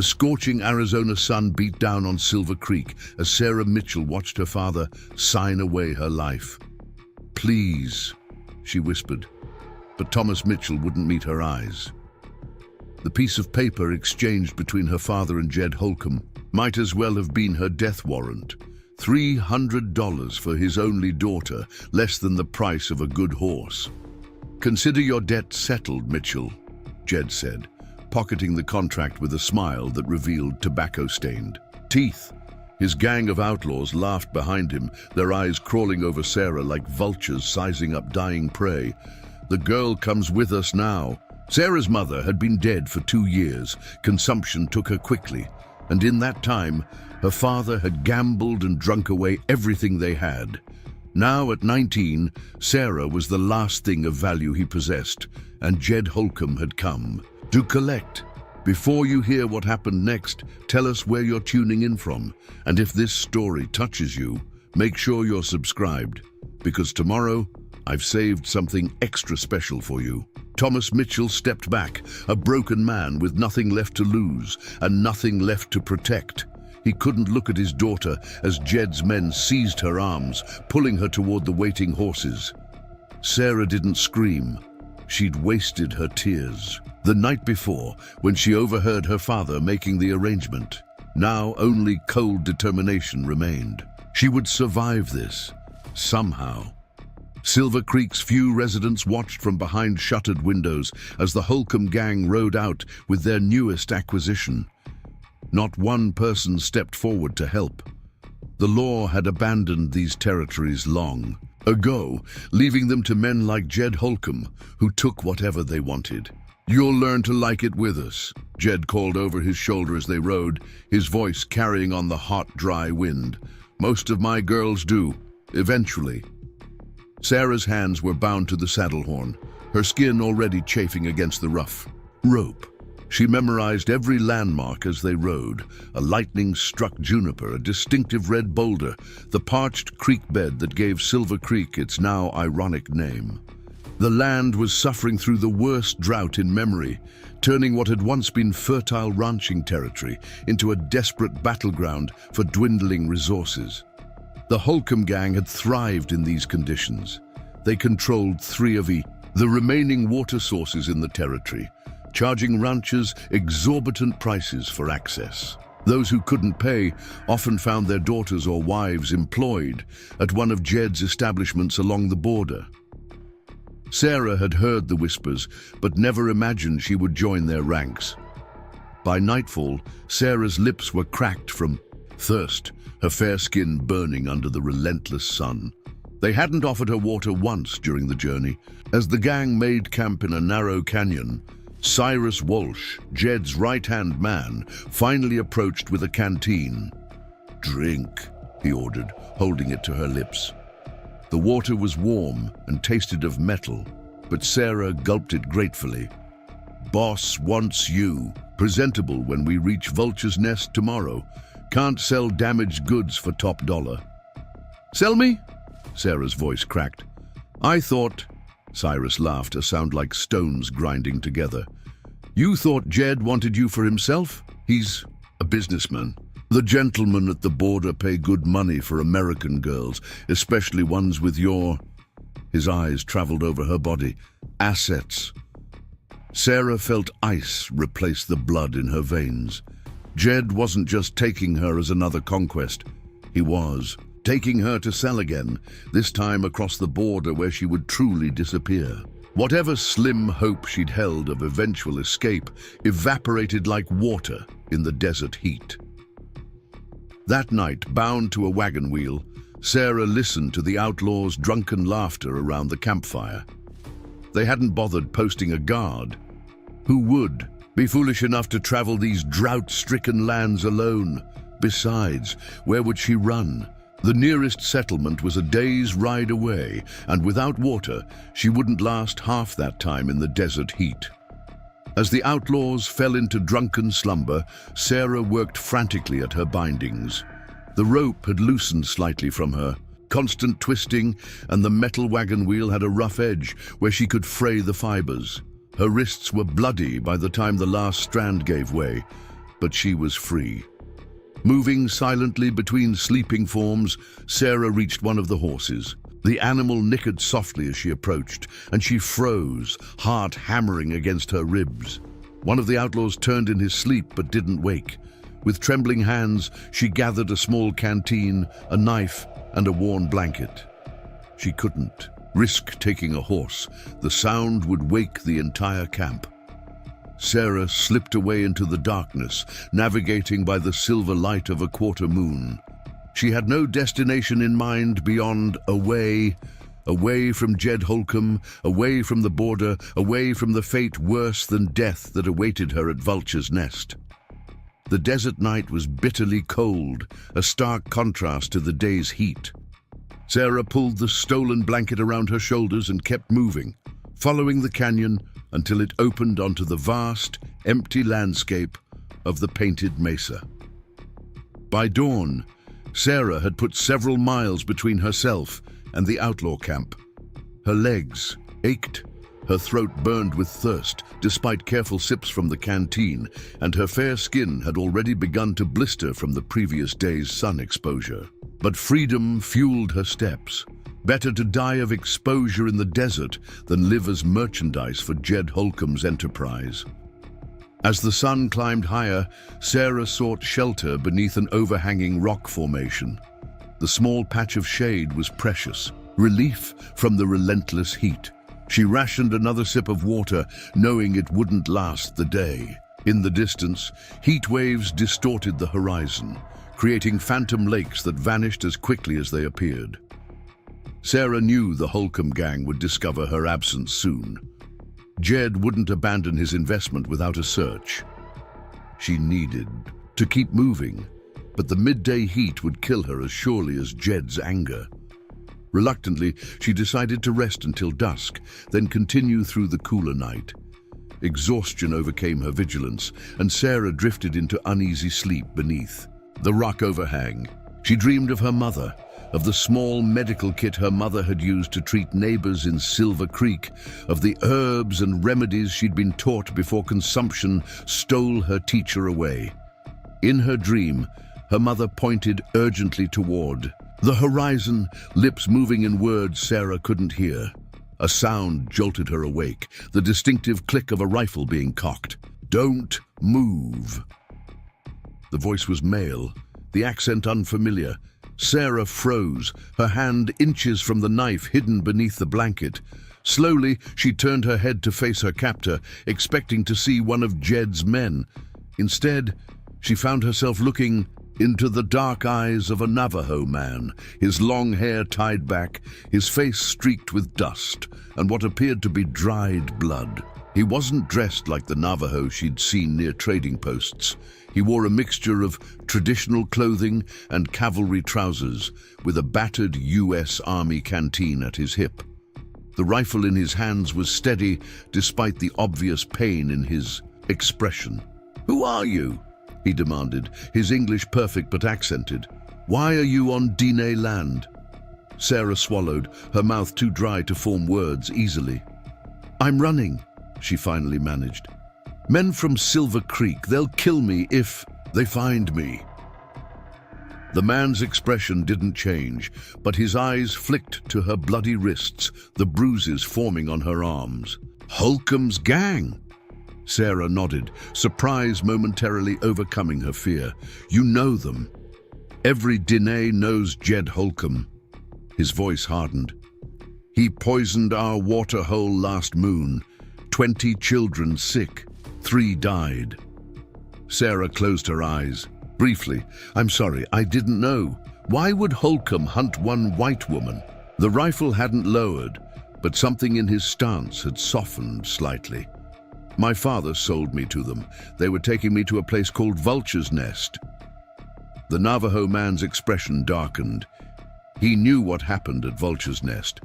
The scorching Arizona sun beat down on Silver Creek as Sarah Mitchell watched her father sign away her life. "Please," she whispered, but Thomas Mitchell wouldn't meet her eyes. The piece of paper exchanged between her father and Jed Holcomb might as well have been her death warrant. $300 for his only daughter, less than the price of a good horse. "Consider your debt settled, Mitchell," Jed said, pocketing the contract with a smile that revealed tobacco-stained teeth. His gang of outlaws laughed behind him, their eyes crawling over Sarah like vultures sizing up dying prey. "The girl comes with us now." Sarah's mother had been dead for 2 years. Consumption took her quickly, and in that time, her father had gambled and drunk away everything they had. Now, at 19, Sarah was the last thing of value he possessed, and Jed Holcomb had come to collect. Before you hear what happened next, tell us where you're tuning in from, and if this story touches you, make sure you're subscribed, because tomorrow, I've saved something extra special for you. Thomas Mitchell stepped back, a broken man with nothing left to lose and nothing left to protect. He couldn't look at his daughter as Jed's men seized her arms, pulling her toward the waiting horses. Sarah didn't scream. She'd wasted her tears the night before when she overheard her father making the arrangement. Now only cold determination remained. She would survive this, somehow. Silver Creek's few residents watched from behind shuttered windows as the Holcomb gang rode out with their newest acquisition. Not one person stepped forward to help. The law had abandoned these territories long ago, leaving them to men like Jed Holcomb, who took whatever they wanted. "You'll learn to like it with us," Jed called over his shoulder as they rode, his voice carrying on the hot, dry wind. "Most of my girls do, eventually." Sarah's hands were bound to the saddle horn, her skin already chafing against the rough rope. She memorized every landmark as they rode: a lightning-struck juniper, a distinctive red boulder, the parched creek bed that gave Silver Creek its now ironic name. The land was suffering through the worst drought in memory, turning what had once been fertile ranching territory into a desperate battleground for dwindling resources. The Holcomb gang had thrived in these conditions. They controlled 3 of the remaining water sources in the territory, charging ranchers exorbitant prices for access. Those who couldn't pay often found their daughters or wives employed at one of Jed's establishments along the border. Sarah had heard the whispers, but never imagined she would join their ranks. By nightfall, Sarah's lips were cracked from thirst, her fair skin burning under the relentless sun. They hadn't offered her water once during the journey. As the gang made camp in a narrow canyon, Cyrus Walsh, Jed's right-hand man, finally approached with a canteen. "Drink," he ordered, holding it to her lips. The water was warm and tasted of metal, but Sarah gulped it gratefully. "Boss wants you. Presentable when we reach Vulture's Nest tomorrow. Can't sell damaged goods for top dollar." "Sell me?" Sarah's voice cracked. "I thought..." Cyrus laughed, a sound like stones grinding together. "You thought Jed wanted you for himself? He's a businessman. The gentlemen at the border pay good money for American girls, especially ones with your..." His eyes traveled over her body. "Assets." Sarah felt ice replace the blood in her veins. Jed wasn't just taking her as another conquest. He was taking her to sell again, this time across the border where she would truly disappear. Whatever slim hope she'd held of eventual escape evaporated like water in the desert heat. That night, bound to a wagon wheel, Sarah listened to the outlaws' drunken laughter around the campfire. They hadn't bothered posting a guard. Who would be foolish enough to travel these drought-stricken lands alone? Besides, where would she run? The nearest settlement was a day's ride away, and without water, she wouldn't last half that time in the desert heat. As the outlaws fell into drunken slumber, Sarah worked frantically at her bindings. The rope had loosened slightly from her, constant twisting, and the metal wagon wheel had a rough edge where she could fray the fibers. Her wrists were bloody by the time the last strand gave way, but she was free. Moving silently between sleeping forms, Sarah reached one of the horses. The animal nickered softly as she approached, and she froze, heart hammering against her ribs. One of the outlaws turned in his sleep but didn't wake. With trembling hands, she gathered a small canteen, a knife, and a worn blanket. She couldn't risk taking a horse. The sound would wake the entire camp. Sarah slipped away into the darkness, navigating by the silver light of a quarter moon. She had no destination in mind beyond away from Jed Holcomb, away from the border, away from the fate worse than death that awaited her at Vulture's Nest. The desert night was bitterly cold, a stark contrast to the day's heat. Sarah pulled the stolen blanket around her shoulders and kept moving, following the canyon until it opened onto the vast, empty landscape of the Painted Mesa. By dawn, Sarah had put several miles between herself and the outlaw camp. Her legs ached, her throat burned with thirst despite careful sips from the canteen, and her fair skin had already begun to blister from the previous day's sun exposure. But freedom fueled her steps. Better to die of exposure in the desert than live as merchandise for Jed Holcomb's enterprise. As the sun climbed higher, Sarah sought shelter beneath an overhanging rock formation. The small patch of shade was precious, relief from the relentless heat. She rationed another sip of water, knowing it wouldn't last the day. In the distance, heat waves distorted the horizon, creating phantom lakes that vanished as quickly as they appeared. Sarah knew the Holcomb gang would discover her absence soon. Jed wouldn't abandon his investment without a search. She needed to keep moving, but the midday heat would kill her as surely as Jed's anger. Reluctantly, she decided to rest until dusk, then continue through the cooler night. Exhaustion overcame her vigilance, and Sarah drifted into uneasy sleep beneath the rock overhang. She dreamed of her mother, of the small medical kit her mother had used to treat neighbors in Silver Creek, of the herbs and remedies she'd been taught before consumption stole her teacher away. In her dream, her mother pointed urgently toward the horizon, lips moving in words Sarah couldn't hear. A sound jolted her awake, the distinctive click of a rifle being cocked. "Don't move." The voice was male, the accent unfamiliar. Sarah froze, her hand inches from the knife hidden beneath the blanket. Slowly, she turned her head to face her captor, expecting to see one of Jed's men. Instead, she found herself looking into the dark eyes of a Navajo man, his long hair tied back, his face streaked with dust and what appeared to be dried blood. He wasn't dressed like the Navajo she'd seen near trading posts. He wore a mixture of traditional clothing and cavalry trousers, with a battered U.S. Army canteen at his hip. The rifle in his hands was steady, despite the obvious pain in his expression. "Who are you?" he demanded, his English perfect but accented. "Why are you on Diné land?" Sarah swallowed, her mouth too dry to form words easily. "I'm running," she finally managed. "Men from Silver Creek, they'll kill me if they find me." The man's expression didn't change, but his eyes flicked to her bloody wrists, the bruises forming on her arms. "Holcomb's gang!" Sarah nodded, surprise momentarily overcoming her fear. "You know them. Every Diné knows Jed Holcomb." His voice hardened. "He poisoned our water hole last moon. 20 children sick. 3 died." Sarah closed her eyes. Briefly, "I'm sorry, I didn't know. Why would Holcomb hunt one white woman?" The rifle hadn't lowered, but something in his stance had softened slightly. "My father sold me to them. They were taking me to a place called Vulture's Nest." The Navajo man's expression darkened. He knew what happened at Vulture's Nest.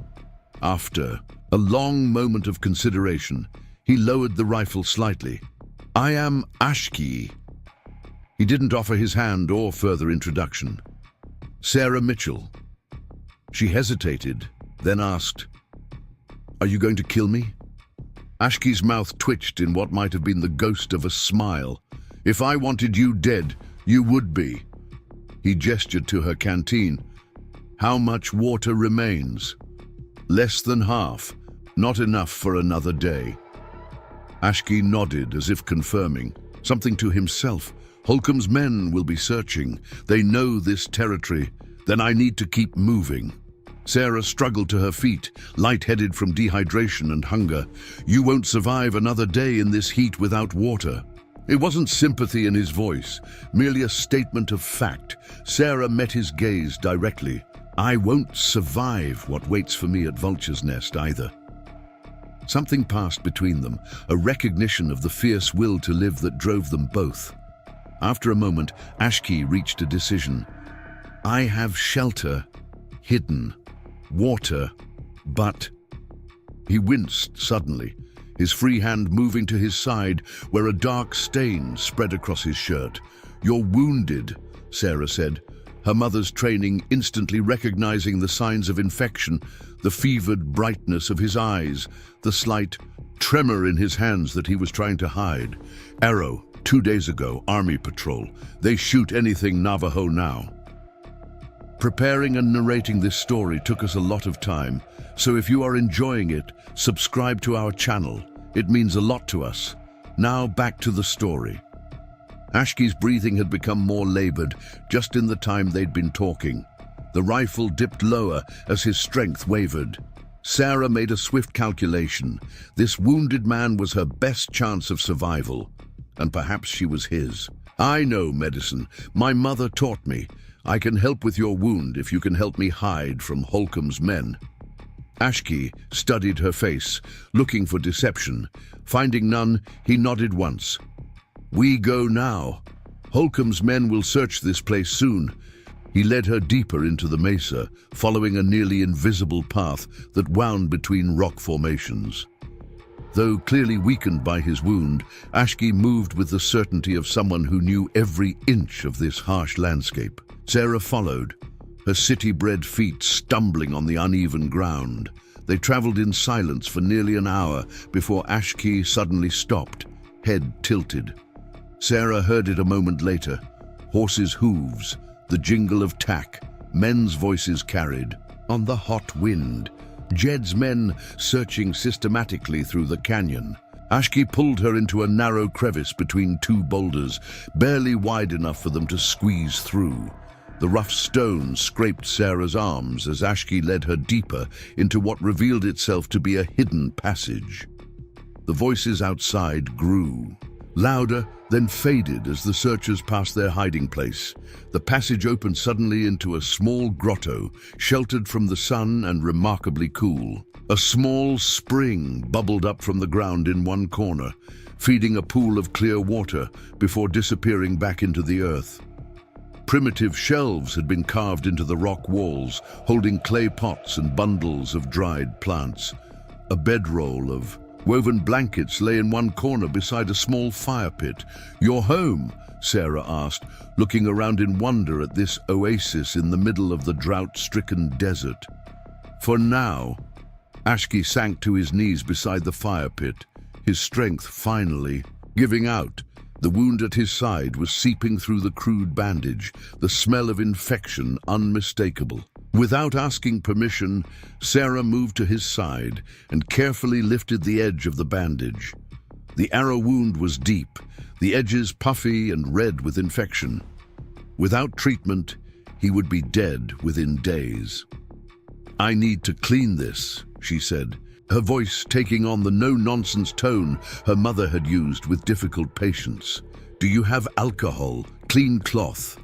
After a long moment of consideration, he lowered the rifle slightly. "I am Ashki." He didn't offer his hand or further introduction. "Sarah Mitchell." She hesitated, then asked, "Are you going to kill me?" Ashki's mouth twitched in what might have been the ghost of a smile. If I wanted you dead, you would be." He gestured to her canteen. "How much water remains?" "Less than half. Not enough for another day." Ashki nodded as if confirming something to himself. Holcomb's men will be searching. They know this territory. Then I need to keep moving. Sarah struggled to her feet, lightheaded from dehydration and hunger. "You won't survive another day in this heat without water." It wasn't sympathy in his voice, merely a statement of fact. Sarah met his gaze directly. "I won't survive what waits for me at Vulture's Nest either." Something passed between them, a recognition of the fierce will to live that drove them both. After a moment, Ashki reached a decision. "I have shelter, hidden, water, but..." He winced suddenly, his free hand moving to his side where a dark stain spread across his shirt. "You're wounded," Sarah said, her mother's training instantly recognizing the signs of infection, the fevered brightness of his eyes, the slight tremor in his hands that he was trying to hide. "Arrow, 2 days ago, Army patrol. They shoot anything Navajo now." Preparing and narrating this story took us a lot of time, so if you are enjoying it, subscribe to our channel. It means a lot to us. Now back to the story. Ashki's breathing had become more labored just in the time they'd been talking. The rifle dipped lower as his strength wavered. Sarah made a swift calculation. This wounded man was her best chance of survival, and perhaps she was his. "I know medicine. My mother taught me. I can help with your wound if you can help me hide from Holcomb's men." Ashki studied her face, looking for deception. Finding none, he nodded once. "We go now. Holcomb's men will search this place soon." He led her deeper into the mesa, following a nearly invisible path that wound between rock formations. Though clearly weakened by his wound, Ashki moved with the certainty of someone who knew every inch of this harsh landscape. Sarah followed, her city-bred feet stumbling on the uneven ground. They traveled in silence for nearly an hour before Ashki suddenly stopped, head tilted. Sarah heard it a moment later. Horses' hooves, the jingle of tack, men's voices carried. On the hot wind, Jed's men searching systematically through the canyon. Ashki pulled her into a narrow crevice between two boulders, barely wide enough for them to squeeze through. The rough stones scraped Sarah's arms as Ashki led her deeper into what revealed itself to be a hidden passage. The voices outside grew, louder, then faded as the searchers passed their hiding place. The passage opened suddenly into a small grotto, sheltered from the sun and remarkably cool. A small spring bubbled up from the ground in one corner, feeding a pool of clear water before disappearing back into the earth. Primitive shelves had been carved into the rock walls, holding clay pots and bundles of dried plants. A bedroll of woven blankets lay in one corner beside a small fire pit. "Your home?" Sarah asked, looking around in wonder at this oasis in the middle of the drought-stricken desert. For now, Ashki sank to his knees beside the fire pit, his strength finally giving out. The wound at his side was seeping through the crude bandage, the smell of infection unmistakable. Without asking permission, Sarah moved to his side and carefully lifted the edge of the bandage. The arrow wound was deep, the edges puffy and red with infection. Without treatment, he would be dead within days. "I need to clean this," she said, her voice taking on the no-nonsense tone her mother had used with difficult patience. "Do you have alcohol, clean cloth?"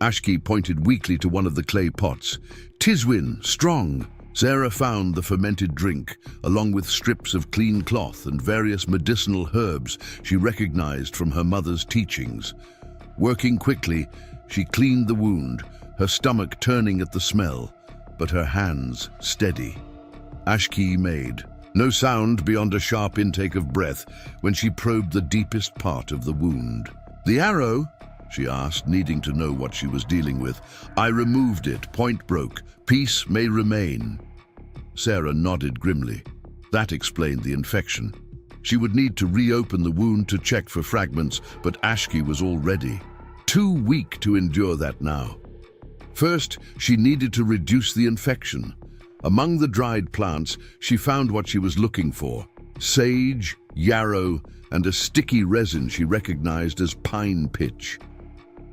Ashki pointed weakly to one of the clay pots. "Tiswin, strong." Sarah found the fermented drink, along with strips of clean cloth and various medicinal herbs she recognized from her mother's teachings. Working quickly, she cleaned the wound, her stomach turning at the smell, but her hands steady. Ashki made no sound beyond a sharp intake of breath when she probed the deepest part of the wound. "The arrow?" she asked, needing to know what she was dealing with. "I removed it, point broke. Peace may remain." Sarah nodded grimly. That explained the infection. She would need to reopen the wound to check for fragments, but Ashki was already too weak to endure that now. First, she needed to reduce the infection. Among the dried plants, she found what she was looking for: sage, yarrow, and a sticky resin she recognized as pine pitch.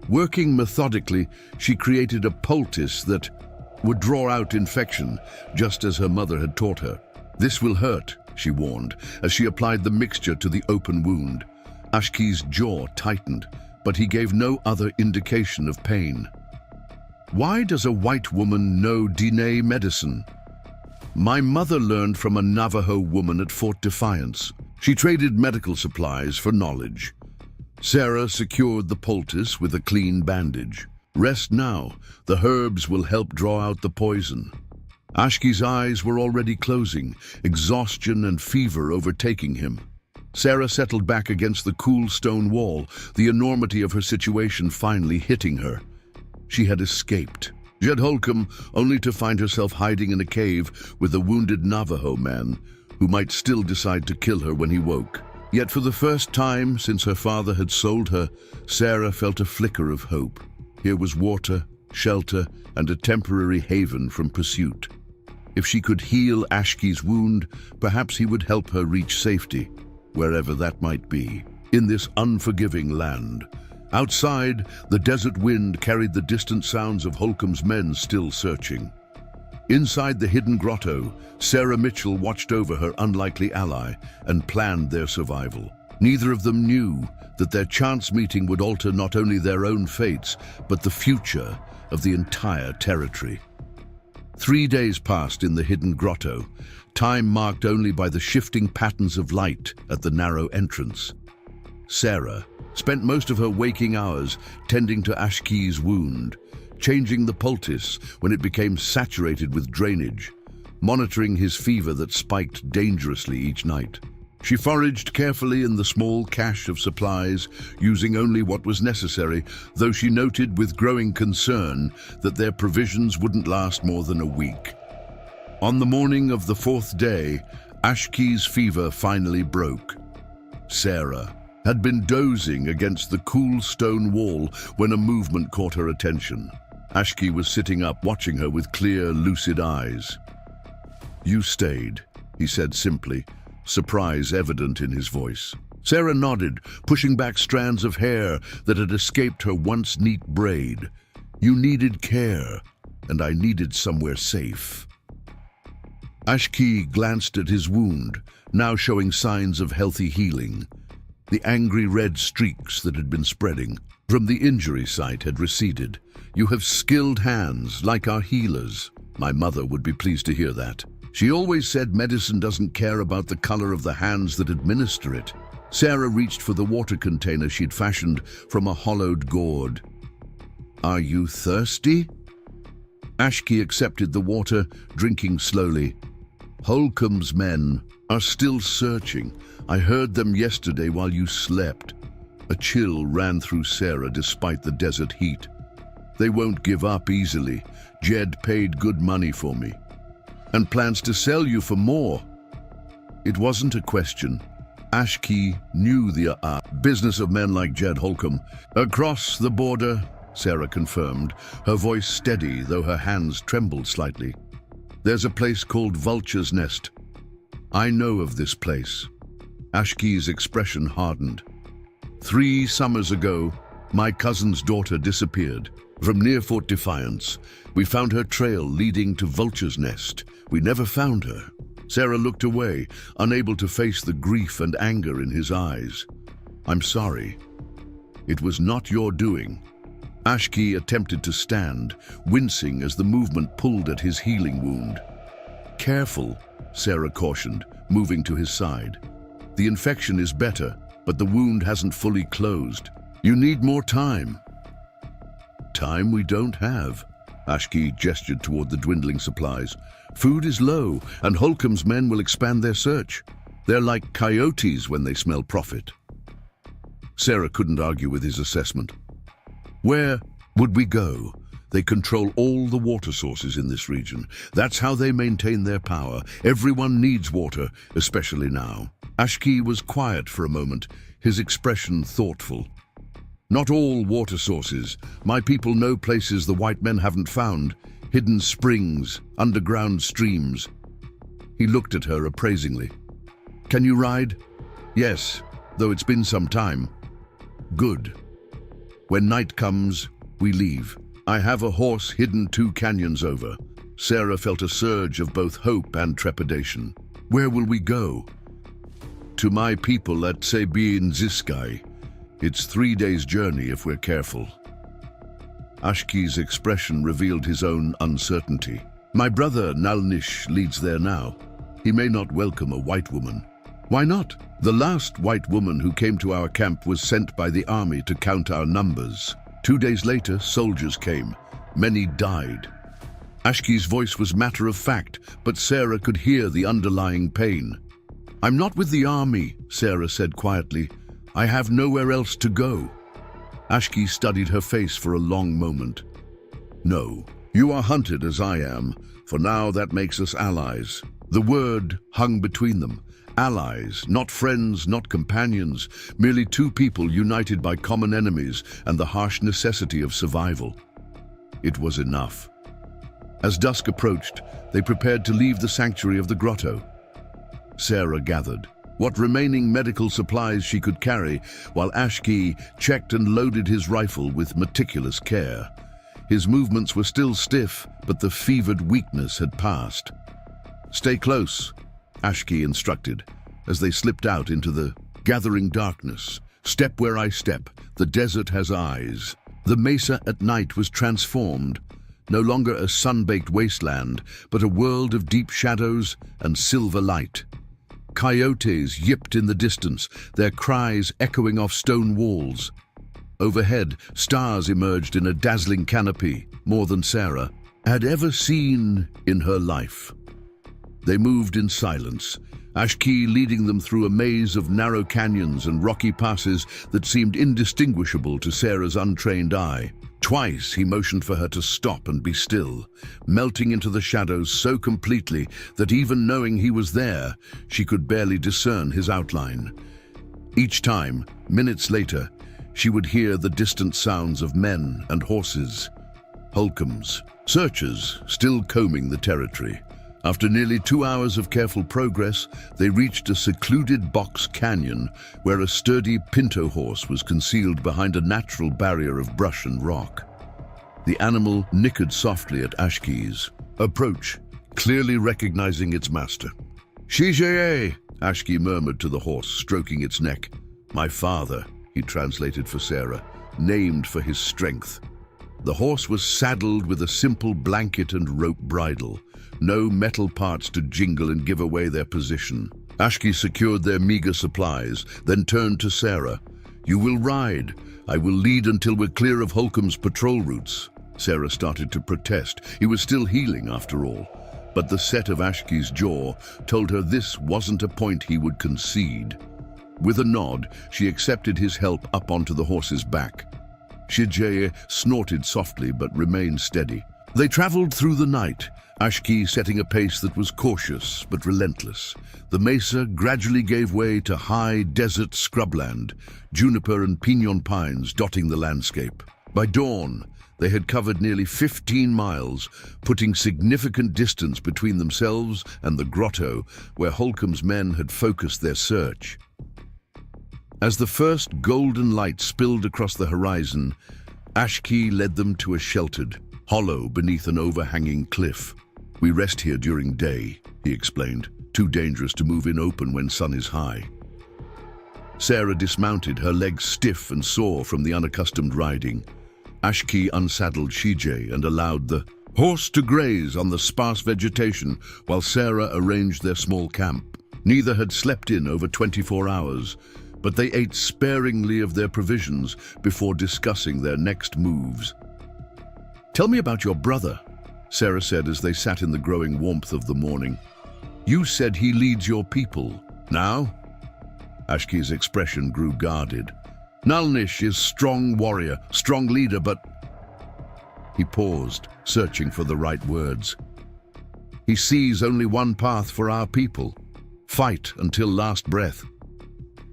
Working methodically, she created a poultice that would draw out infection, just as her mother had taught her. "This will hurt," she warned, as she applied the mixture to the open wound. Ashki's jaw tightened, but he gave no other indication of pain. "Why does a white woman know DNA medicine?" "My mother learned from a Navajo woman at Fort Defiance. She traded medical supplies for knowledge." Sarah secured the poultice with a clean bandage. "Rest now. The herbs will help draw out the poison." Ashki's eyes were already closing, exhaustion and fever overtaking him. Sarah settled back against the cool stone wall, the enormity of her situation finally hitting her. She had escaped Jed Holcomb, only to find herself hiding in a cave with a wounded Navajo man who might still decide to kill her when he woke. Yet for the first time since her father had sold her, Sarah felt a flicker of hope. Here was water, shelter, and a temporary haven from pursuit. If she could heal Ashki's wound, perhaps he would help her reach safety, wherever that might be, in this unforgiving land. Outside, the desert wind carried the distant sounds of Holcomb's men still searching. Inside the hidden grotto, Sarah Mitchell watched over her unlikely ally and planned their survival. Neither of them knew that their chance meeting would alter not only their own fates, but the future of the entire territory. 3 days passed in the hidden grotto, time marked only by the shifting patterns of light at the narrow entrance. Sarah spent most of her waking hours tending to Ashki's wound, changing the poultice when it became saturated with drainage, monitoring his fever that spiked dangerously each night. She foraged carefully in the small cache of supplies, using only what was necessary, though she noted with growing concern that their provisions wouldn't last more than a week. On the morning of the 4th day, Ashki's fever finally broke. Sarah had been dozing against the cool stone wall when a movement caught her attention. Ashki was sitting up, watching her with clear, lucid eyes. "You stayed," he said simply, surprise evident in his voice. Sarah nodded, pushing back strands of hair that had escaped her once neat braid. "You needed care, and I needed somewhere safe." Ashki glanced at his wound, now showing signs of healthy healing. The angry red streaks that had been spreading from the injury site had receded. "You have skilled hands, like our healers." My mother would be pleased to hear that. She always said medicine doesn't care about the color of the hands that administer it. Sarah reached for the water container she'd fashioned from a hollowed gourd. "Are you thirsty?" Ashki accepted the water, drinking slowly. "Holcomb's men are still searching. I heard them yesterday while you slept." A chill ran through Sarah despite the desert heat. "They won't give up easily. Jed paid good money for me, and plans to sell you for more." It wasn't a question. Ashki knew the business of men like Jed Holcomb. "Across the border," Sarah confirmed, her voice steady though her hands trembled slightly. "There's a place called Vulture's Nest. I know of this place." Ashki's expression hardened. 3 summers ago, my cousin's daughter disappeared. From near Fort Defiance, we found her trail leading to Vulture's Nest. We never found her." Sarah looked away, unable to face the grief and anger in his eyes. "I'm sorry. It was not your doing." Ashki attempted to stand, wincing as the movement pulled at his healing wound. "Careful," Sarah cautioned, moving to his side. "The infection is better, but the wound hasn't fully closed. You need more time." "Time we don't have." Ashki gestured toward the dwindling supplies. "Food is low, and Holcomb's men will expand their search. They're like coyotes when they smell profit." Sarah couldn't argue with his assessment. "Where would we go?" They control all the water sources in this region. That's how they maintain their power. Everyone needs water, especially now. Ashki was quiet for a moment, his expression thoughtful. Not all water sources. My people know places the white men haven't found. Hidden springs, underground streams. He looked at her appraisingly. Can you ride? Yes, though it's been some time. Good. When night comes, we leave. I have a horse hidden 2 canyons over. Sarah felt a surge of both hope and trepidation. Where will we go? To my people at Sebin Ziskai. It's 3 days' journey if we're careful. Ashki's expression revealed his own uncertainty. My brother Nalnish leads there now. He may not welcome a white woman. Why not? The last white woman who came to our camp was sent by the army to count our numbers. 2 days later, soldiers came. Many died. Ashki's voice was matter of fact, but Sarah could hear the underlying pain. I'm not with the army, Sarah said quietly. I have nowhere else to go. Ashki studied her face for a long moment. No, you are hunted as I am. For now, that makes us allies. The word hung between them. Allies, not friends, not companions, merely 2 people united by common enemies and the harsh necessity of survival. It was enough. As dusk approached, they prepared to leave the sanctuary of the grotto. Sarah gathered what remaining medical supplies she could carry, while Ashki checked and loaded his rifle with meticulous care. His movements were still stiff, but the fevered weakness had passed. Stay close, Ashki instructed, as they slipped out into the gathering darkness. Step where I step, the desert has eyes. The mesa at night was transformed, no longer a sun-baked wasteland, but a world of deep shadows and silver light. Coyotes yipped in the distance, their cries echoing off stone walls. Overhead, stars emerged in a dazzling canopy, more than Sarah had ever seen in her life. They moved in silence, Ashki leading them through a maze of narrow canyons and rocky passes that seemed indistinguishable to Sarah's untrained eye. Twice he motioned for her to stop and be still, melting into the shadows so completely that even knowing he was there, she could barely discern his outline. Each time, minutes later, she would hear the distant sounds of men and horses. Holcombs, searchers still combing the territory. After nearly 2 hours of careful progress, they reached a secluded box canyon where a sturdy pinto horse was concealed behind a natural barrier of brush and rock. The animal nickered softly at Ashki's approach, clearly recognizing its master. Shijeye, Ashki murmured to the horse, stroking its neck. My father, he translated for Sarah, named for his strength. The horse was saddled with a simple blanket and rope bridle. No metal parts to jingle and give away their position. Ashki secured their meager supplies, then turned to Sarah. You will ride. I will lead until we're clear of Holcomb's patrol routes. Sarah started to protest. He was still healing after all. But the set of Ashki's jaw told her this wasn't a point he would concede. With a nod, she accepted his help up onto the horse's back. Shijeye snorted softly but remained steady. They traveled through the night, Ashki setting a pace that was cautious but relentless. The mesa gradually gave way to high desert scrubland, juniper and pinon pines dotting the landscape. By dawn, they had covered nearly 15 miles, putting significant distance between themselves and the grotto where Holcomb's men had focused their search. As the first golden light spilled across the horizon, Ashki led them to a sheltered hollow beneath an overhanging cliff. We rest here during day, he explained, too dangerous to move in open when sun is high. Sarah dismounted, her legs stiff and sore from the unaccustomed riding. Ashki unsaddled Shijay and allowed the horse to graze on the sparse vegetation while Sarah arranged their small camp. Neither had slept in over 24 hours, but they ate sparingly of their provisions before discussing their next moves. Tell me about your brother, Sarah said as they sat in the growing warmth of the morning. You said he leads your people. Now? Ashki's expression grew guarded. Nalnish is strong warrior, strong leader, but... He paused, searching for the right words. He sees only one path for our people. Fight until last breath.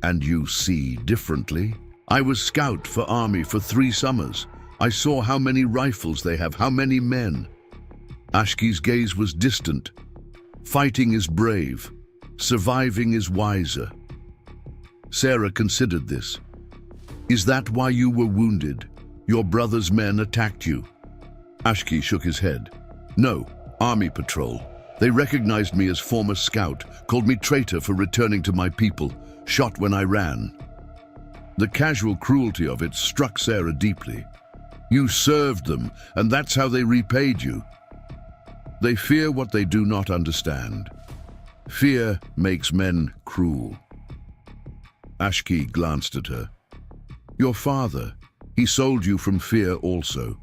And you see differently? I was scout for army for 3 summers. I saw how many rifles they have, how many men. Ashki's gaze was distant. Fighting is brave. Surviving is wiser. Sarah considered this. Is that why you were wounded? Your brother's men attacked you? Ashki shook his head. No, army patrol. They recognized me as former scout, called me traitor for returning to my people, shot when I ran. The casual cruelty of it struck Sarah deeply. You served them, and that's how they repaid you. They fear what they do not understand. Fear makes men cruel. Ashki glanced at her. Your father, he sold you from fear also.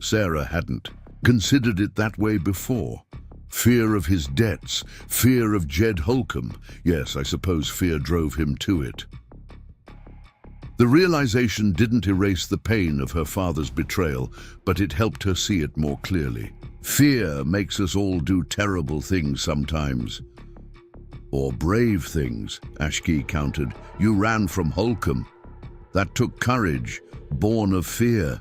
Sarah hadn't considered it that way before. Fear of his debts, fear of Jed Holcomb. Yes, I suppose fear drove him to it. The realization didn't erase the pain of her father's betrayal, but it helped her see it more clearly. Fear makes us all do terrible things sometimes. Or brave things, Ashki countered. You ran from Holcomb. That took courage, born of fear.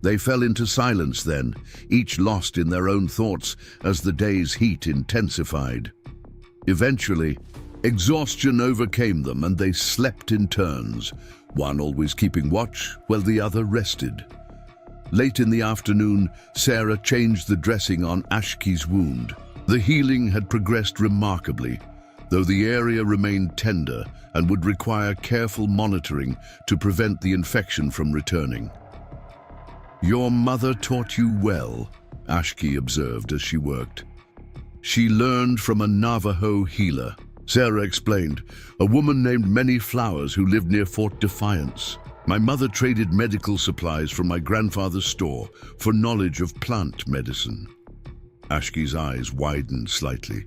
They fell into silence then, each lost in their own thoughts as the day's heat intensified. Eventually, exhaustion overcame them and they slept in turns, one always keeping watch while the other rested. Late in the afternoon, Sarah changed the dressing on Ashki's wound. The healing had progressed remarkably, though the area remained tender and would require careful monitoring to prevent the infection from returning. Your mother taught you well, Ashki observed as she worked. She learned from a Navajo healer. Sarah explained, a woman named Many Flowers who lived near Fort Defiance. My mother traded medical supplies from my grandfather's store for knowledge of plant medicine. Ashki's eyes widened slightly.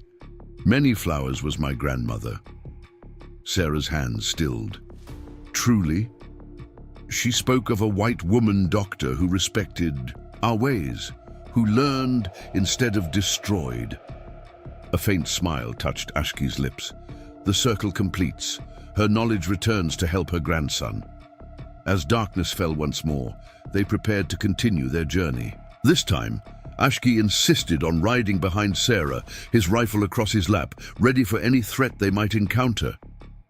Many Flowers was my grandmother. Sarah's hands stilled. Truly? She spoke of a white woman doctor who respected our ways, who learned instead of destroyed. A faint smile touched Ashki's lips. The circle completes. Her knowledge returns to help her grandson. As darkness fell once more, they prepared to continue their journey. This time, Ashki insisted on riding behind Sarah, his rifle across his lap, ready for any threat they might encounter.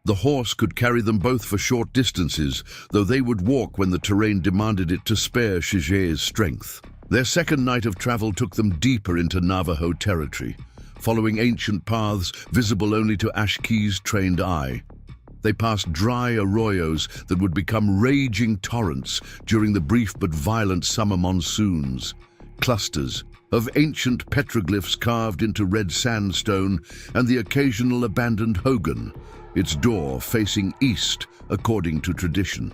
The horse could carry them both for short distances, though they would walk when the terrain demanded it to spare Shige's strength. Their second night of travel took them deeper into Navajo territory, following ancient paths visible only to Ashki's trained eye. They passed dry arroyos that would become raging torrents during the brief but violent summer monsoons. Clusters of ancient petroglyphs carved into red sandstone and the occasional abandoned hogan, its door facing east according to tradition.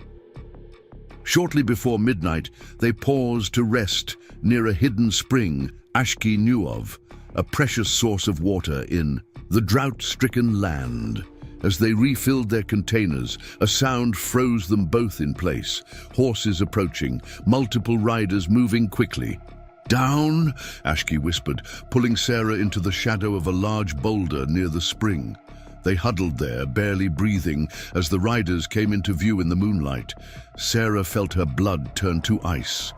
Shortly before midnight, they paused to rest near a hidden spring Ashki knew of, a precious source of water in the drought-stricken land. As they refilled their containers, a sound froze them both in place. Horses approaching, multiple riders moving quickly. Down, Ashki whispered, pulling Sarah into the shadow of a large boulder near the spring. They huddled there, barely breathing, as the riders came into view in the moonlight. Sarah felt her blood turn to ice.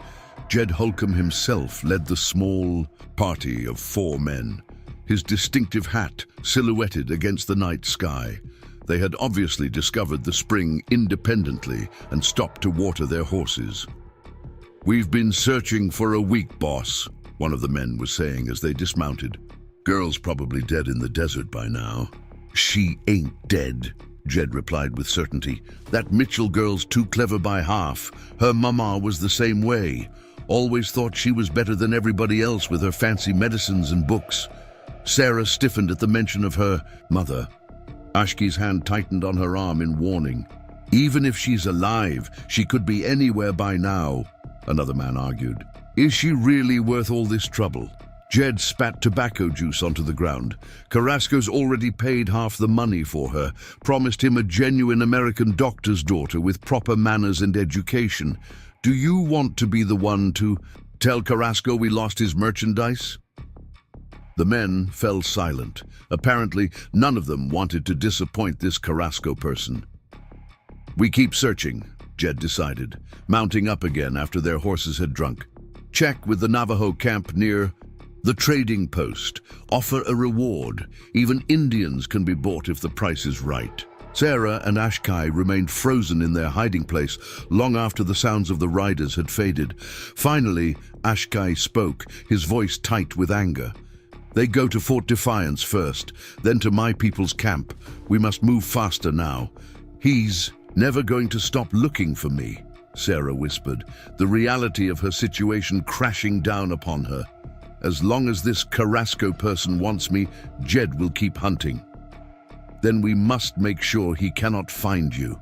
Jed Holcomb himself led the small party of 4 men, his distinctive hat silhouetted against the night sky. They had obviously discovered the spring independently and stopped to water their horses. We've been searching for a week, boss, one of the men was saying as they dismounted. Girl's probably dead in the desert by now. She ain't dead, Jed replied with certainty. That Mitchell girl's too clever by half. Her mama was the same way. Always thought she was better than everybody else with her fancy medicines and books. Sarah stiffened at the mention of her mother. Ashki's hand tightened on her arm in warning. Even if she's alive, she could be anywhere by now, another man argued. Is she really worth all this trouble? Jed spat tobacco juice onto the ground. Carrasco's already paid half the money for her, promised him a genuine American doctor's daughter with proper manners and education. Do you want to be the one to tell Carrasco we lost his merchandise? The men fell silent. Apparently, none of them wanted to disappoint this Carrasco person. We keep searching, Jed decided, mounting up again after their horses had drunk. Check with the Navajo camp near the trading post. Offer a reward. Even Indians can be bought if the price is right. Sarah and Ashkai remained frozen in their hiding place long after the sounds of the riders had faded. Finally, Ashkai spoke, his voice tight with anger. They go to Fort Defiance first, then to my people's camp. We must move faster now. He's never going to stop looking for me, Sarah whispered, the reality of her situation crashing down upon her. As long as this Carrasco person wants me, Jed will keep hunting. Then we must make sure he cannot find you.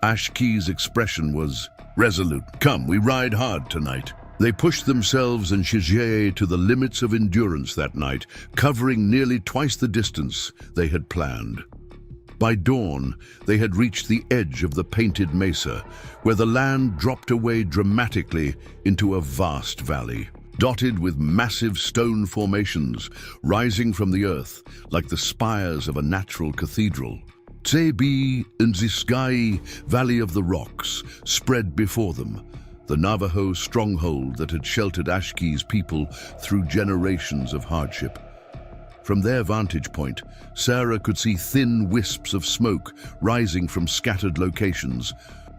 Ashkai's expression was resolute. Come, we ride hard tonight. They pushed themselves and Shijie to the limits of endurance that night, covering nearly twice the distance they had planned. By dawn, they had reached the edge of the painted mesa, where the land dropped away dramatically into a vast valley, dotted with massive stone formations rising from the earth like the spires of a natural cathedral. Tsebi and Ziskai, Valley of the Rocks, spread before them, the Navajo stronghold that had sheltered Ashkai's people through generations of hardship. From their vantage point, Sarah could see thin wisps of smoke rising from scattered locations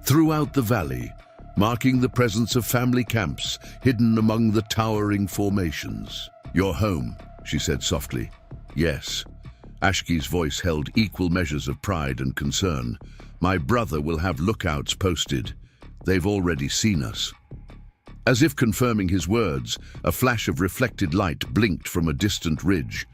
throughout the valley, marking the presence of family camps hidden among the towering formations. You're home, she said softly. Yes. Ashkai's voice held equal measures of pride and concern. My brother will have lookouts posted. They've already seen us. As if confirming his words, a flash of reflected light blinked from a distant ridge.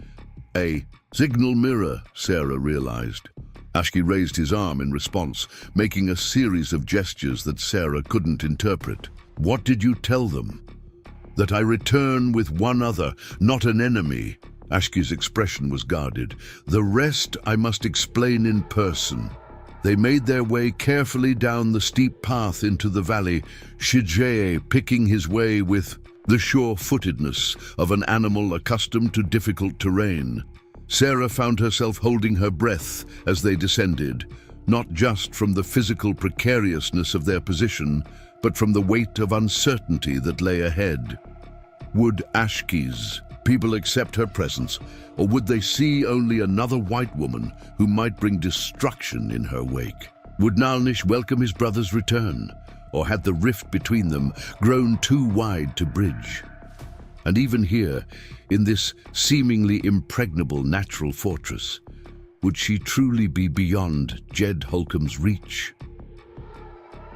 A signal mirror, Sarah realized. Ashkai raised his arm in response, making a series of gestures that Sarah couldn't interpret. What did you tell them? That I return with one other, not an enemy. Ashkai's expression was guarded. The rest I must explain in person. They made their way carefully down the steep path into the valley, Shijie picking his way with the sure-footedness of an animal accustomed to difficult terrain. Sarah found herself holding her breath as they descended, not just from the physical precariousness of their position, but from the weight of uncertainty that lay ahead. Would Ashkai's people accept her presence, or would they see only another white woman who might bring destruction in her wake? Would Nalnish welcome his brother's return, or had the rift between them grown too wide to bridge? And even here, in this seemingly impregnable natural fortress, would she truly be beyond Jed Holcomb's reach?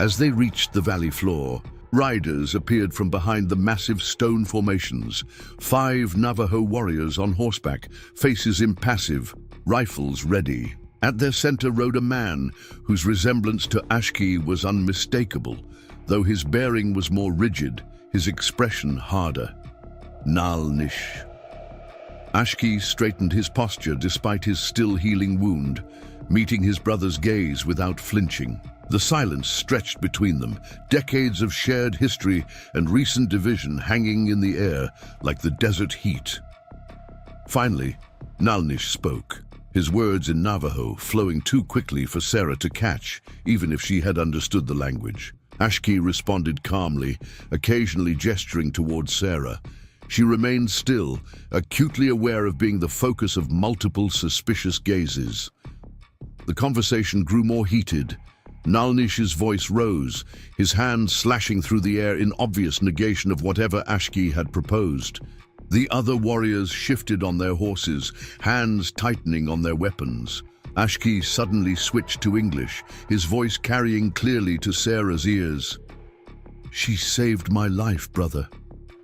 As they reached the valley floor, riders appeared from behind the massive stone formations, 5 Navajo warriors on horseback, faces impassive, rifles ready. At their center rode a man whose resemblance to Ashkai was unmistakable, though his bearing was more rigid, his expression harder. Nalnish. Ashkai straightened his posture despite his still healing wound, meeting his brother's gaze without flinching. The silence stretched between them, decades of shared history and recent division hanging in the air like the desert heat. Finally, Nalnish spoke, his words in Navajo flowing too quickly for Sarah to catch, even if she had understood the language. Ashkai responded calmly, occasionally gesturing towards Sarah. She remained still, acutely aware of being the focus of multiple suspicious gazes. The conversation grew more heated. Nalnish's voice rose, his hand slashing through the air in obvious negation of whatever Ashkai had proposed. The other warriors shifted on their horses, hands tightening on their weapons. Ashkai suddenly switched to English, his voice carrying clearly to Sarah's ears. She saved my life, brother.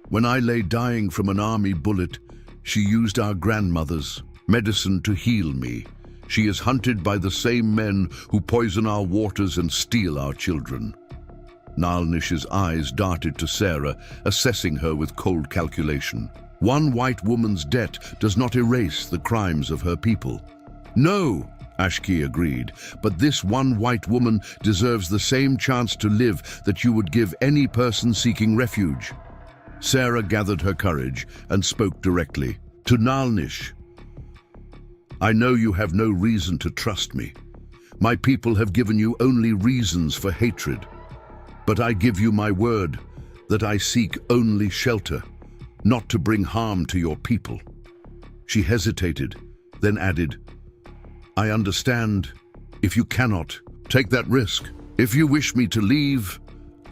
When I lay dying from an army bullet, she used our grandmother's medicine to heal me. She is hunted by the same men who poison our waters and steal our children. Nalnish's eyes darted to Sarah, assessing her with cold calculation. One white woman's debt does not erase the crimes of her people. No, Ashki agreed, but this one white woman deserves the same chance to live that you would give any person seeking refuge. Sarah gathered her courage and spoke directly. To Nalnish, I know you have no reason to trust me. My people have given you only reasons for hatred. But I give you my word that I seek only shelter, not to bring harm to your people. She hesitated, then added, I understand. If you cannot, take that risk. If you wish me to leave,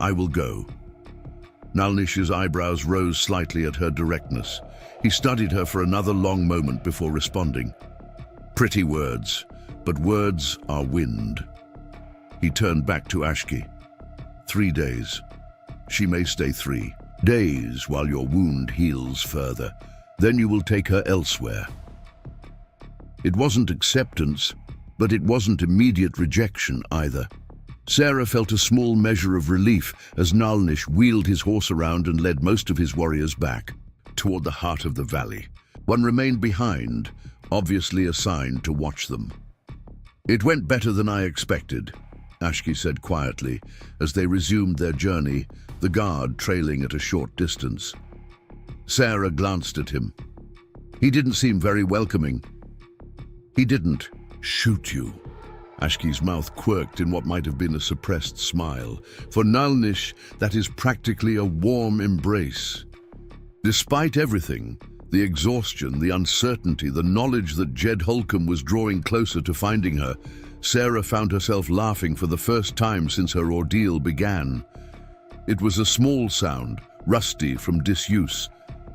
I will go. Nalnish's eyebrows rose slightly at her directness. He studied her for another long moment before responding. Pretty words, but words are wind. He turned back to Ashki. 3 days. She may stay 3 days while your wound heals further. Then you will take her elsewhere. It wasn't acceptance, but it wasn't immediate rejection either. Sarah felt a small measure of relief as Nalnish wheeled his horse around and led most of his warriors back, toward the heart of the valley. One remained behind, obviously assigned to watch them. It went better than I expected, Ashki said quietly, as they resumed their journey, the guard trailing at a short distance. Sarah glanced at him. He didn't seem very welcoming. He didn't shoot you. Ashki's mouth quirked in what might have been a suppressed smile. For Nalnish, that is practically a warm embrace. Despite everything, the exhaustion, the uncertainty, the knowledge that Jed Holcomb was drawing closer to finding her, Sarah found herself laughing for the first time since her ordeal began. It was a small sound, rusty from disuse,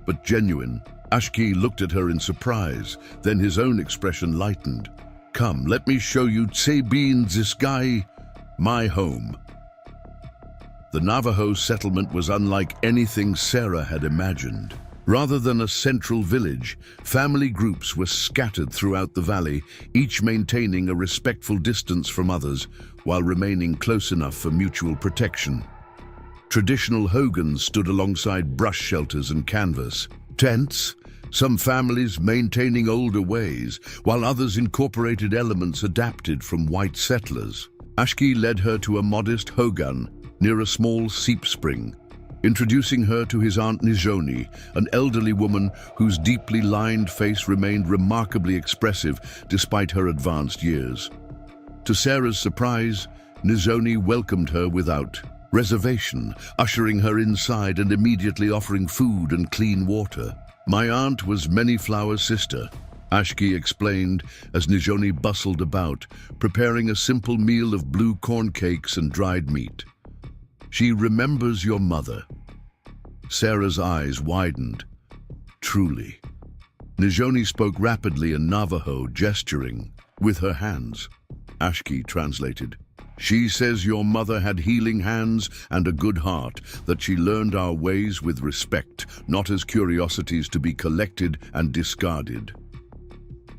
but genuine. Ashki looked at her in surprise, then his own expression lightened. Come, let me show you Tsebin Ziskai, my home. The Navajo settlement was unlike anything Sarah had imagined. Rather than a central village, family groups were scattered throughout the valley, each maintaining a respectful distance from others while remaining close enough for mutual protection. Traditional hogans stood alongside brush shelters and canvas. Tents, some families maintaining older ways, while others incorporated elements adapted from white settlers. Ashki led her to a modest hogan near a small seep spring, introducing her to his aunt Nijoni, an elderly woman whose deeply lined face remained remarkably expressive despite her advanced years. To Sarah's surprise, Nijoni welcomed her without reservation, ushering her inside and immediately offering food and clean water. My aunt was Many Flower's sister, Ashki explained as Nijoni bustled about, preparing a simple meal of blue corn cakes and dried meat. She remembers your mother. Sarah's eyes widened. Truly. Nijoni spoke rapidly in Navajo, gesturing with her hands. Ashki translated. She says your mother had healing hands and a good heart, that she learned our ways with respect, not as curiosities to be collected and discarded.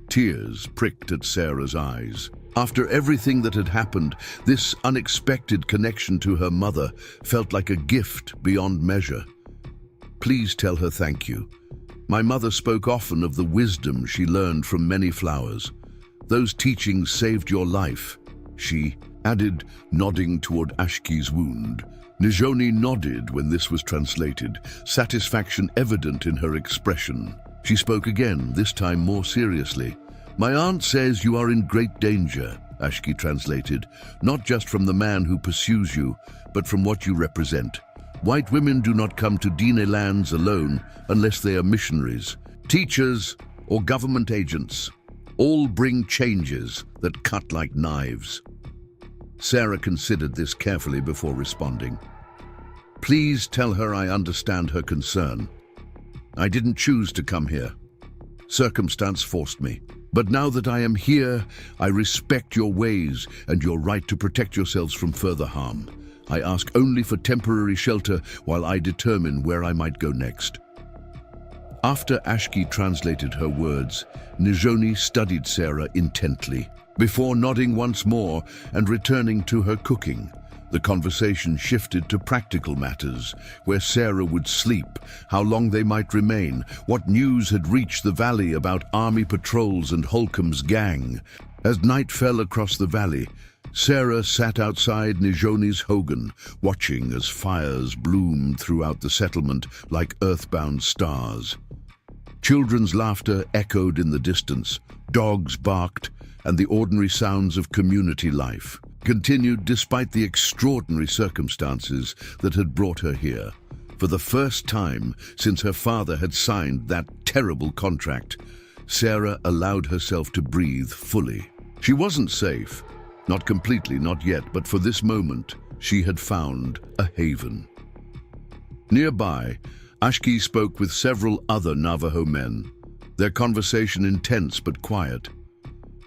Tears pricked at Sarah's eyes. After everything that had happened, this unexpected connection to her mother felt like a gift beyond measure. Please tell her thank you. My mother spoke often of the wisdom she learned from Many Flowers. Those teachings saved your life, she added, nodding toward Ashki's wound. Nijoni nodded when this was translated, satisfaction evident in her expression. She spoke again, this time more seriously. My aunt says you are in great danger, Ashki translated, not just from the man who pursues you, but from what you represent. White women do not come to Dine lands alone unless they are missionaries, teachers, or government agents. All bring changes that cut like knives. Sarah considered this carefully before responding. Please tell her I understand her concern. I didn't choose to come here. Circumstance forced me. But now that I am here, I respect your ways and your right to protect yourselves from further harm. I ask only for temporary shelter while I determine where I might go next. After Ashki translated her words, Nijoni studied Sarah intently. Before nodding once more and returning to her cooking, the conversation shifted to practical matters, where Sarah would sleep, how long they might remain, what news had reached the valley about army patrols and Holcomb's gang. As night fell across the valley, Sarah sat outside Nijoni's hogan, watching as fires bloomed throughout the settlement like earthbound stars. Children's laughter echoed in the distance, dogs barked, and the ordinary sounds of community life continued despite the extraordinary circumstances that had brought her here. For the first time since her father had signed that terrible contract, Sarah allowed herself to breathe fully. She wasn't safe, not completely, not yet, but for this moment, she had found a haven. Nearby, Ashki spoke with several other Navajo men, their conversation intense but quiet.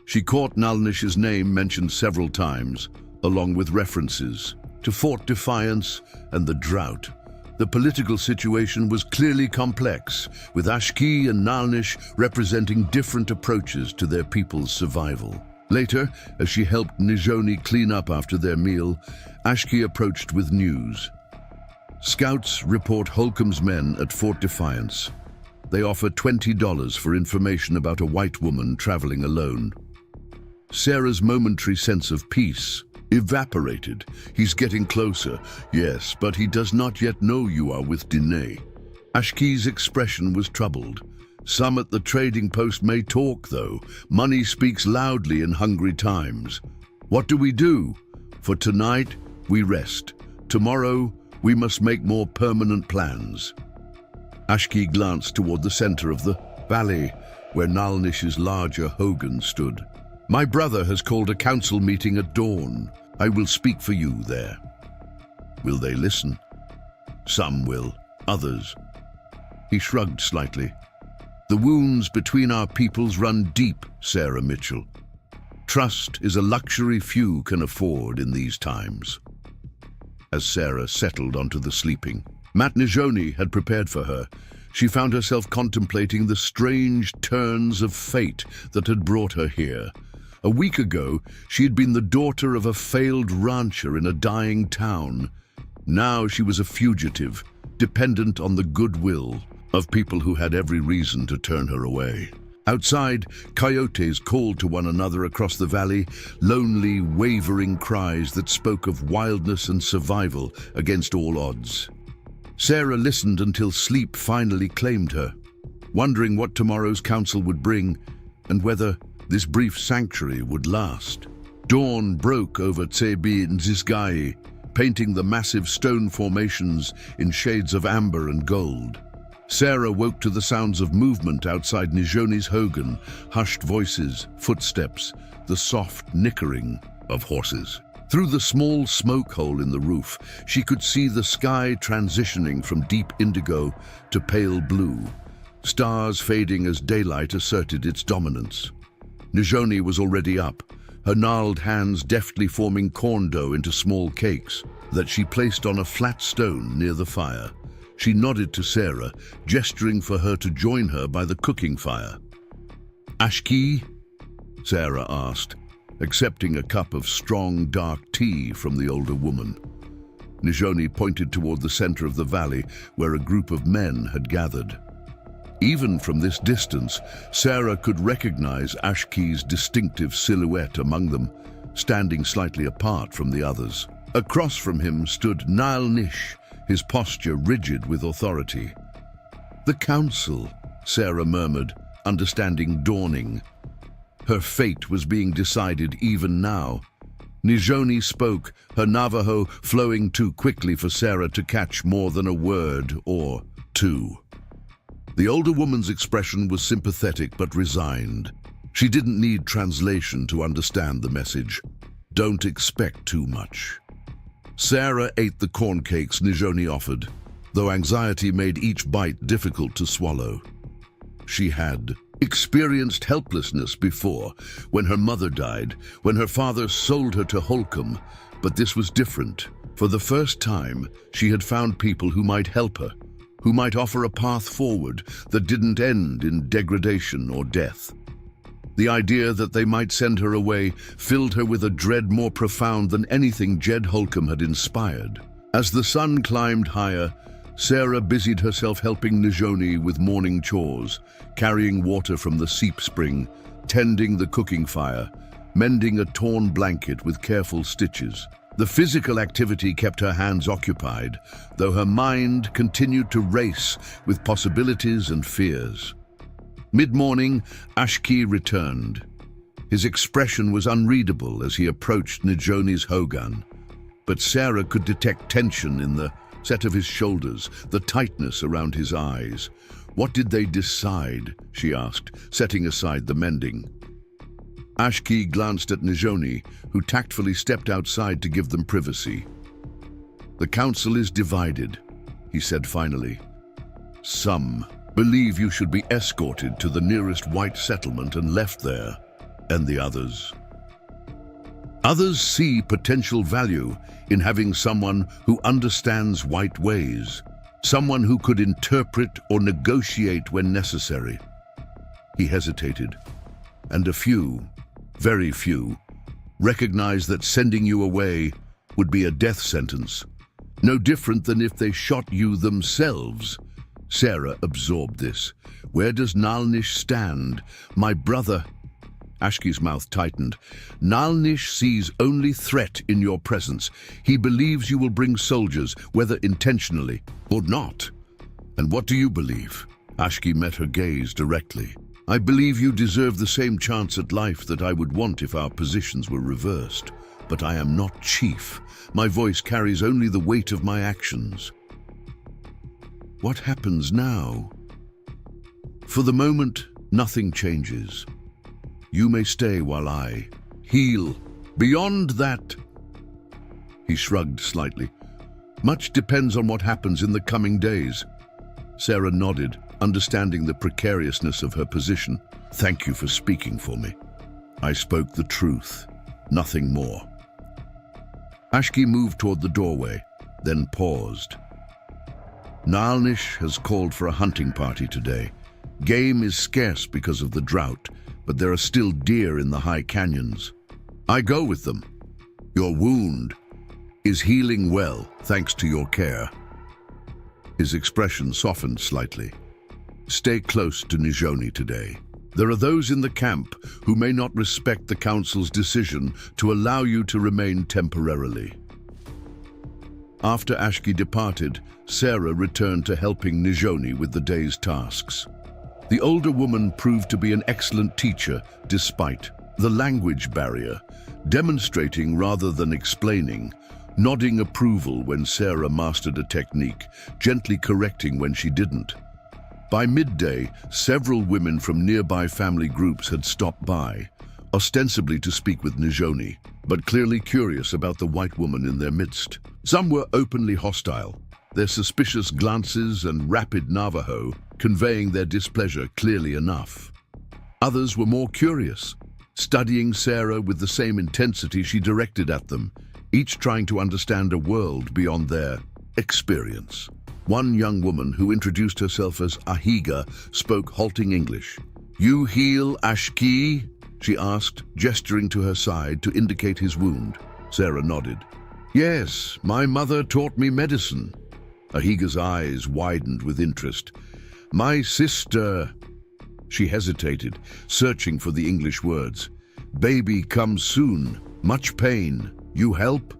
She caught Nalnish's name mentioned several times, along with references to Fort Defiance and the drought. The political situation was clearly complex, with Ashki and Nalnish representing different approaches to their people's survival. Later, as she helped Nijoni clean up after their meal, Ashki approached with news. Scouts report Holcomb's men at Fort Defiance. They offer $20 for information about a white woman traveling alone. Sarah's momentary sense of peace evaporated. He's getting closer, yes, but he does not yet know you are with Dine. Ashki's expression was troubled. Some at the trading post may talk, though. Money speaks loudly in hungry times. What do we do? For tonight, we rest. Tomorrow, we must make more permanent plans. Ashki glanced toward the center of the valley, where Nalnish's larger hogan stood. My brother has called a council meeting at dawn. I will speak for you there. Will they listen? Some will, others. He shrugged slightly. The wounds between our peoples run deep, Sarah Mitchell. Trust is a luxury few can afford in these times. As Sarah settled onto the sleeping mat Nijoni had prepared for her, she found herself contemplating the strange turns of fate that had brought her here. A week ago, she had been the daughter of a failed rancher in a dying town. Now she was a fugitive, dependent on the goodwill of people who had every reason to turn her away. Outside, coyotes called to one another across the valley, lonely, wavering cries that spoke of wildness and survival against all odds. Sarah listened until sleep finally claimed her, wondering what tomorrow's council would bring and whether this brief sanctuary would last. Dawn broke over Tsebi and Zizgai, painting the massive stone formations in shades of amber and gold. Sarah woke to the sounds of movement outside Nijoni's hogan, hushed voices, footsteps, the soft nickering of horses. Through the small smoke hole in the roof, she could see the sky transitioning from deep indigo to pale blue, stars fading as daylight asserted its dominance. Nijoni was already up, her gnarled hands deftly forming corn dough into small cakes that she placed on a flat stone near the fire. She nodded to Sarah, gesturing for her to join her by the cooking fire. Ashki? Sarah asked, accepting a cup of strong, dark tea from the older woman. Nijoni pointed toward the center of the valley where a group of men had gathered. Even from this distance, Sarah could recognize Ashki's distinctive silhouette among them, standing slightly apart from the others. Across from him stood Nalnish, his posture rigid with authority. The council, Sarah murmured, understanding dawning. Her fate was being decided even now. Nijoni spoke, her Navajo flowing too quickly for Sarah to catch more than a word or two. The older woman's expression was sympathetic but resigned. She didn't need translation to understand the message. Don't expect too much. Sarah ate the corn cakes Nijoni offered, though anxiety made each bite difficult to swallow. She had experienced helplessness before, when her mother died, when her father sold her to Holcomb, but this was different. For the first time, she had found people who might help her, who might offer a path forward that didn't end in degradation or death. The idea that they might send her away filled her with a dread more profound than anything Jed Holcomb had inspired. As the sun climbed higher, Sarah busied herself helping Nijoni with morning chores, carrying water from the seep spring, tending the cooking fire, mending a torn blanket with careful stitches. The physical activity kept her hands occupied, though her mind continued to race with possibilities and fears. Mid-morning, Ashki returned. His expression was unreadable as he approached Nijoni's hogan, but Sarah could detect tension in the set of his shoulders, the tightness around his eyes. "What did they decide?" she asked, setting aside the mending. Ashki glanced at Nijoni, who tactfully stepped outside to give them privacy. "The council is divided," he said finally. "Some believe you should be escorted to the nearest white settlement and left there, and the others. Others see potential value in having someone who understands white ways, someone who could interpret or negotiate when necessary." He hesitated, and a few, very few, recognized that sending you away would be a death sentence, no different than if they shot you themselves. Sarah absorbed this. "Where does Nalnish stand? My brother—" Ashki's mouth tightened. "Nalnish sees only threat in your presence. He believes you will bring soldiers, whether intentionally or not." "And what do you believe?" Ashki met her gaze directly. "I believe you deserve the same chance at life that I would want if our positions were reversed. But I am not chief. My voice carries only the weight of my actions." "What happens now?" "For the moment, nothing changes. You may stay while I heal. Beyond that—" He shrugged slightly. "Much depends on what happens in the coming days." Sarah nodded, understanding the precariousness of her position. "Thank you for speaking for me. I spoke the truth, nothing more." Ashki moved toward the doorway, then paused. "Nalnish has called for a hunting party today. Game is scarce because of the drought, but there are still deer in the high canyons. I go with them. Your wound is healing well, thanks to your care." His expression softened slightly. "Stay close to Nijoni today. There are those in the camp who may not respect the council's decision to allow you to remain temporarily." After Ashki departed, Sarah returned to helping Nijoni with the day's tasks. The older woman proved to be an excellent teacher despite the language barrier, demonstrating rather than explaining, nodding approval when Sarah mastered a technique, gently correcting when she didn't. By midday, several women from nearby family groups had stopped by, ostensibly to speak with Nijoni, but clearly curious about the white woman in their midst. Some were openly hostile, their suspicious glances and rapid Navajo conveying their displeasure clearly enough. Others were more curious, studying Sarah with the same intensity she directed at them, each trying to understand a world beyond their experience. One young woman who introduced herself as Ahiga spoke halting English. "You heal Ashki?" she asked, gesturing to her side to indicate his wound. Sarah nodded. "Yes, my mother taught me medicine." Ahiga's eyes widened with interest. "My sister—" She hesitated, searching for the English words. "Baby comes soon. Much pain. You help?"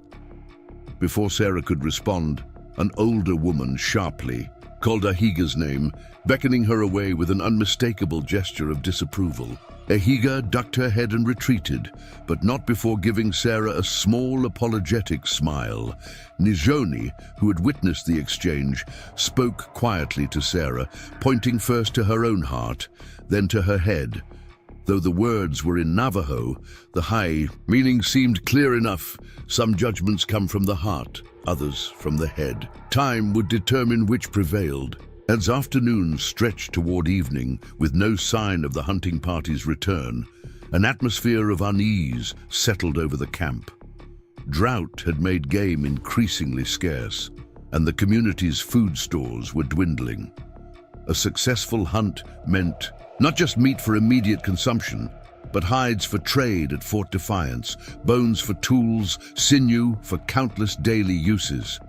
Before Sarah could respond, an older woman sharply called Ahiga's name, beckoning her away with an unmistakable gesture of disapproval. Ahiga ducked her head and retreated, but not before giving Sarah a small, apologetic smile. Nijoni, who had witnessed the exchange, spoke quietly to Sarah, pointing first to her own heart, then to her head. Though the words were in Navajo, the high meaning seemed clear enough. Some judgments come from the heart, others from the head. Time would determine which prevailed. As afternoon stretched toward evening, with no sign of the hunting party's return, an atmosphere of unease settled over the camp. Drought had made game increasingly scarce, and the community's food stores were dwindling. A successful hunt meant not just meat for immediate consumption, but hides for trade at Fort Defiance, bones for tools, sinew for countless daily uses.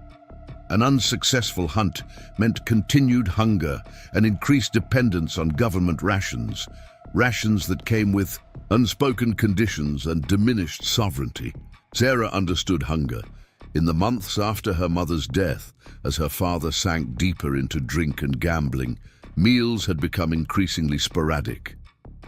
An unsuccessful hunt meant continued hunger and increased dependence on government rations, rations that came with unspoken conditions and diminished sovereignty. Sarah understood hunger. In the months after her mother's death, as her father sank deeper into drink and gambling, meals had become increasingly sporadic.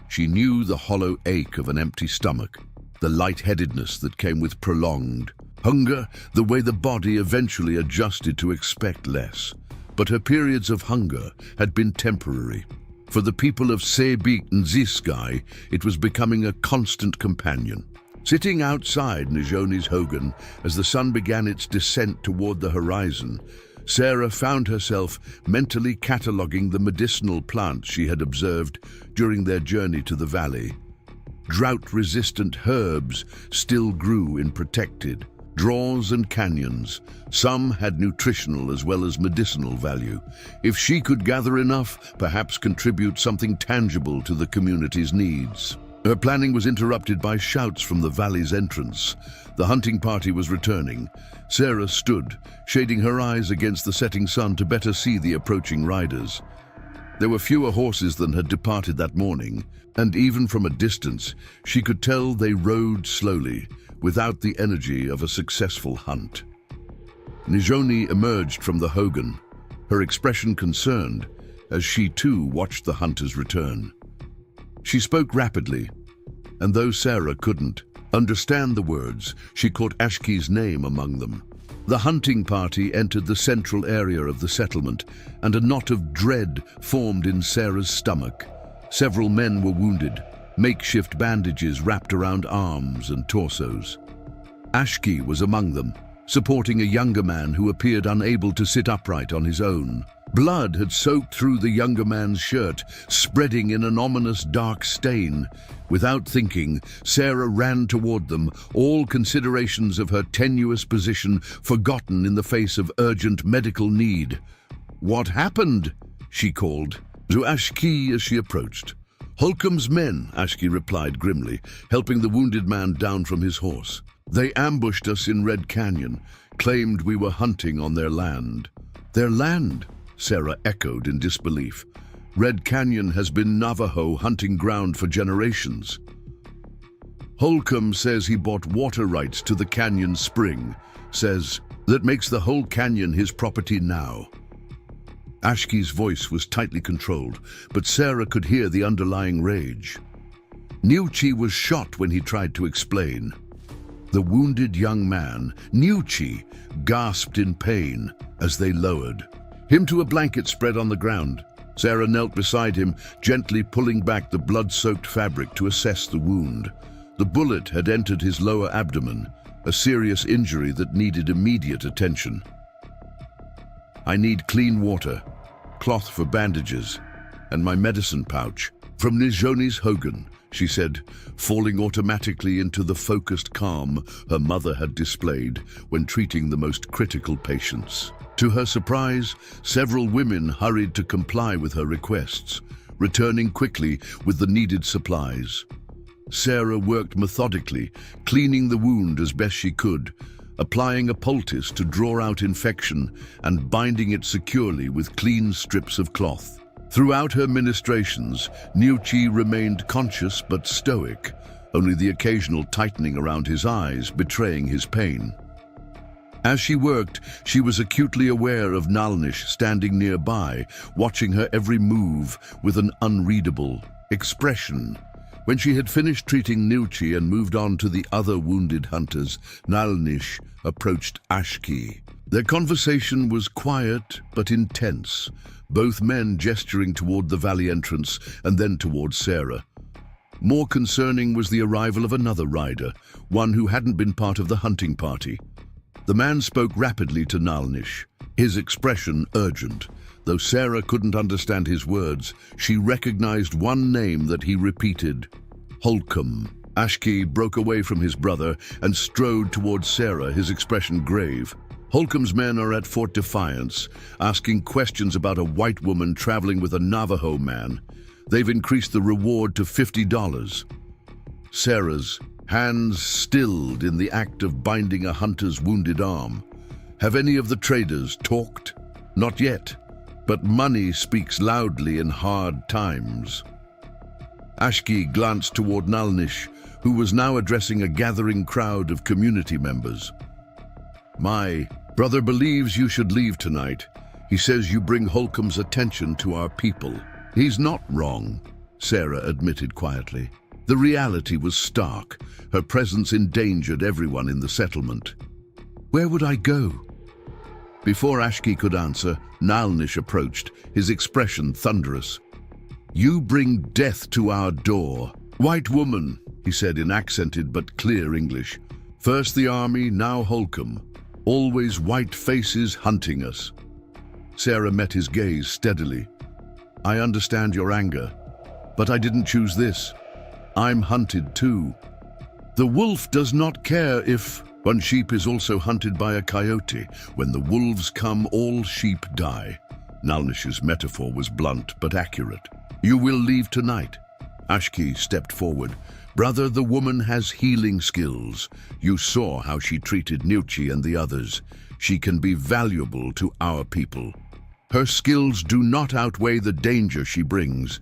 She knew the hollow ache of an empty stomach, the lightheadedness that came with prolonged hunger, the way the body eventually adjusted to expect less. But her periods of hunger had been temporary. For the people of Sebik and Ziskai, it was becoming a constant companion. Sitting outside Nijoni's hogan as the sun began its descent toward the horizon, Sarah found herself mentally cataloguing the medicinal plants she had observed during their journey to the valley. Drought-resistant herbs still grew in protected draws and canyons. Some had nutritional as well as medicinal value. If she could gather enough, perhaps contribute something tangible to the community's needs. Her planning was interrupted by shouts from the valley's entrance. The hunting party was returning. Sarah stood, shading her eyes against the setting sun to better see the approaching riders. There were fewer horses than had departed that morning, and even from a distance, she could tell they rode slowly, without the energy of a successful hunt. Nijoni emerged from the hogan, her expression concerned, as she too watched the hunters return. She spoke rapidly, and though Sarah couldn't understand the words, she caught Ashki's name among them. The hunting party entered the central area of the settlement, and a knot of dread formed in Sarah's stomach. Several men were wounded, makeshift bandages wrapped around arms and torsos. Ashki was among them, supporting a younger man who appeared unable to sit upright on his own. Blood had soaked through the younger man's shirt, spreading in an ominous dark stain. Without thinking, Sarah ran toward them, all considerations of her tenuous position forgotten in the face of urgent medical need. "What happened?" she called to Ashki as she approached. "Holcomb's men," Ashki replied grimly, helping the wounded man down from his horse. "They ambushed us in Red Canyon, claimed we were hunting on their land." "Their land?" Sarah echoed in disbelief. "Red Canyon has been Navajo hunting ground for generations." "Holcomb says he bought water rights to the canyon spring, says that makes the whole canyon his property now." Ashki's voice was tightly controlled, but Sarah could hear the underlying rage. Niuchi was shot when he tried to explain. The wounded young man, Niuchi, gasped in pain as they lowered him to a blanket spread on the ground. Sarah knelt beside him, gently pulling back the blood-soaked fabric to assess the wound. The bullet had entered his lower abdomen, a serious injury that needed immediate attention. "I need clean water, cloth for bandages, and my medicine pouch from Nijoni's hogan," she said, falling automatically into the focused calm her mother had displayed when treating the most critical patients. To her surprise, several women hurried to comply with her requests, returning quickly with the needed supplies. Sarah worked methodically, cleaning the wound as best she could, applying a poultice to draw out infection and binding it securely with clean strips of cloth. Throughout her ministrations, Niuchi remained conscious but stoic, only the occasional tightening around his eyes betraying his pain. As she worked, she was acutely aware of Nalnish standing nearby, watching her every move with an unreadable expression. When she had finished treating Niuchi and moved on to the other wounded hunters, Nalnish approached Ashki. Their conversation was quiet but intense, both men gesturing toward the valley entrance and then toward Sarah. More concerning was the arrival of another rider, one who hadn't been part of the hunting party. The man spoke rapidly to Nalnish, his expression urgent. Though Sarah couldn't understand his words, she recognized one name that he repeated: Holcomb. Ashki broke away from his brother and strode towards Sarah, his expression grave. "Holcomb's men are at Fort Defiance, asking questions about a white woman traveling with a Navajo man. They've increased the reward to $50. Sarah's hands stilled in the act of binding a hunter's wounded arm. "Have any of the traders talked?" "Not yet, but money speaks loudly in hard times." Ashki glanced toward Nalnish, who was now addressing a gathering crowd of community members. "My brother believes you should leave tonight. He says you bring Holcomb's attention to our people." "He's not wrong," Sarah admitted quietly. The reality was stark. Her presence endangered everyone in the settlement. "Where would I go?" Before Ashki could answer, Nalnish approached, his expression thunderous. "You bring death to our door. White woman," he said in accented but clear English. "First the army, now Holcomb. Always white faces hunting us." Sarah met his gaze steadily. "I understand your anger, but I didn't choose this. I'm hunted too. The wolf does not care if one sheep is also hunted by a coyote. When the wolves come, all sheep die." Nalnish's metaphor was blunt but accurate. "You will leave tonight." Ashki stepped forward. "Brother, the woman has healing skills. You saw how she treated Nucci and the others. She can be valuable to our people. Her skills do not outweigh the danger she brings."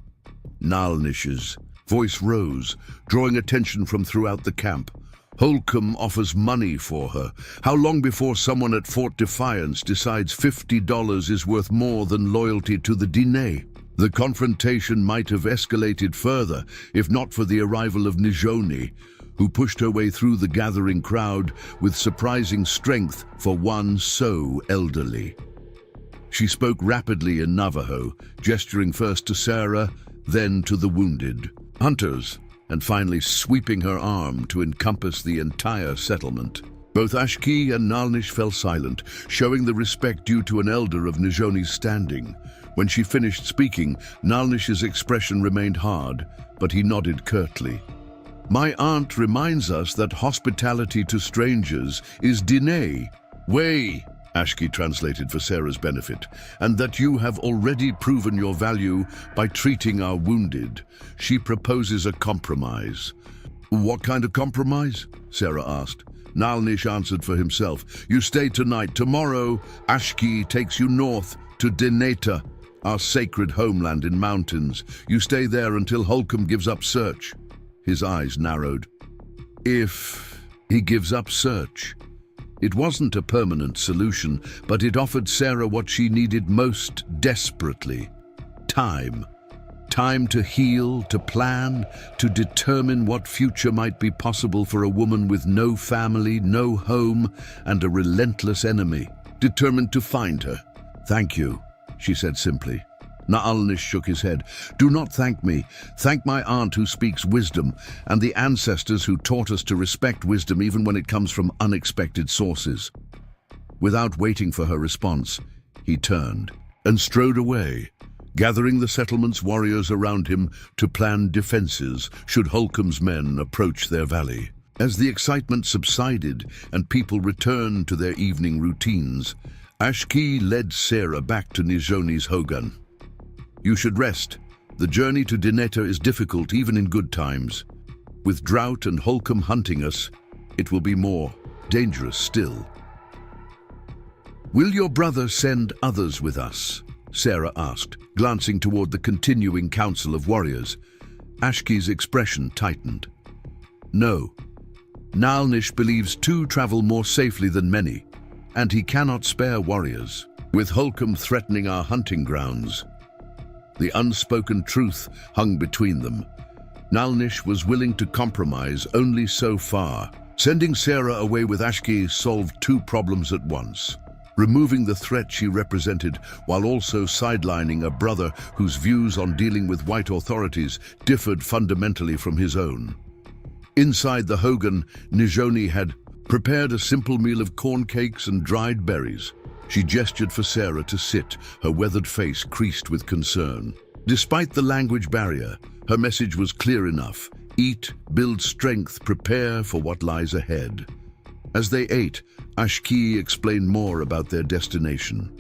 Nalnish's voice rose, drawing attention from throughout the camp. "Holcomb offers money for her. How long before someone at Fort Defiance decides $50 is worth more than loyalty to the Diné?" The confrontation might have escalated further if not for the arrival of Nijoni, who pushed her way through the gathering crowd with surprising strength for one so elderly. She spoke rapidly in Navajo, gesturing first to Sarah, then to the wounded hunters, and finally sweeping her arm to encompass the entire settlement. Both Ashki and Nalnish fell silent, showing the respect due to an elder of Nijoni's standing. When she finished speaking, Nalnish's expression remained hard, but he nodded curtly. "My aunt reminds us that hospitality to strangers is Diné, way," Ashki translated for Sarah's benefit, "and that you have already proven your value by treating our wounded." She proposes a compromise. "What kind of compromise?" Sarah asked. Nalnish answered for himself. "You stay tonight. Tomorrow, Ashki takes you north to Dineta, our sacred homeland in mountains. You stay there until Holcomb gives up search." His eyes narrowed. If he gives up search. It wasn't a permanent solution, but it offered Sarah what she needed most desperately. Time. Time to heal, to plan, to determine what future might be possible for a woman with no family, no home, and a relentless enemy, determined to find her. "Thank you," she said simply. Naalnish shook his head. "Do not thank me. Thank my aunt who speaks wisdom, and the ancestors who taught us to respect wisdom even when it comes from unexpected sources." Without waiting for her response, he turned and strode away, gathering the settlement's warriors around him to plan defenses should Holcomb's men approach their valley. As the excitement subsided and people returned to their evening routines, Ashki led Sarah back to Nijoni's hogan. "You should rest. The journey to Dineta is difficult even in good times. With drought and Holcomb hunting us, it will be more dangerous still." "Will your brother send others with us?" Sarah asked, glancing toward the continuing council of warriors. Ashki's expression tightened. "No. Nalnish believes two travel more safely than many, and he cannot spare warriors. With Holcomb threatening our hunting grounds." The unspoken truth hung between them. Nalnish was willing to compromise only so far. Sending Sarah away with Ashki solved two problems at once. Removing the threat she represented while also sidelining a brother whose views on dealing with white authorities differed fundamentally from his own. Inside the hogan, Nijoni had prepared a simple meal of corn cakes and dried berries. She gestured for Sarah to sit, her weathered face creased with concern. Despite the language barrier, her message was clear enough. Eat, build strength, prepare for what lies ahead. As they ate, Ashki explained more about their destination.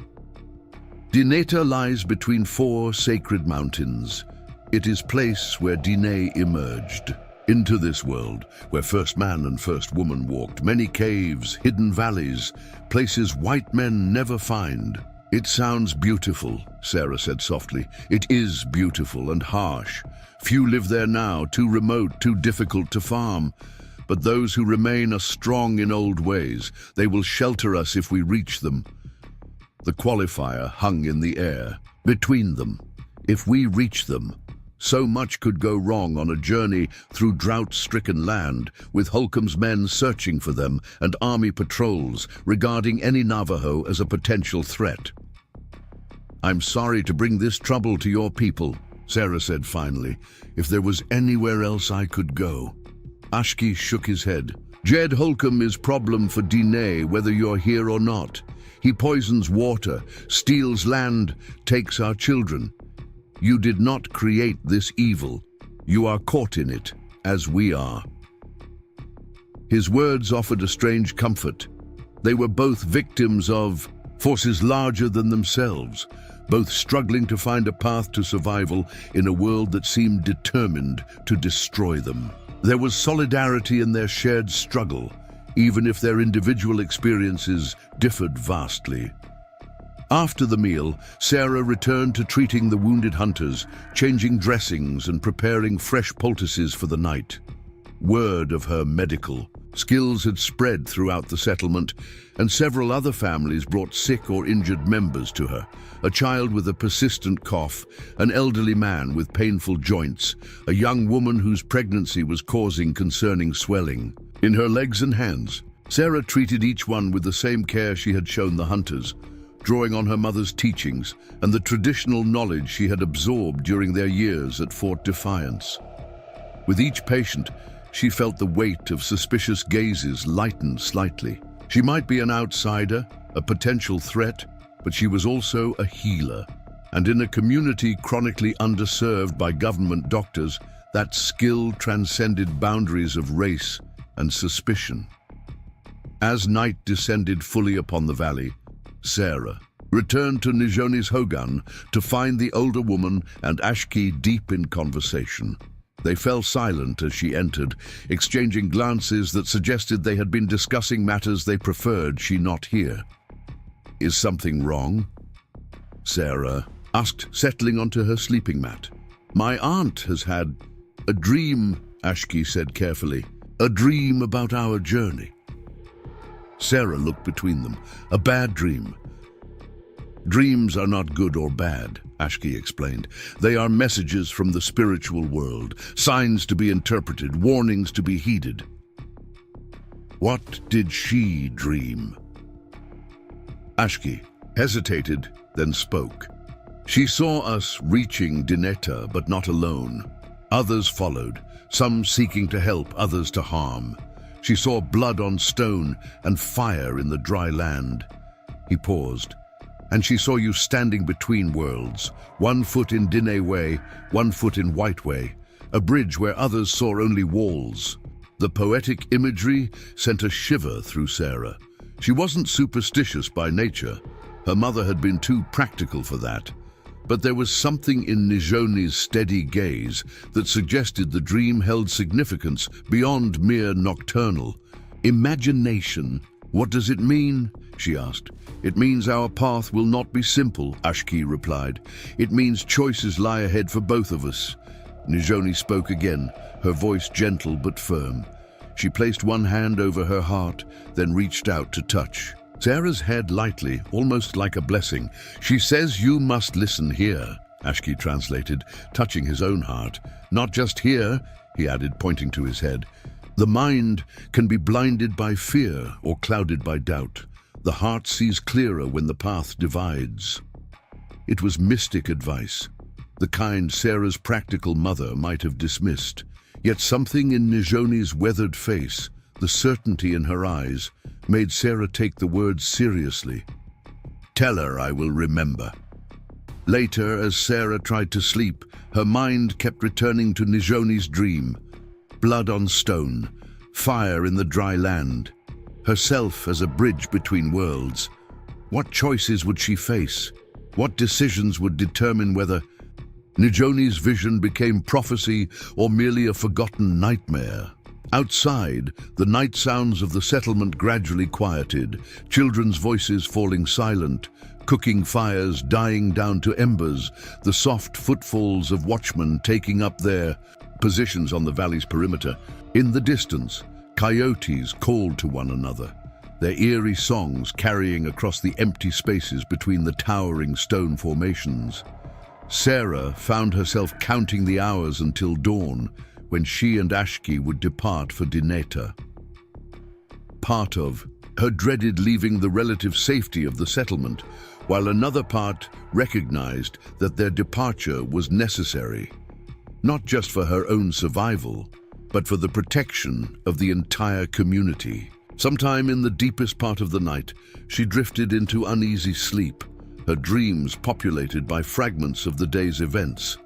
Dineta lies between four sacred mountains. It is place where Diné emerged. Into this world, where first man and first woman walked, many caves, hidden valleys, places white men never find. It sounds beautiful, Sarah said softly. It is beautiful and harsh. Few live there now, too remote, too difficult to farm. But those who remain are strong in old ways. They will shelter us if we reach them. The qualifier hung in the air. Between them. If we reach them. So much could go wrong on a journey through drought-stricken land, with Holcomb's men searching for them and army patrols regarding any Navajo as a potential threat. I'm sorry to bring this trouble to your people, Sarah said finally. If there was anywhere else I could go. Ashki shook his head. Jed Holcomb is problem for Diné, whether you're here or not. He poisons water, steals land, takes our children. You did not create this evil. You are caught in it, as we are. His words offered a strange comfort. They were both victims of forces larger than themselves, both struggling to find a path to survival in a world that seemed determined to destroy them. There was solidarity in their shared struggle, even if their individual experiences differed vastly. After the meal, Sarah returned to treating the wounded hunters, changing dressings and preparing fresh poultices for the night. Word of her medical skills had spread throughout the settlement, and several other families brought sick or injured members to her. A child with a persistent cough, an elderly man with painful joints, a young woman whose pregnancy was causing concerning swelling. In her legs and hands, Sarah treated each one with the same care she had shown the hunters, drawing on her mother's teachings and the traditional knowledge she had absorbed during their years at Fort Defiance. With each patient, she felt the weight of suspicious gazes lighten slightly. She might be an outsider, a potential threat, but she was also a healer. And in a community chronically underserved by government doctors, that skill transcended boundaries of race and suspicion. As night descended fully upon the valley, Sarah returned to Nijoni's hogan to find the older woman and Ashki deep in conversation. They fell silent as she entered, exchanging glances that suggested they had been discussing matters they preferred she not hear. Is something wrong? Sarah asked, settling onto her sleeping mat. My aunt has had a dream, Ashki said carefully. A dream about our journey. Sarah looked between them. A bad dream. Dreams are not good or bad, Ashki explained. They are messages from the spiritual world, signs to be interpreted, warnings to be heeded. What did she dream? Ashki hesitated, then spoke. She saw us reaching Dineta, but not alone. Others followed, some seeking to help, others to harm. She saw blood on stone and fire in the dry land. He paused. And she saw you standing between worlds, 1 foot in Diné Way, 1 foot in White Way, a bridge where others saw only walls. The poetic imagery sent a shiver through Sarah. She wasn't superstitious by nature. Her mother had been too practical for that. But there was something in Nijoni's steady gaze that suggested the dream held significance beyond mere nocturnal. Imagination. What does it mean? She asked. It means our path will not be simple, Ashki replied. It means choices lie ahead for both of us. Nijoni spoke again, her voice gentle but firm. She placed one hand over her heart, then reached out to touch Sarah's head lightly, almost like a blessing. She says you must listen here, Ashki translated, touching his own heart. Not just here, he added, pointing to his head. The mind can be blinded by fear or clouded by doubt. The heart sees clearer when the path divides. It was mystic advice, the kind Sarah's practical mother might have dismissed. Yet something in Nijoni's weathered face, the certainty in her eyes, made Sarah take the words seriously. Tell her I will remember. Later, as Sarah tried to sleep, her mind kept returning to Nijoni's dream. Blood on stone, fire in the dry land, herself as a bridge between worlds. What choices would she face? What decisions would determine whether Nijoni's vision became prophecy or merely a forgotten nightmare? Outside, the night sounds of the settlement gradually quieted, children's voices falling silent, cooking fires dying down to embers, the soft footfalls of watchmen taking up their positions on the valley's perimeter. In the distance, coyotes called to one another, their eerie songs carrying across the empty spaces between the towering stone formations. Sarah found herself counting the hours until dawn, when she and Ashki would depart for Dineta. Part of her dreaded leaving the relative safety of the settlement, while another part recognized that their departure was necessary, not just for her own survival, but for the protection of the entire community. Sometime in the deepest part of the night, she drifted into uneasy sleep, her dreams populated by fragments of the day's events.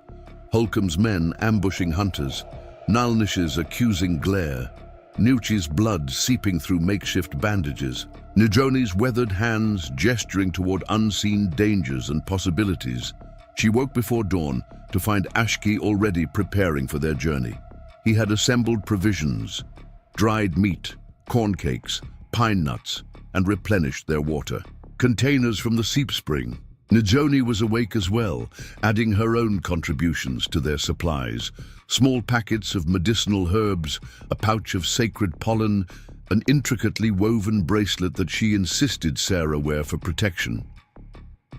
Holcomb's men ambushing hunters, Nalnish's accusing glare, Nucci's blood seeping through makeshift bandages, Njoni's weathered hands gesturing toward unseen dangers and possibilities. She woke before dawn to find Ashki already preparing for their journey. He had assembled provisions, dried meat, corn cakes, pine nuts, and replenished their water. Containers from the seep spring. Njoni was awake as well, adding her own contributions to their supplies. Small packets of medicinal herbs, a pouch of sacred pollen, an intricately woven bracelet that she insisted Sarah wear for protection.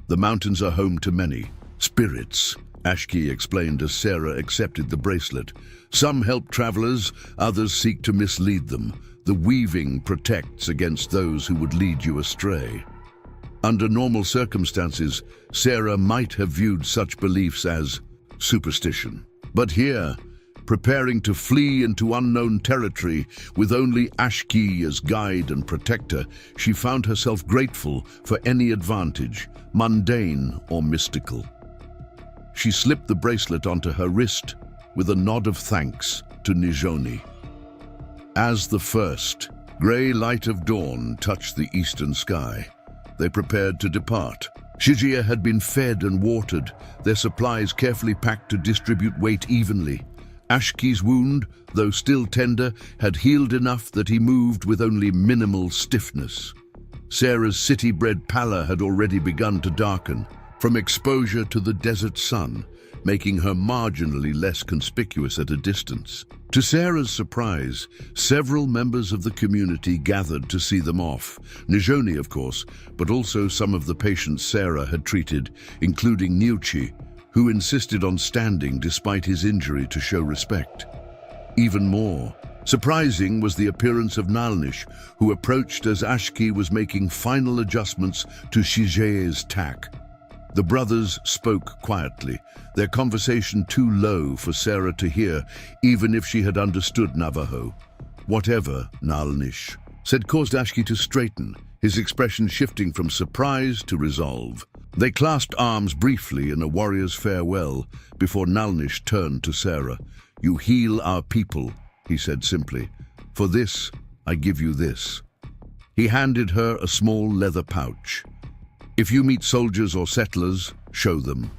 The mountains are home to many spirits, Ashki explained as Sarah accepted the bracelet. Some help travelers, others seek to mislead them. The weaving protects against those who would lead you astray. Under normal circumstances, Sarah might have viewed such beliefs as superstition. But here, preparing to flee into unknown territory with only Ashki as guide and protector, she found herself grateful for any advantage, mundane or mystical. She slipped the bracelet onto her wrist with a nod of thanks to Njoni. As the first grey light of dawn touched the eastern sky, they prepared to depart. Shijia had been fed and watered, their supplies carefully packed to distribute weight evenly. Ashki's wound, though still tender, had healed enough that he moved with only minimal stiffness. Sarah's city-bred pallor had already begun to darken, from exposure to the desert sun, making her marginally less conspicuous at a distance. To Sarah's surprise, several members of the community gathered to see them off. Njoni, of course, but also some of the patients Sarah had treated, including Nucci, who insisted on standing despite his injury to show respect. Even more surprising was the appearance of Nalnish, who approached as Ashki was making final adjustments to Shije's tack. The brothers spoke quietly, their conversation too low for Sarah to hear, even if she had understood Navajo. Whatever Nalnish said caused Ashki to straighten, his expression shifting from surprise to resolve. They clasped arms briefly in a warrior's farewell before Nalnish turned to Sarah. "You heal our people," he said simply. "For this, I give you this." He handed her a small leather pouch. "If you meet soldiers or settlers, show them.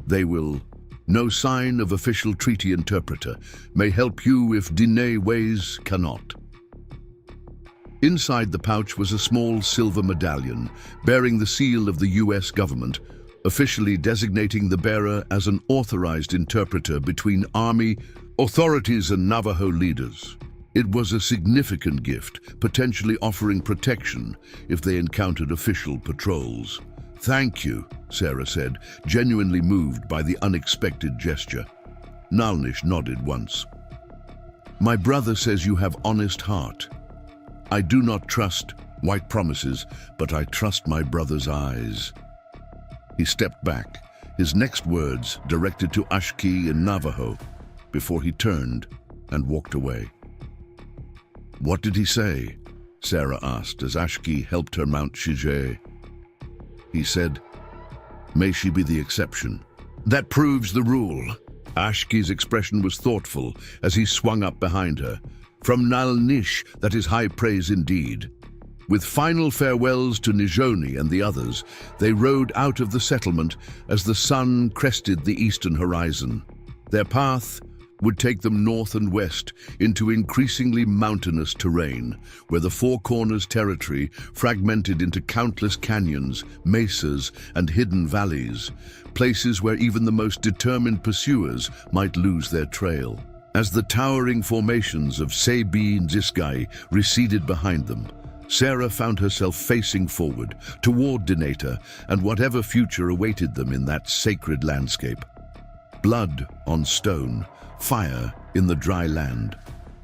They will. No sign of official treaty interpreter. May help you if Diné ways cannot." Inside the pouch was a small silver medallion bearing the seal of the U.S. government, officially designating the bearer as an authorized interpreter between Army authorities and Navajo leaders. It was a significant gift, potentially offering protection if they encountered official patrols. "Thank you," Sarah said, genuinely moved by the unexpected gesture. Nalnish nodded once. "My brother says you have honest heart. I do not trust white promises, but I trust my brother's eyes." He stepped back, his next words directed to Ashki in Navajo, before he turned and walked away. "What did he say?" Sarah asked as Ashki helped her mount Shije. He said, "May she be the exception. That proves the rule." Ashki's expression was thoughtful as he swung up behind her. "From Nalnish, that is high praise indeed." With final farewells to Njoni and the others, they rode out of the settlement as the sun crested the eastern horizon. Their path, would take them north and west into increasingly mountainous terrain, where the Four Corners territory fragmented into countless canyons, mesas, and hidden valleys, places where even the most determined pursuers might lose their trail. As the towering formations of Sebi-Nziskai receded behind them, Sarah found herself facing forward toward Dineta and whatever future awaited them in that sacred landscape. Blood on stone, fire in the dry land,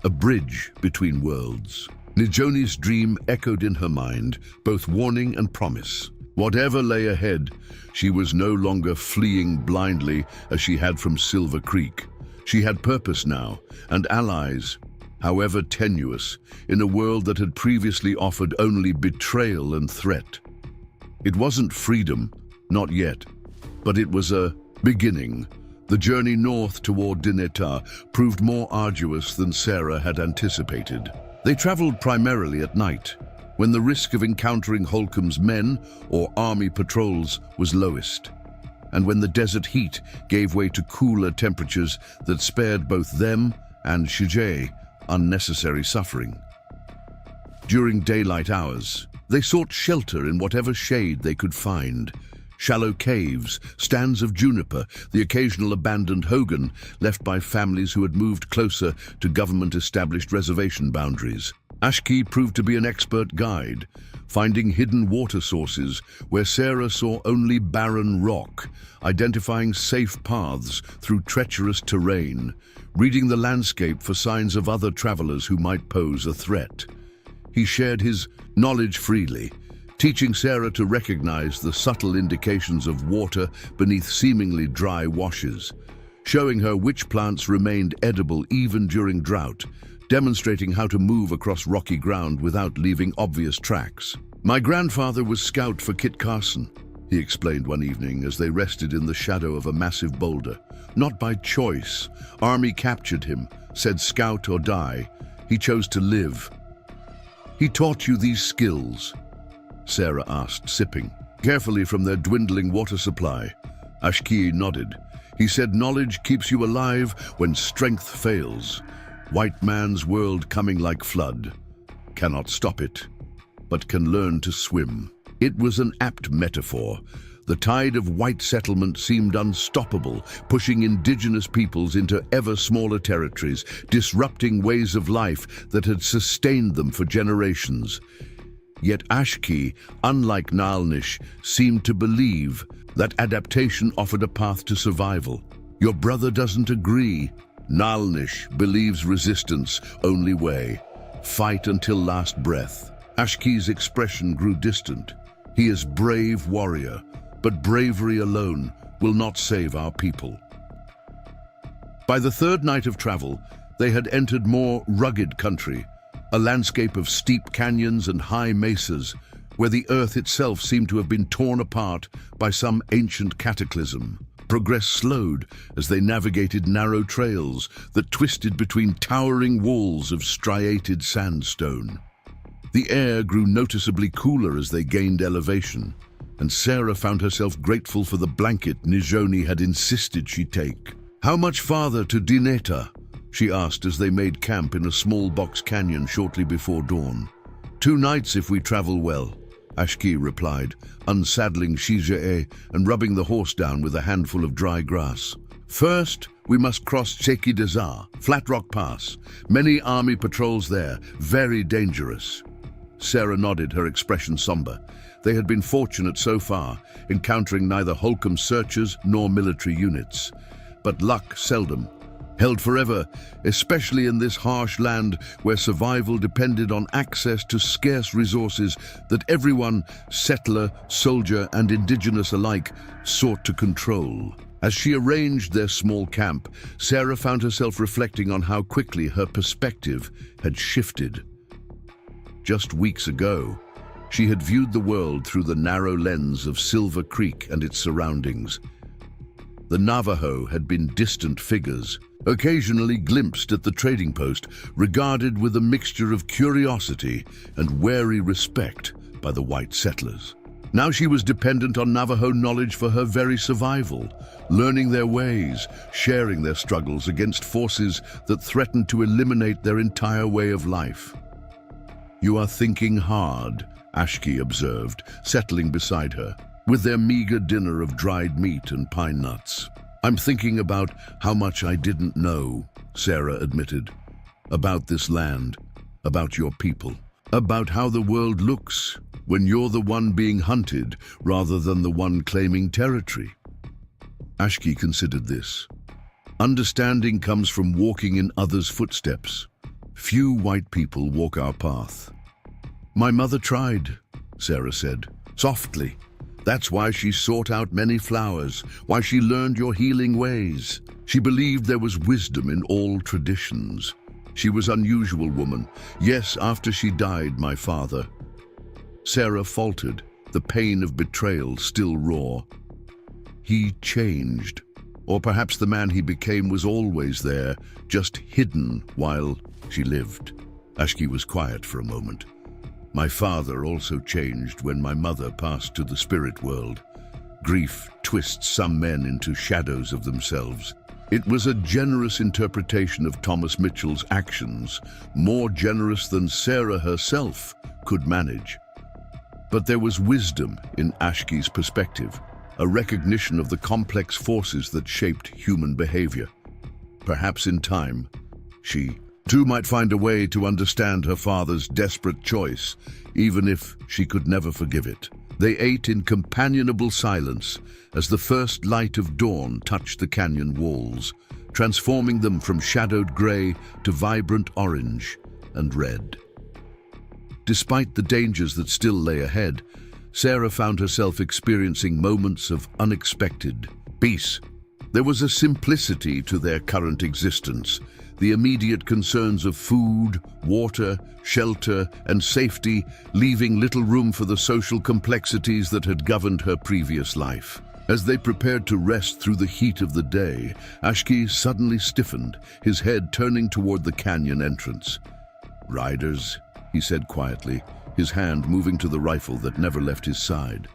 a bridge between worlds. Nijoni's dream echoed in her mind, both warning and promise. Whatever lay ahead, she was no longer fleeing blindly as she had from Silver Creek. She had purpose now, and allies, however tenuous, in a world that had previously offered only betrayal and threat. It wasn't freedom, not yet, but it was a beginning. The journey north toward Dineta proved more arduous than Sarah had anticipated. They traveled primarily at night, when the risk of encountering Holcomb's men or army patrols was lowest, and when the desert heat gave way to cooler temperatures that spared both them and Shijay unnecessary suffering. During daylight hours, they sought shelter in whatever shade they could find. Shallow caves, stands of juniper, the occasional abandoned hogan left by families who had moved closer to government-established reservation boundaries. Ashki proved to be an expert guide, finding hidden water sources where Sarah saw only barren rock, identifying safe paths through treacherous terrain, reading the landscape for signs of other travelers who might pose a threat. He shared his knowledge freely, teaching Sarah to recognize the subtle indications of water beneath seemingly dry washes, showing her which plants remained edible even during drought, demonstrating how to move across rocky ground without leaving obvious tracks. "My grandfather was scout for Kit Carson," he explained one evening as they rested in the shadow of a massive boulder. "Not by choice. Army captured him, said scout or die. He chose to live." "He taught you these skills?" Sarah asked, sipping carefully from their dwindling water supply. Ashki nodded. "He said knowledge keeps you alive when strength fails. White man's world coming like flood. Cannot stop it, but can learn to swim." It was an apt metaphor. The tide of white settlement seemed unstoppable, pushing indigenous peoples into ever smaller territories, disrupting ways of life that had sustained them for generations. Yet Ashki, unlike Nalnish, seemed to believe that adaptation offered a path to survival. "Your brother doesn't agree." "Nalnish believes resistance only way. Fight until last breath." Ashki's expression grew distant. "He is brave warrior, but bravery alone will not save our people." By the third night of travel, they had entered more rugged country, a landscape of steep canyons and high mesas, where the earth itself seemed to have been torn apart by some ancient cataclysm. Progress slowed as they navigated narrow trails that twisted between towering walls of striated sandstone. The air grew noticeably cooler as they gained elevation, and Sarah found herself grateful for the blanket Nijoni had insisted she take. "How much farther to Dineta?" she asked as they made camp in a small box canyon shortly before dawn. "2 nights if we travel well," Ashki replied, unsaddling Shijay and rubbing the horse down with a handful of dry grass. "First, we must cross Cheki Dezar, Flat Rock Pass. Many army patrols there, very dangerous." Sarah nodded, her expression somber. They had been fortunate so far, encountering neither Holcomb searchers nor military units. But luck seldom held forever, especially in this harsh land where survival depended on access to scarce resources that everyone, settler, soldier, and indigenous alike, sought to control. As she arranged their small camp, Sarah found herself reflecting on how quickly her perspective had shifted. Just weeks ago, she had viewed the world through the narrow lens of Silver Creek and its surroundings. The Navajo had been distant figures, occasionally glimpsed at the trading post, regarded with a mixture of curiosity and wary respect by the white settlers. Now she was dependent on Navajo knowledge for her very survival, learning their ways, sharing their struggles against forces that threatened to eliminate their entire way of life. "You are thinking hard," Ashki observed, settling beside her, with their meager dinner of dried meat and pine nuts. "I'm thinking about how much I didn't know," Sarah admitted. "About this land, about your people, about how the world looks when you're the one being hunted rather than the one claiming territory." Ashki considered this. Understanding comes from walking in others' footsteps. Few white people walk our path. "My mother tried," Sarah said, softly. "That's why she sought out many flowers, why she learned your healing ways. She believed there was wisdom in all traditions. She was an unusual woman. Yes, after she died, my father." Sarah faltered, the pain of betrayal still raw. "He changed. Or perhaps the man he became was always there, just hidden while she lived." Ashki was quiet for a moment. "My father also changed when my mother passed to the spirit world. Grief twists some men into shadows of themselves." It was a generous interpretation of Thomas Mitchell's actions, more generous than Sarah herself could manage. But there was wisdom in Ashki's perspective, a recognition of the complex forces that shaped human behavior. Perhaps in time, she too might find a way to understand her father's desperate choice, even if she could never forgive it. They ate in companionable silence as the first light of dawn touched the canyon walls, transforming them from shadowed gray to vibrant orange and red. Despite the dangers that still lay ahead, Sarah found herself experiencing moments of unexpected peace. There was a simplicity to their current existence. The immediate concerns of food, water, shelter, and safety, leaving little room for the social complexities that had governed her previous life. As they prepared to rest through the heat of the day, Ashki suddenly stiffened, his head turning toward the canyon entrance. "Riders," he said quietly, his hand moving to the rifle that never left his side.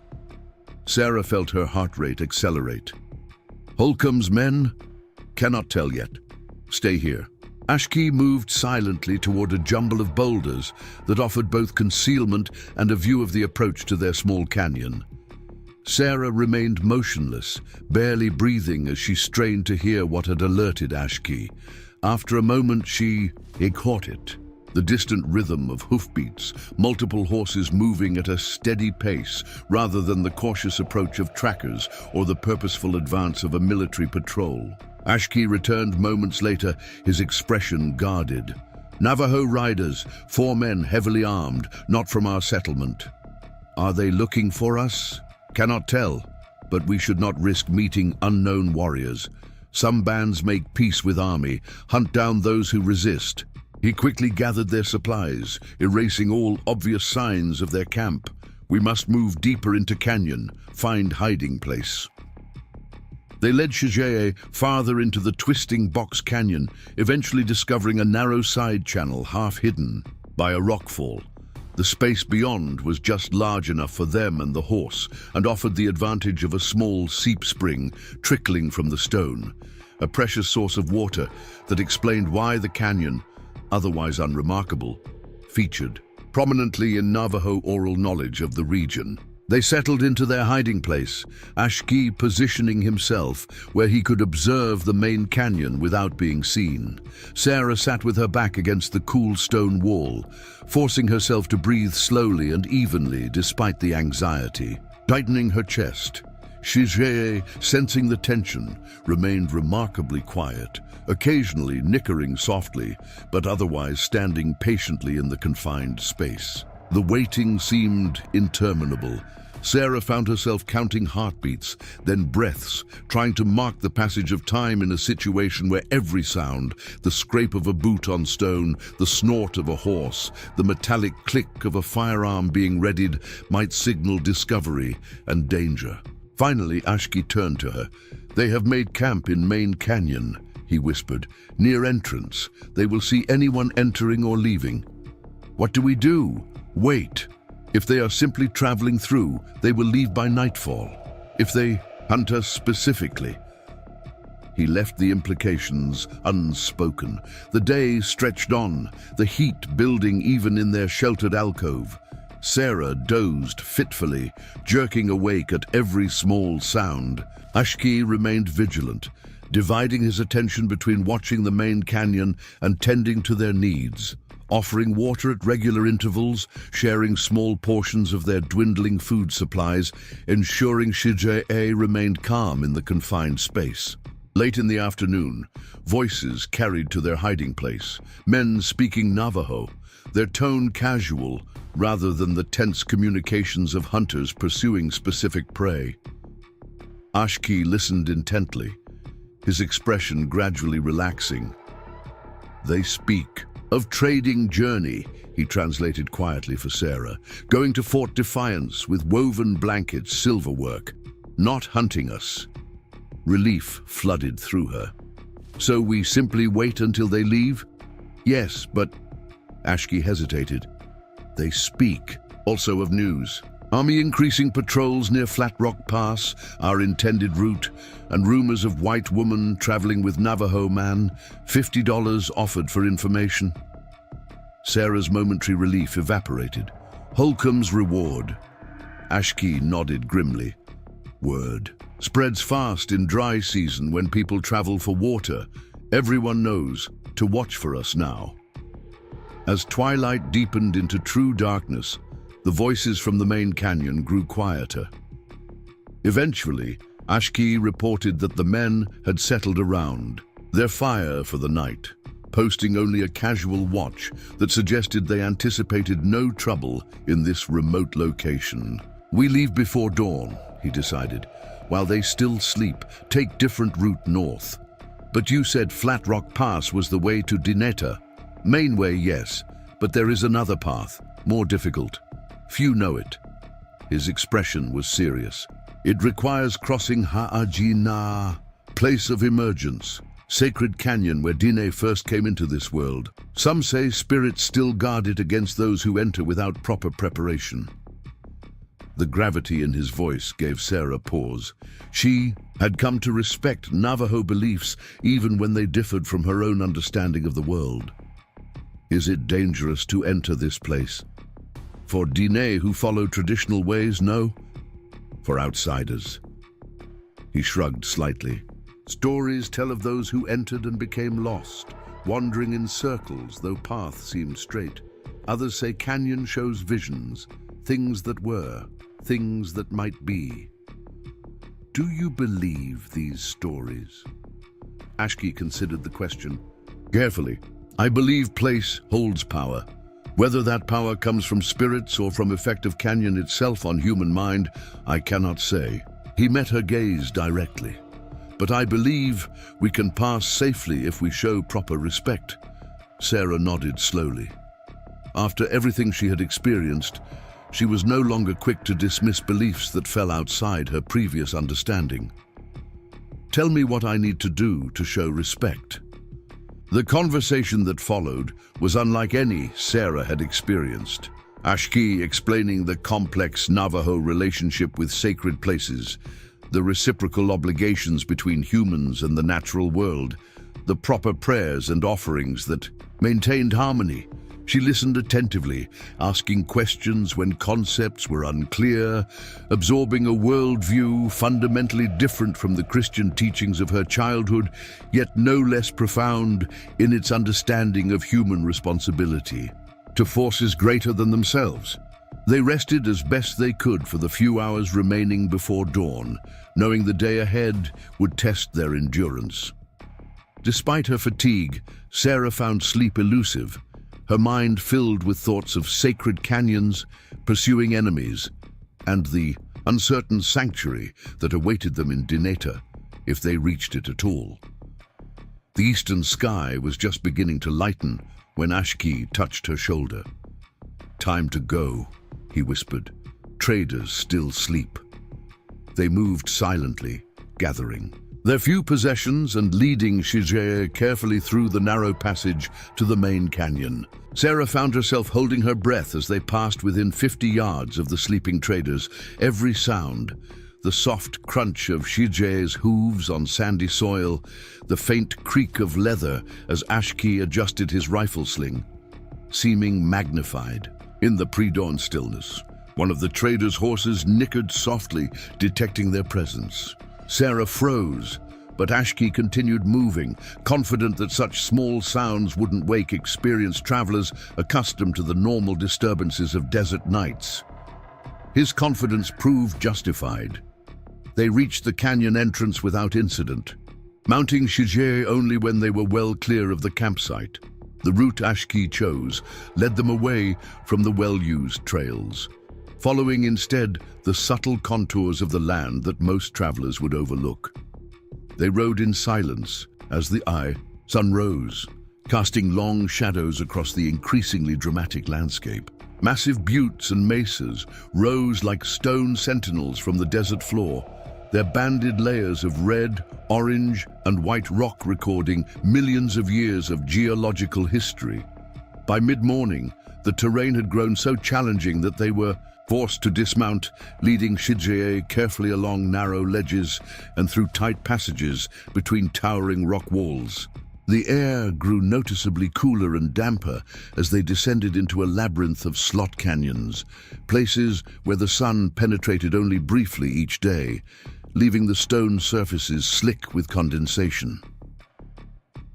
Sarah felt her heart rate accelerate. "Holcomb's men? Cannot tell yet. Stay here." Ashki moved silently toward a jumble of boulders that offered both concealment and a view of the approach to their small canyon. Sarah remained motionless, barely breathing as she strained to hear what had alerted Ashki. After a moment she caught it. The distant rhythm of hoofbeats, multiple horses moving at a steady pace rather than the cautious approach of trackers or the purposeful advance of a military patrol. Ashki returned moments later, his expression guarded. "Navajo riders, 4 men heavily armed, not from our settlement." "Are they looking for us?" "Cannot tell, but we should not risk meeting unknown warriors. Some bands make peace with army, hunt down those who resist." He quickly gathered their supplies, erasing all obvious signs of their camp. "We must move deeper into canyon, find hiding place." They led Shijie farther into the twisting box canyon, eventually discovering a narrow side channel half hidden by a rockfall. The space beyond was just large enough for them and the horse, and offered the advantage of a small seep spring trickling from the stone, a precious source of water that explained why the canyon, otherwise unremarkable, featured prominently in Navajo oral knowledge of the region. They settled into their hiding place, Ashki positioning himself where he could observe the main canyon without being seen. Sarah sat with her back against the cool stone wall, forcing herself to breathe slowly and evenly despite the anxiety. Tightening her chest, Shijie, sensing the tension, remained remarkably quiet, occasionally nickering softly, but otherwise standing patiently in the confined space. The waiting seemed interminable. Sarah found herself counting heartbeats, then breaths, trying to mark the passage of time in a situation where every sound, the scrape of a boot on stone, the snort of a horse, the metallic click of a firearm being readied, might signal discovery and danger. Finally, Ashki turned to her. "They have made camp in Main Canyon," he whispered, "near entrance. They will see anyone entering or leaving." "What do we do?" "Wait." If they are simply traveling through, they will leave by nightfall. If they hunt us specifically, he left the implications unspoken. The day stretched on, the heat building even in their sheltered alcove. Sarah dozed fitfully, jerking awake at every small sound. Ashki remained vigilant, dividing his attention between watching the main canyon and tending to their needs, offering water at regular intervals, sharing small portions of their dwindling food supplies, ensuring Shije remained calm in the confined space. Late in the afternoon, voices carried to their hiding place, men speaking Navajo, their tone casual rather than the tense communications of hunters pursuing specific prey. Ashki listened intently, his expression gradually relaxing. "They speak of trading journey," he translated quietly for Sarah, "going to Fort Defiance with woven blankets, silverwork, not hunting us." Relief flooded through her. "So we simply wait until they leave?" "Yes, but—" Ashki hesitated. "They speak also of news. Army increasing patrols near Flat Rock Pass, our intended route, and rumors of white woman traveling with Navajo man, $50 offered for information." Sarah's momentary relief evaporated. "Holcomb's reward." Ashki nodded grimly. "Word spreads fast in dry season when people travel for water. Everyone knows to watch for us now." As twilight deepened into true darkness, the voices from the main canyon grew quieter. Eventually, Ashki reported that the men had settled around their fire for the night, posting only a casual watch that suggested they anticipated no trouble in this remote location. "We leave before dawn," he decided. "While they still sleep, take different route north." "But you said Flat Rock Pass was the way to Dineta." "Main way, yes, but there is another path, more difficult. Few know it." His expression was serious. "It requires crossing Ha'ajina, place of emergence, sacred canyon where Dine first came into this world. Some say spirits still guard it against those who enter without proper preparation." The gravity in his voice gave Sarah pause. She had come to respect Navajo beliefs even when they differed from her own understanding of the world. "Is it dangerous to enter this place?" "For Dine who follow traditional ways, no. For outsiders." He shrugged slightly. "Stories tell of those who entered and became lost, wandering in circles though path seemed straight. Others say canyon shows visions, things that were, things that might be." "Do you believe these stories?" Ashki considered the question carefully. "I believe place holds power. Whether that power comes from spirits or from effect of canyon itself on human mind, I cannot say." He met her gaze directly. "But I believe we can pass safely if we show proper respect." Sarah nodded slowly. After everything she had experienced, she was no longer quick to dismiss beliefs that fell outside her previous understanding. "Tell me what I need to do to show respect." The conversation that followed was unlike any Sarah had experienced. Ashki explaining the complex Navajo relationship with sacred places, the reciprocal obligations between humans and the natural world, the proper prayers and offerings that maintained harmony. She listened attentively, asking questions when concepts were unclear, absorbing a worldview fundamentally different from the Christian teachings of her childhood, yet no less profound in its understanding of human responsibility to forces greater than themselves. They rested as best they could for the few hours remaining before dawn, knowing the day ahead would test their endurance. Despite her fatigue, Sarah found sleep elusive, her mind filled with thoughts of sacred canyons, pursuing enemies, and the uncertain sanctuary that awaited them in Dineta, if they reached it at all. The eastern sky was just beginning to lighten when Ashki touched her shoulder. "Time to go," he whispered. "Traders still sleep." They moved silently, gathering, Their few possessions and leading Shijie carefully through the narrow passage to the main canyon. Sarah found herself holding her breath as they passed within 50 yards of the sleeping traders. Every sound, the soft crunch of Shijie's hooves on sandy soil, the faint creak of leather as Ashki adjusted his rifle sling, seeming magnified. In the pre-dawn stillness, one of the traders' horses nickered softly, detecting their presence. Sarah froze, but Ashki continued moving, confident that such small sounds wouldn't wake experienced travelers accustomed to the normal disturbances of desert nights. His confidence proved justified. They reached the canyon entrance without incident, mounting Shijie only when they were well clear of the campsite. The route Ashki chose led them away from the well-used trails, following instead the subtle contours of the land that most travelers would overlook. They rode in silence as the sun rose, casting long shadows across the increasingly dramatic landscape. Massive buttes and mesas rose like stone sentinels from the desert floor, their banded layers of red, orange, and white rock recording millions of years of geological history. By mid-morning, the terrain had grown so challenging that they were forced to dismount, leading Shijie carefully along narrow ledges and through tight passages between towering rock walls. The air grew noticeably cooler and damper as they descended into a labyrinth of slot canyons, places where the sun penetrated only briefly each day, leaving the stone surfaces slick with condensation.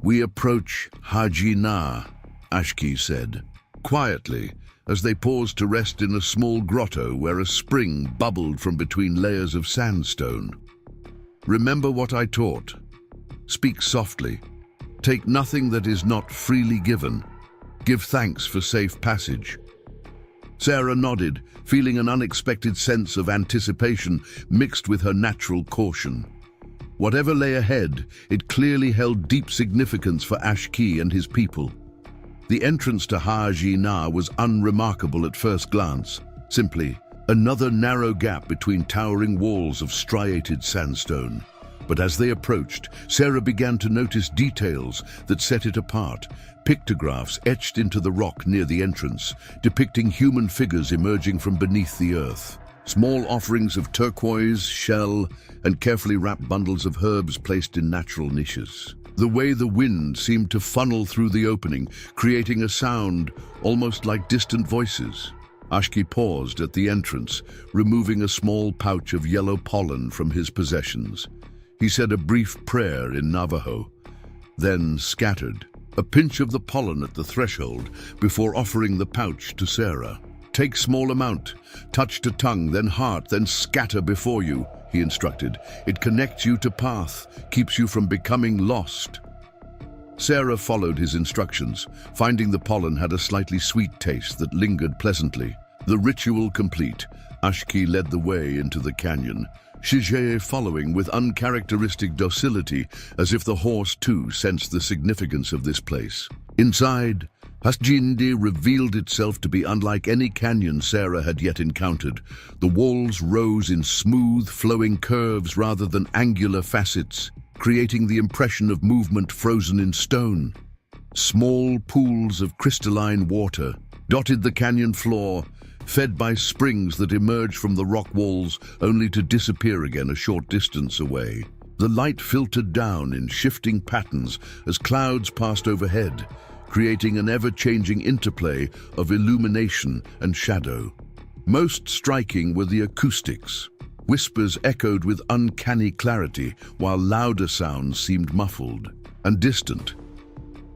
"We approach Haji Na," Ashki said, quietly, as they paused to rest in a small grotto where a spring bubbled from between layers of sandstone. "Remember what I taught. Speak softly. Take nothing that is not freely given. Give thanks for safe passage." Sarah nodded, feeling an unexpected sense of anticipation mixed with her natural caution. Whatever lay ahead, it clearly held deep significance for Ashki and his people. The entrance to Haji Na was unremarkable at first glance, simply another narrow gap between towering walls of striated sandstone. But as they approached, Sarah began to notice details that set it apart. Pictographs etched into the rock near the entrance, depicting human figures emerging from beneath the earth. Small offerings of turquoise, shell, and carefully wrapped bundles of herbs placed in natural niches. The way the wind seemed to funnel through the opening, creating a sound almost like distant voices. Ashki paused at the entrance, removing a small pouch of yellow pollen from his possessions. He said a brief prayer in Navajo, then scattered a pinch of the pollen at the threshold before offering the pouch to Sarah. "Take small amount, touch to tongue, then heart, then scatter before you," he instructed. "It connects you to path, keeps you from becoming lost." Sarah followed his instructions, finding the pollen had a slightly sweet taste that lingered pleasantly. The ritual complete, Ashki led the way into the canyon, Shijie following with uncharacteristic docility, as if the horse too sensed the significance of this place. Inside, Hasjindi revealed itself to be unlike any canyon Sarah had yet encountered. The walls rose in smooth, flowing curves rather than angular facets, creating the impression of movement frozen in stone. Small pools of crystalline water dotted the canyon floor, fed by springs that emerged from the rock walls only to disappear again a short distance away. The light filtered down in shifting patterns as clouds passed overhead, creating an ever-changing interplay of illumination and shadow. Most striking were the acoustics. Whispers echoed with uncanny clarity, while louder sounds seemed muffled and distant.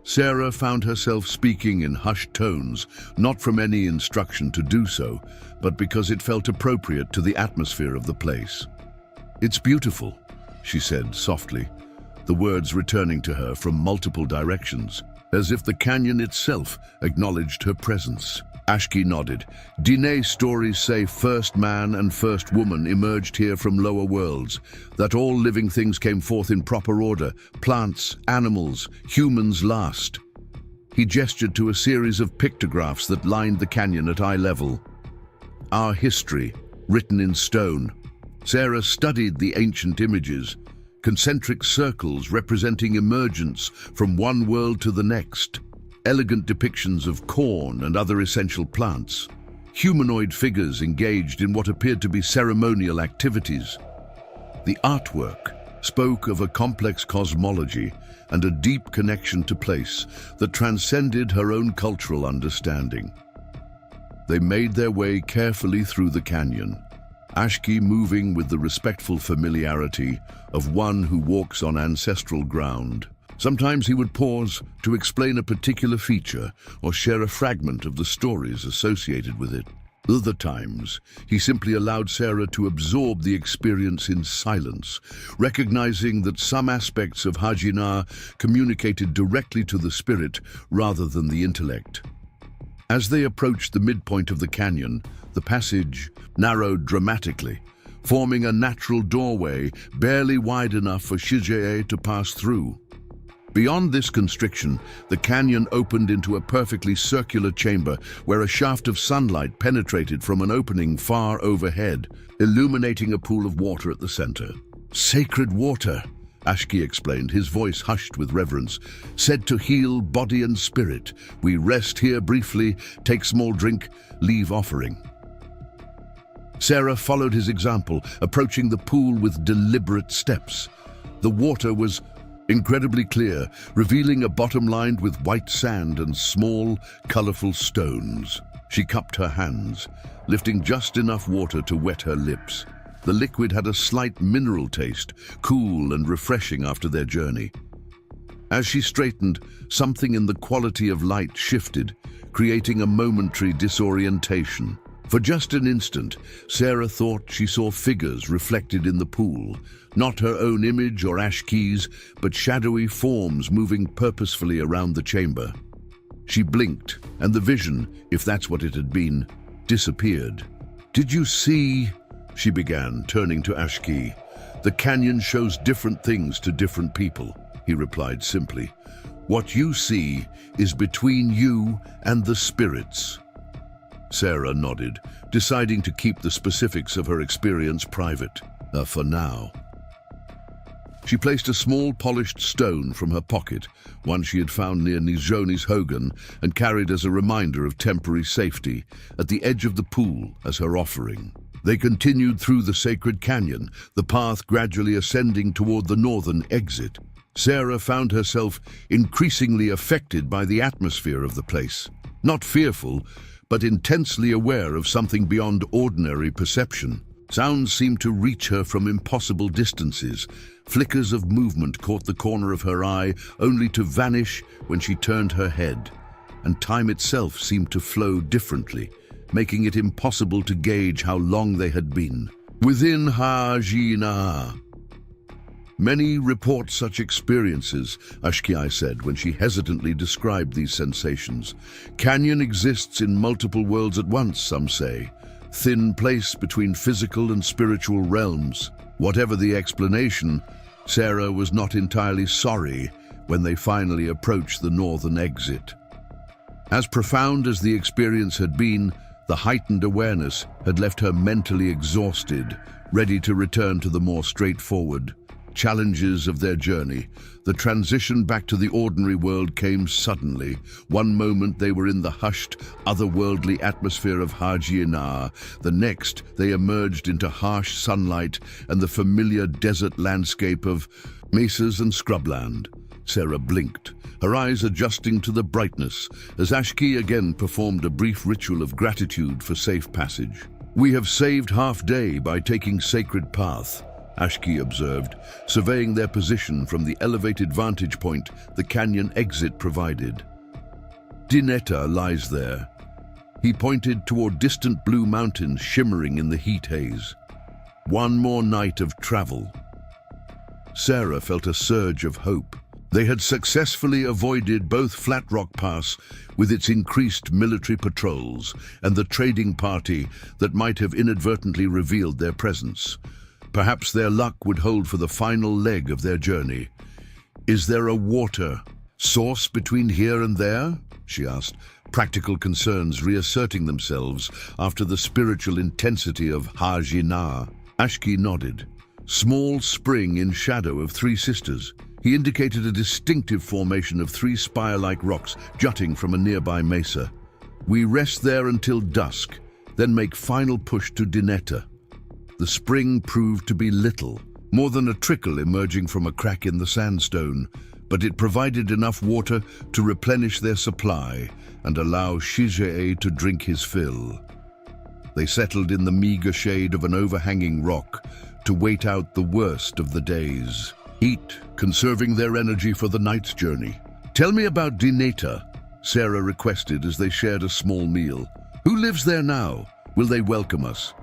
Sarah found herself speaking in hushed tones, not from any instruction to do so, but because it felt appropriate to the atmosphere of the place. "It's beautiful," she said softly, the words returning to her from multiple directions, as if the canyon itself acknowledged her presence. Ashki nodded. "Diné stories say first man and first woman emerged here from lower worlds, that all living things came forth in proper order, plants, animals, humans last." He gestured to a series of pictographs that lined the canyon at eye level. "Our history, written in stone." Sarah studied the ancient images, concentric circles representing emergence from one world to the next, elegant depictions of corn and other essential plants, humanoid figures engaged in what appeared to be ceremonial activities. The artwork spoke of a complex cosmology and a deep connection to place that transcended her own cultural understanding. They made their way carefully through the canyon, Ashki moving with the respectful familiarity of one who walks on ancestral ground. Sometimes he would pause to explain a particular feature or share a fragment of the stories associated with it. Other times, he simply allowed Sarah to absorb the experience in silence, recognizing that some aspects of Hajina communicated directly to the spirit rather than the intellect. As they approached the midpoint of the canyon, the passage narrowed dramatically, forming a natural doorway barely wide enough for Shijie to pass through. Beyond this constriction, the canyon opened into a perfectly circular chamber where a shaft of sunlight penetrated from an opening far overhead, illuminating a pool of water at the center. "Sacred water," Ashki explained, his voice hushed with reverence, "said to heal body and spirit. We rest here briefly, take small drink, leave offering." Sarah followed his example, approaching the pool with deliberate steps. The water was incredibly clear, revealing a bottom lined with white sand and small, colorful stones. She cupped her hands, lifting just enough water to wet her lips. The liquid had a slight mineral taste, cool and refreshing after their journey. As she straightened, something in the quality of light shifted, creating a momentary disorientation. For just an instant, Sarah thought she saw figures reflected in the pool, not her own image or Ashki's, but shadowy forms moving purposefully around the chamber. She blinked, and the vision, if that's what it had been, disappeared. "Did you see?" she began, turning to Ashki. "The canyon shows different things to different people," he replied simply. "What you see is between you and the spirits." Sarah nodded, deciding to keep the specifics of her experience private, for now. She placed a small polished stone from her pocket, one she had found near Nijoni's hogan and carried as a reminder of temporary safety, at the edge of the pool as her offering. They continued through the sacred canyon, the path gradually ascending toward the northern exit. Sarah found herself increasingly affected by the atmosphere of the place. Not fearful, but intensely aware of something beyond ordinary perception. Sounds seemed to reach her from impossible distances. Flickers of movement caught the corner of her eye, only to vanish when she turned her head. And time itself seemed to flow differently, making it impossible to gauge how long they had been. Within Hajina. "Many report such experiences," Ashki said when she hesitantly described these sensations. "Canyon exists in multiple worlds at once, some say. Thin place between physical and spiritual realms." Whatever the explanation, Sarah was not entirely sorry when they finally approached the northern exit. As profound as the experience had been, the heightened awareness had left her mentally exhausted, ready to return to the more straightforward challenges of their journey. The transition back to the ordinary world came suddenly. One moment they were in the hushed, otherworldly atmosphere of Hajina. The next, they emerged into harsh sunlight and the familiar desert landscape of mesas and scrubland. Sarah blinked, her eyes adjusting to the brightness, as Ashki again performed a brief ritual of gratitude for safe passage. "We have saved half day by taking sacred path," Ashki observed, surveying their position from the elevated vantage point the canyon exit provided. "Dinetta lies there." He pointed toward distant blue mountains shimmering in the heat haze. "One more night of travel." Sarah felt a surge of hope. They had successfully avoided both Flat Rock Pass with its increased military patrols and the trading party that might have inadvertently revealed their presence. Perhaps their luck would hold for the final leg of their journey. "Is there a water source between here and there?" she asked, practical concerns reasserting themselves after the spiritual intensity of Hajina. Ashki nodded. Small spring in shadow of three sisters. He indicated a distinctive formation of three spire-like rocks jutting from a nearby mesa. We rest there until dusk, then make final push to Dinetta. The spring proved to be little, more than a trickle emerging from a crack in the sandstone, but it provided enough water to replenish their supply and allow Shijie to drink his fill. They settled in the meager shade of an overhanging rock to wait out the worst of the days. Eat, conserving their energy for the night's journey. Tell me about Dinetta, Sarah requested as they shared a small meal. Who lives there now? Will they welcome us?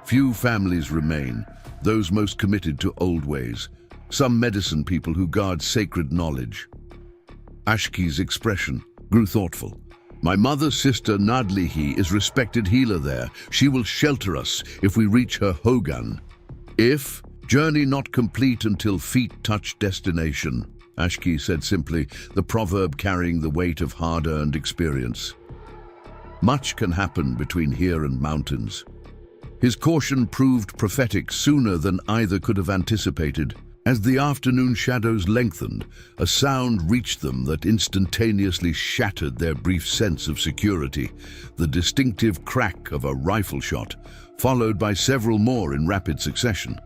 Few families remain, those most committed to old ways. Some medicine people who guard sacred knowledge. Ashki's expression grew thoughtful. My mother's sister Nadlihi is respected healer there. She will shelter us if we reach her Hogan. If, journey not complete until feet touch destination, Ashki said simply, the proverb carrying the weight of hard-earned experience. Much can happen between here and mountains. His caution proved prophetic sooner than either could have anticipated. As the afternoon shadows lengthened, a sound reached them that instantaneously shattered their brief sense of security, the distinctive crack of a rifle shot, followed by several more in rapid succession.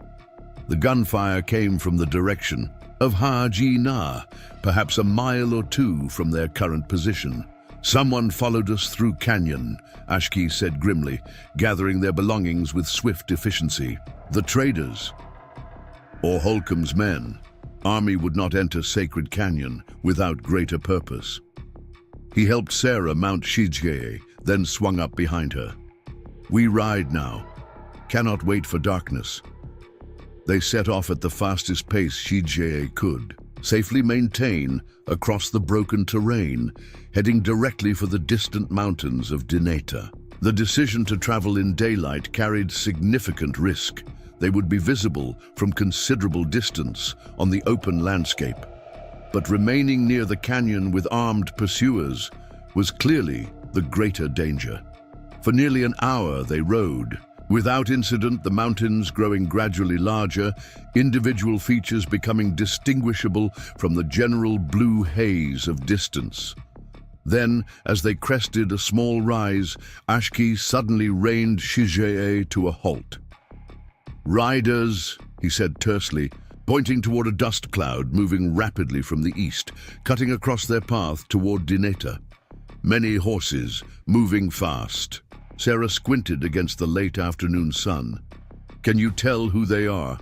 The gunfire came from the direction of Haji Na, perhaps a mile or two from their current position. Someone followed us through canyon, Ashki said grimly, gathering their belongings with swift efficiency. The traders, or Holcomb's men. Army would not enter Sacred Canyon without greater purpose. He helped Sarah mount Shijie, then swung up behind her. We ride now. Cannot wait for darkness. They set off at the fastest pace Shijie could, safely maintain across the broken terrain, heading directly for the distant mountains of Dinetta. The decision to travel in daylight carried significant risk. They would be visible from considerable distance on the open landscape. But remaining near the canyon with armed pursuers was clearly the greater danger. For nearly an hour they rode. Without incident, the mountains growing gradually larger, individual features becoming distinguishable from the general blue haze of distance. Then, as they crested a small rise, Ashki suddenly reined Shijie to a halt. "Riders," he said tersely, pointing toward a dust cloud moving rapidly from the east, cutting across their path toward Dinetta. Many horses, moving fast. Sarah squinted against the late afternoon sun. "Can you tell who they are?"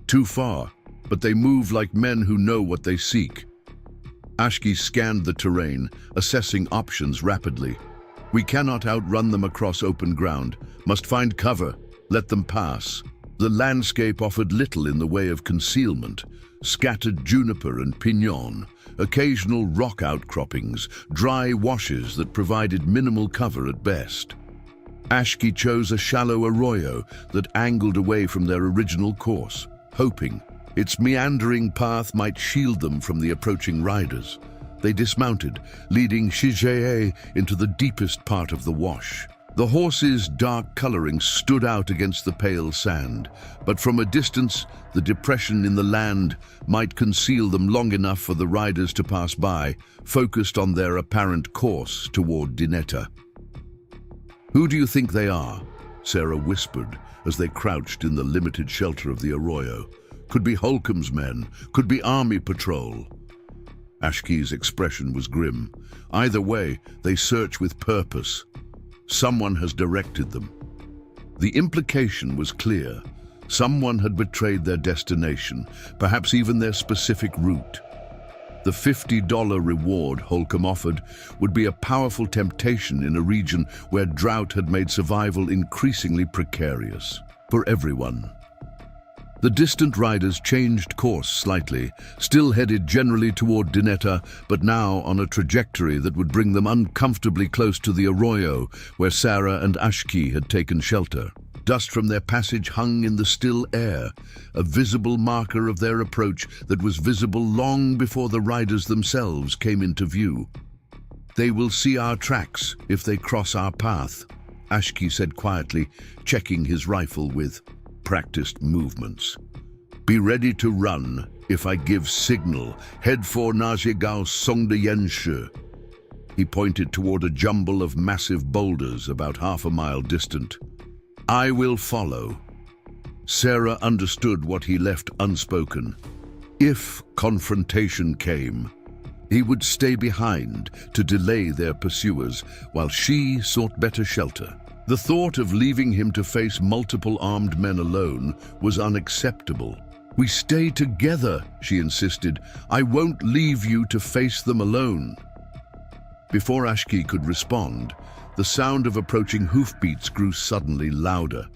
"Too far, but they move like men who know what they seek." Ashki scanned the terrain, assessing options rapidly. "We cannot outrun them across open ground. Must find cover. Let them pass." The landscape offered little in the way of concealment. Scattered juniper and pinon, occasional rock outcroppings, dry washes that provided minimal cover at best. Ashki chose a shallow arroyo that angled away from their original course, hoping its meandering path might shield them from the approaching riders. They dismounted, leading Shijie into the deepest part of the wash. The horses' dark coloring stood out against the pale sand, but from a distance, the depression in the land might conceal them long enough for the riders to pass by, focused on their apparent course toward Dinetta. "Who do you think they are?" Sarah whispered as they crouched in the limited shelter of the arroyo. "Could be Holcomb's men, could be army patrol." Ashki's expression was grim. Either way, they search with purpose. Someone has directed them. The implication was clear. Someone had betrayed their destination, perhaps even their specific route. The $50 reward Holcomb offered would be a powerful temptation in a region where drought had made survival increasingly precarious for everyone. The distant riders changed course slightly, still headed generally toward Dinetta, but now on a trajectory that would bring them uncomfortably close to the arroyo where Sarah and Ashki had taken shelter. Dust from their passage hung in the still air, a visible marker of their approach that was visible long before the riders themselves came into view. "They will see our tracks if they cross our path," Ashki said quietly, checking his rifle with practiced movements. Be ready to run if I give signal. Head for Najigao Songde. He pointed toward a jumble of massive boulders about half a mile distant. I will follow. Sarah understood what he left unspoken. If confrontation came, he would stay behind to delay their pursuers while she sought better shelter. The thought of leaving him to face multiple armed men alone was unacceptable. We stay together, she insisted. I won't leave you to face them alone. Before Ashki could respond, the sound of approaching hoofbeats grew suddenly louder.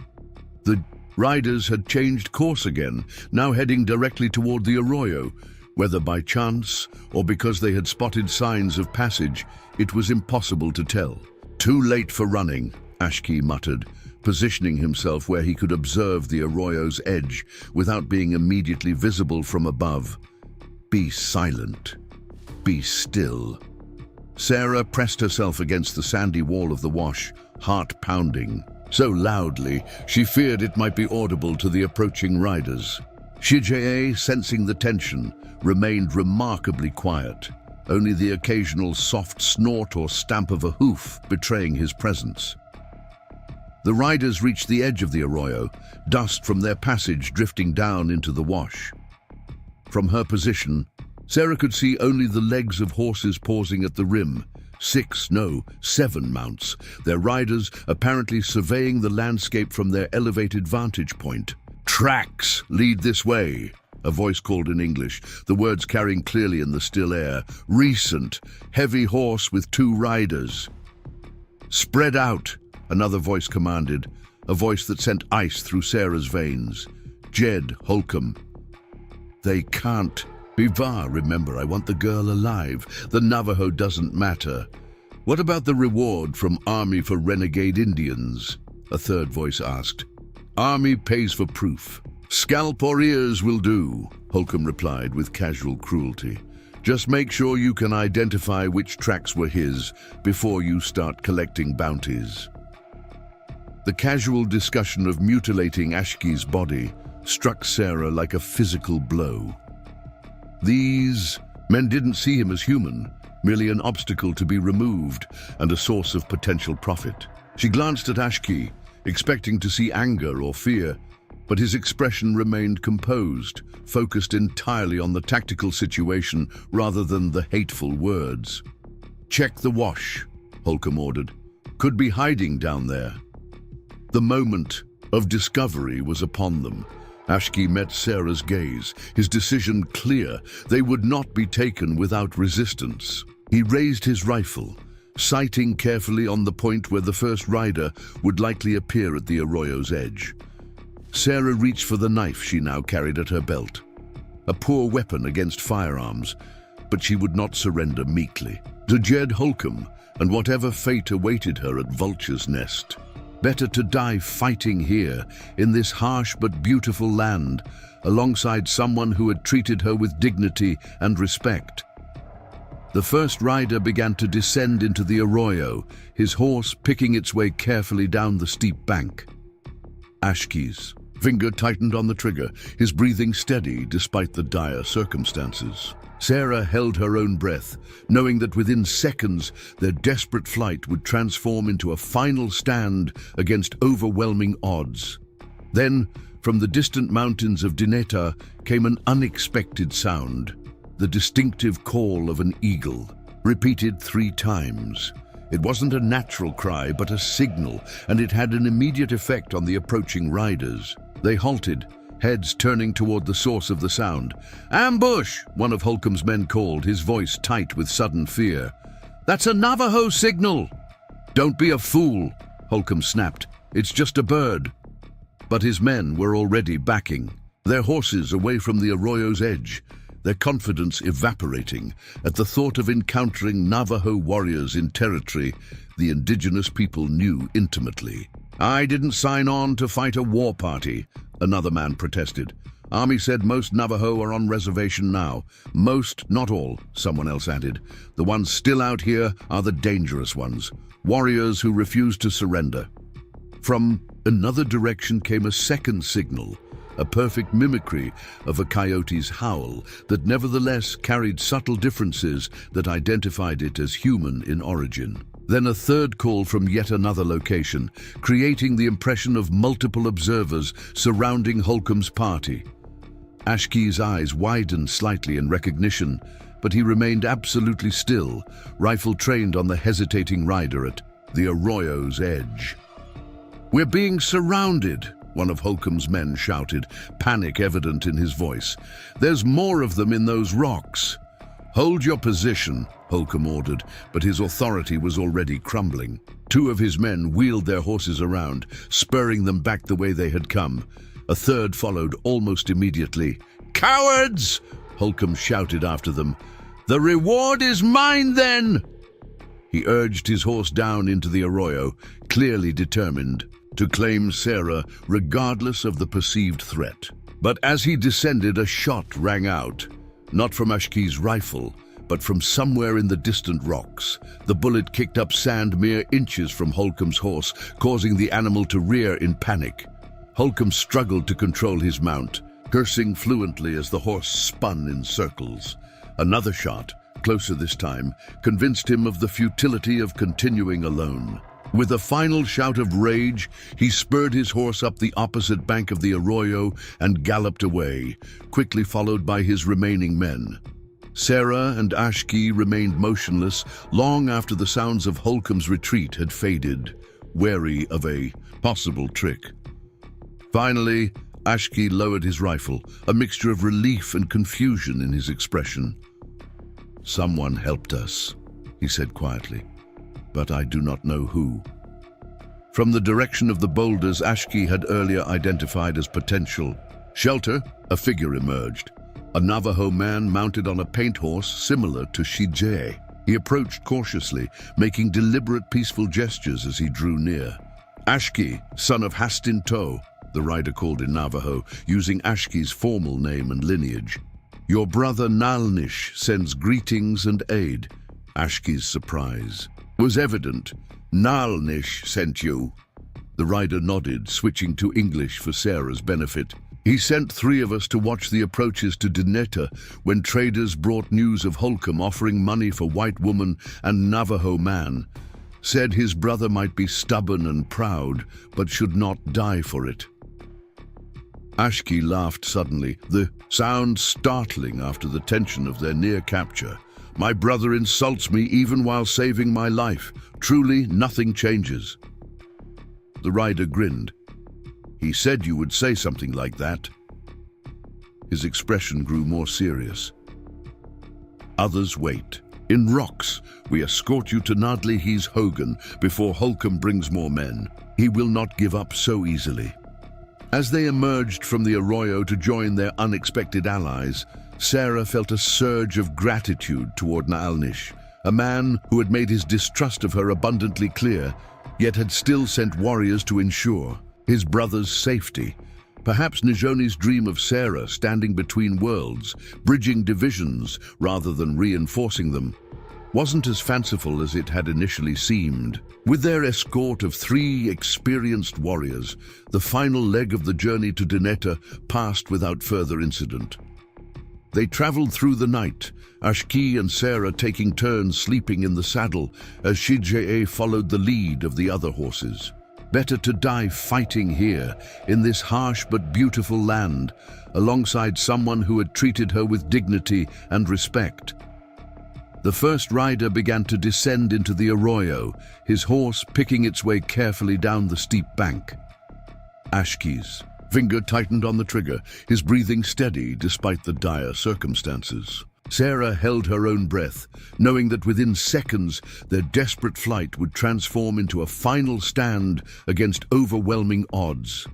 The riders had changed course again, now heading directly toward the arroyo. Whether by chance or because they had spotted signs of passage, it was impossible to tell. Too late for running, Ashki muttered, positioning himself where he could observe the arroyo's edge without being immediately visible from above. Be silent. Be still. Sarah pressed herself against the sandy wall of the wash, heart pounding, so loudly she feared it might be audible to the approaching riders. Shijie, sensing the tension, remained remarkably quiet, only the occasional soft snort or stamp of a hoof betraying his presence. The riders reached the edge of the arroyo, dust from their passage drifting down into the wash. From her position, Sarah could see only the legs of horses pausing at the rim. 7 mounts, their riders apparently surveying the landscape from their elevated vantage point. Tracks lead this way, a voice called in English, the words carrying clearly in the still air. Recent, heavy horse with 2 riders. Spread out, another voice commanded, a voice that sent ice through Sarah's veins. Jed Holcomb. They can't. Bivar, remember, I want the girl alive. The Navajo doesn't matter. What about the reward from Army for Renegade Indians? A third voice asked. Army pays for proof. Scalp or ears will do, Holcomb replied with casual cruelty. Just make sure you can identify which tracks were his before you start collecting bounties. The casual discussion of mutilating Ashki's body struck Sarah like a physical blow. These men didn't see him as human, merely an obstacle to be removed and a source of potential profit. She glanced at Ashki, expecting to see anger or fear, but his expression remained composed, focused entirely on the tactical situation rather than the hateful words. Check the wash, Holcomb ordered. Could be hiding down there. The moment of discovery was upon them. Ashki met Sarah's gaze, his decision clear. They would not be taken without resistance. He raised his rifle, sighting carefully on the point where the first rider would likely appear at the arroyo's edge. Sarah reached for the knife she now carried at her belt. A poor weapon against firearms, but she would not surrender meekly. To Jed Holcomb and whatever fate awaited her at Vulture's Nest. Better to die fighting here, in this harsh but beautiful land, alongside someone who had treated her with dignity and respect. The first rider began to descend into the arroyo, his horse picking its way carefully down the steep bank. Ashki's finger tightened on the trigger, his breathing steady despite the dire circumstances. Sarah held her own breath, knowing that within seconds their desperate flight would transform into a final stand against overwhelming odds. Then, from the distant mountains of Dineta came an unexpected sound, the distinctive call of an eagle, repeated 3 times. It wasn't a natural cry, but a signal, and it had an immediate effect on the approaching riders. They halted, heads turning toward the source of the sound. Ambush! One of Holcomb's men called, his voice tight with sudden fear. That's a Navajo signal! Don't be a fool, Holcomb snapped. It's just a bird. But his men were already backing, their horses away from the arroyo's edge, their confidence evaporating at the thought of encountering Navajo warriors in territory the indigenous people knew intimately. I didn't sign on to fight a war party, another man protested. Army said most Navajo are on reservation now. Most, not all, someone else added. The ones still out here are the dangerous ones, warriors who refuse to surrender. From another direction came a second signal, a perfect mimicry of a coyote's howl that nevertheless carried subtle differences that identified it as human in origin. Then a third call from yet another location, creating the impression of multiple observers surrounding Holcomb's party. Ashke's eyes widened slightly in recognition, but he remained absolutely still, rifle trained on the hesitating rider at the arroyo's edge. "We're being surrounded," one of Holcomb's men shouted, panic evident in his voice. "There's more of them in those rocks." "Hold your position," Holcomb ordered, but his authority was already crumbling. Two of his men wheeled their horses around, spurring them back the way they had come. A third followed almost immediately. "Cowards!" Holcomb shouted after them. "The reward is mine, then!" He urged his horse down into the arroyo, clearly determined to claim Sarah regardless of the perceived threat. But as he descended, a shot rang out, not from Ashke's rifle, but from somewhere in the distant rocks. The bullet kicked up sand mere inches from Holcomb's horse, causing the animal to rear in panic. Holcomb struggled to control his mount, cursing fluently as the horse spun in circles. Another shot, closer this time, convinced him of the futility of continuing alone. With a final shout of rage, he spurred his horse up the opposite bank of the arroyo and galloped away, quickly followed by his remaining men. Sarah and Ashke remained motionless long after the sounds of Holcomb's retreat had faded, wary of a possible trick. Finally, Ashke lowered his rifle, a mixture of relief and confusion in his expression. "Someone helped us," he said quietly, "but I do not know who." From the direction of the boulders Ashke had earlier identified as potential shelter, a figure emerged. A Navajo man mounted on a paint horse similar to Shijie. He approached cautiously, making deliberate peaceful gestures as he drew near. "Ashke, son of Hastinto," the rider called in Navajo, using Ashke's formal name and lineage. "Your brother Nalnish sends greetings and aid." Ashke's surprise was evident. "Nalnish sent you?" The rider nodded, switching to English for Sarah's benefit. "He sent 3 of us to watch the approaches to Dineta when traders brought news of Holcomb offering money for white woman and Navajo man. Said his brother might be stubborn and proud, but should not die for it." Ashke laughed suddenly, the sound startling after the tension of their near capture. "My brother insults me even while saving my life. Truly, nothing changes." The rider grinned. "He said you would say something like that." His expression grew more serious. "Others wait. In rocks, we escort you to Nadlihi's Hogan before Holcomb brings more men. He will not give up so easily." As they emerged from the arroyo to join their unexpected allies, Sarah felt a surge of gratitude toward Naalnish, a man who had made his distrust of her abundantly clear, yet had still sent warriors to ensure his brother's safety. Perhaps Nijoni's dream of Sarah standing between worlds, bridging divisions rather than reinforcing them, wasn't as fanciful as it had initially seemed. With their escort of 3 experienced warriors, the final leg of the journey to Dineta passed without further incident. They traveled through the night, Ashke and Sarah taking turns sleeping in the saddle as Shijie followed the lead of the other horses. Better to die fighting here, in this harsh but beautiful land, alongside someone who had treated her with dignity and respect. The first rider began to descend into the arroyo, his horse picking its way carefully down the steep bank. Ashke's finger tightened on the trigger, his breathing steady despite the dire circumstances. Sarah held her own breath, knowing that within seconds their desperate flight would transform into a final stand against overwhelming odds.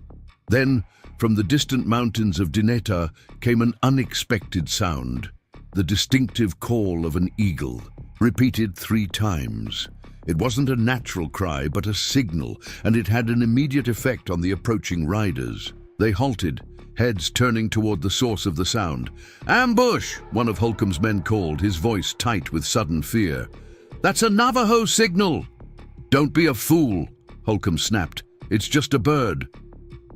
Then, from the distant mountains of Dineta came an unexpected sound. The distinctive call of an eagle, repeated 3 times. It wasn't a natural cry, but a signal, and it had an immediate effect on the approaching riders. They halted, heads turning toward the source of the sound. "Ambush!" one of Holcomb's men called, his voice tight with sudden fear. "That's a Navajo signal!" "Don't be a fool," Holcomb snapped. "It's just a bird."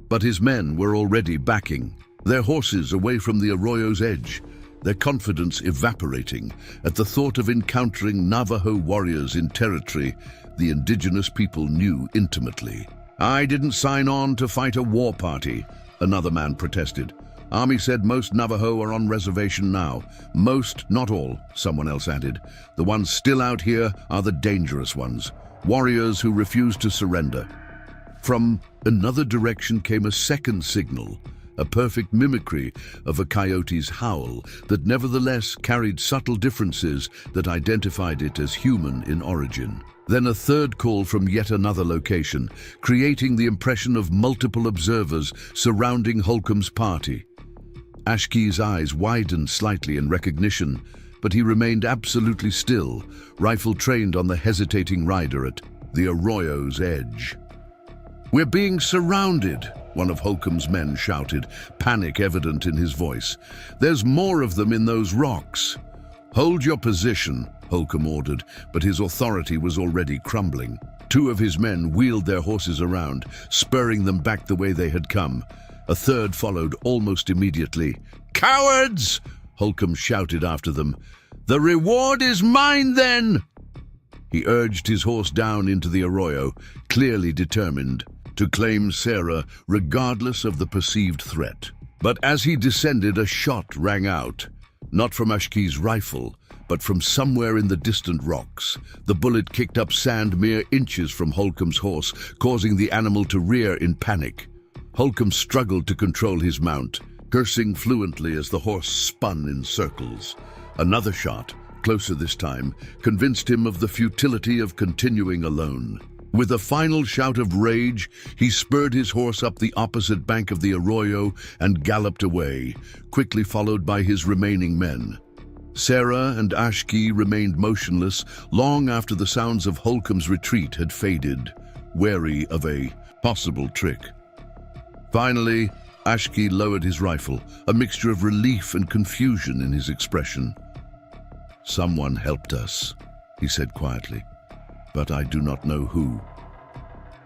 But his men were already backing, their horses away from the arroyo's edge, their confidence evaporating at the thought of encountering Navajo warriors in territory the indigenous people knew intimately. "I didn't sign on to fight a war party," another man protested. "Army said most Navajo are on reservation now. Most, not all," someone else added. "The ones still out here are the dangerous ones, warriors who refuse to surrender." From another direction came a second signal, a perfect mimicry of a coyote's howl that nevertheless carried subtle differences that identified it as human in origin. Then a third call from yet another location, creating the impression of multiple observers surrounding Holcomb's party. Ashke's eyes widened slightly in recognition, but he remained absolutely still, rifle trained on the hesitating rider at the arroyo's edge. "We're being surrounded," one of Holcomb's men shouted, panic evident in his voice. "There's more of them in those rocks." "Hold your position," Holcomb ordered, but his authority was already crumbling. Two of his men wheeled their horses around, spurring them back the way they had come. A third followed almost immediately. "Cowards!" Holcomb shouted after them. "The reward is mine, then!" He urged his horse down into the arroyo, clearly determined to claim Sarah regardless of the perceived threat. But as he descended, a shot rang out, not from Ashke's rifle, but from somewhere in the distant rocks. The bullet kicked up sand mere inches from Holcomb's horse, causing the animal to rear in panic. Holcomb struggled to control his mount, cursing fluently as the horse spun in circles. Another shot, closer this time, convinced him of the futility of continuing alone. With a final shout of rage, he spurred his horse up the opposite bank of the arroyo and galloped away, quickly followed by his remaining men. Sarah and Ashke remained motionless long after the sounds of Holcomb's retreat had faded, wary of a possible trick. Finally, Ashke lowered his rifle, a mixture of relief and confusion in his expression. "Someone helped us," he said quietly, "but I do not know who."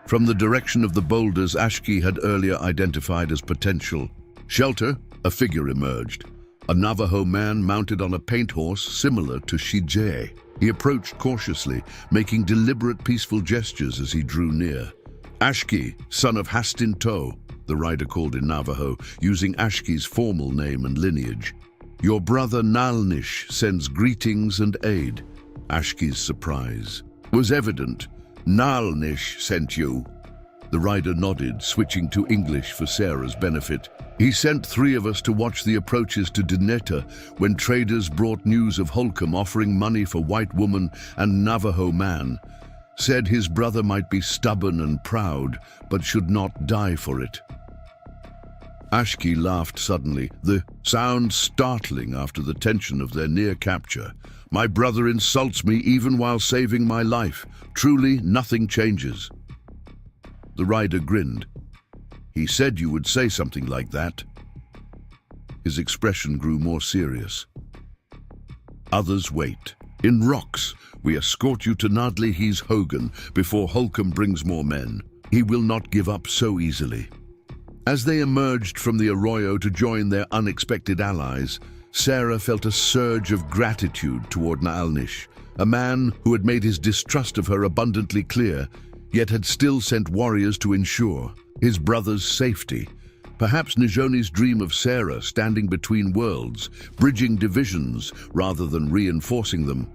From the direction of the boulders Ashke had earlier identified as potential shelter, a figure emerged. A Navajo man mounted on a paint horse similar to Shijay. He approached cautiously, making deliberate peaceful gestures as he drew near. "Ashke, son of Hastinto," the rider called in Navajo, using Ashke's formal name and lineage. "Your brother Nalnish sends greetings and aid." Ashke's surprise was evident. "Nalnish sent you?" The rider nodded, switching to English for Sarah's benefit. "He sent 3 of us to watch the approaches to Dineta when traders brought news of Holcomb offering money for white woman and Navajo man. Said his brother might be stubborn and proud, but should not die for it." Ashke laughed suddenly, the sound startling after the tension of their near capture. "My brother insults me even while saving my life. Truly, nothing changes." The rider grinned. "He said you would say something like that." His expression grew more serious. "Others wait. In rocks, we escort you to Nadlihi's Hogan before Holcomb brings more men. He will not give up so easily." As they emerged from the arroyo to join their unexpected allies, Sarah felt a surge of gratitude toward Naalnish, a man who had made his distrust of her abundantly clear, yet had still sent warriors to ensure his brother's safety. Perhaps Nijoni's dream of Sarah standing between worlds, bridging divisions rather than reinforcing them,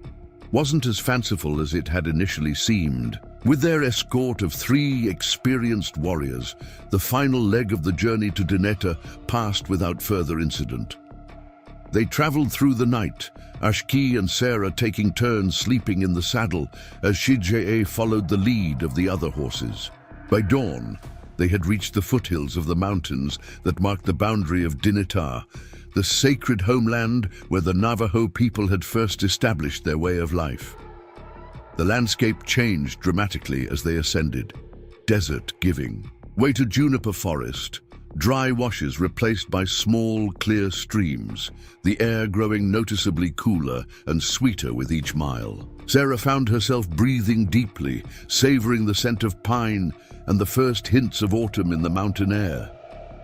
wasn't as fanciful as it had initially seemed. With their escort of 3 experienced warriors, the final leg of the journey to Dineta passed without further incident. They traveled through the night, Ashke and Sarah taking turns sleeping in the saddle as Shijay followed the lead of the other horses. By dawn, they had reached the foothills of the mountains that marked the boundary of Dineta, the sacred homeland where the Navajo people had first established their way of life. The landscape changed dramatically as they ascended. Desert giving way to juniper forest, Dry washes replaced by small, clear streams, the air growing noticeably cooler and sweeter with each mile. Sarah found herself breathing deeply, savoring the scent of pine and the first hints of autumn in the mountain air.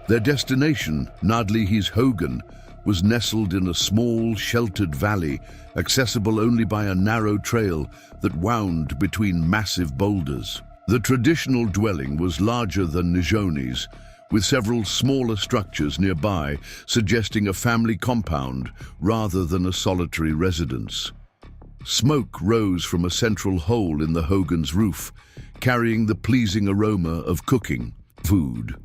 Their destination, Nadlihi's Hogan, was nestled in a small, sheltered valley, accessible only by a narrow trail that wound between massive boulders. The traditional dwelling was larger than Nijoni's, with several smaller structures nearby suggesting a family compound rather than a solitary residence. Smoke rose from a central hole in the Hogan's roof, carrying the pleasing aroma of cooking food.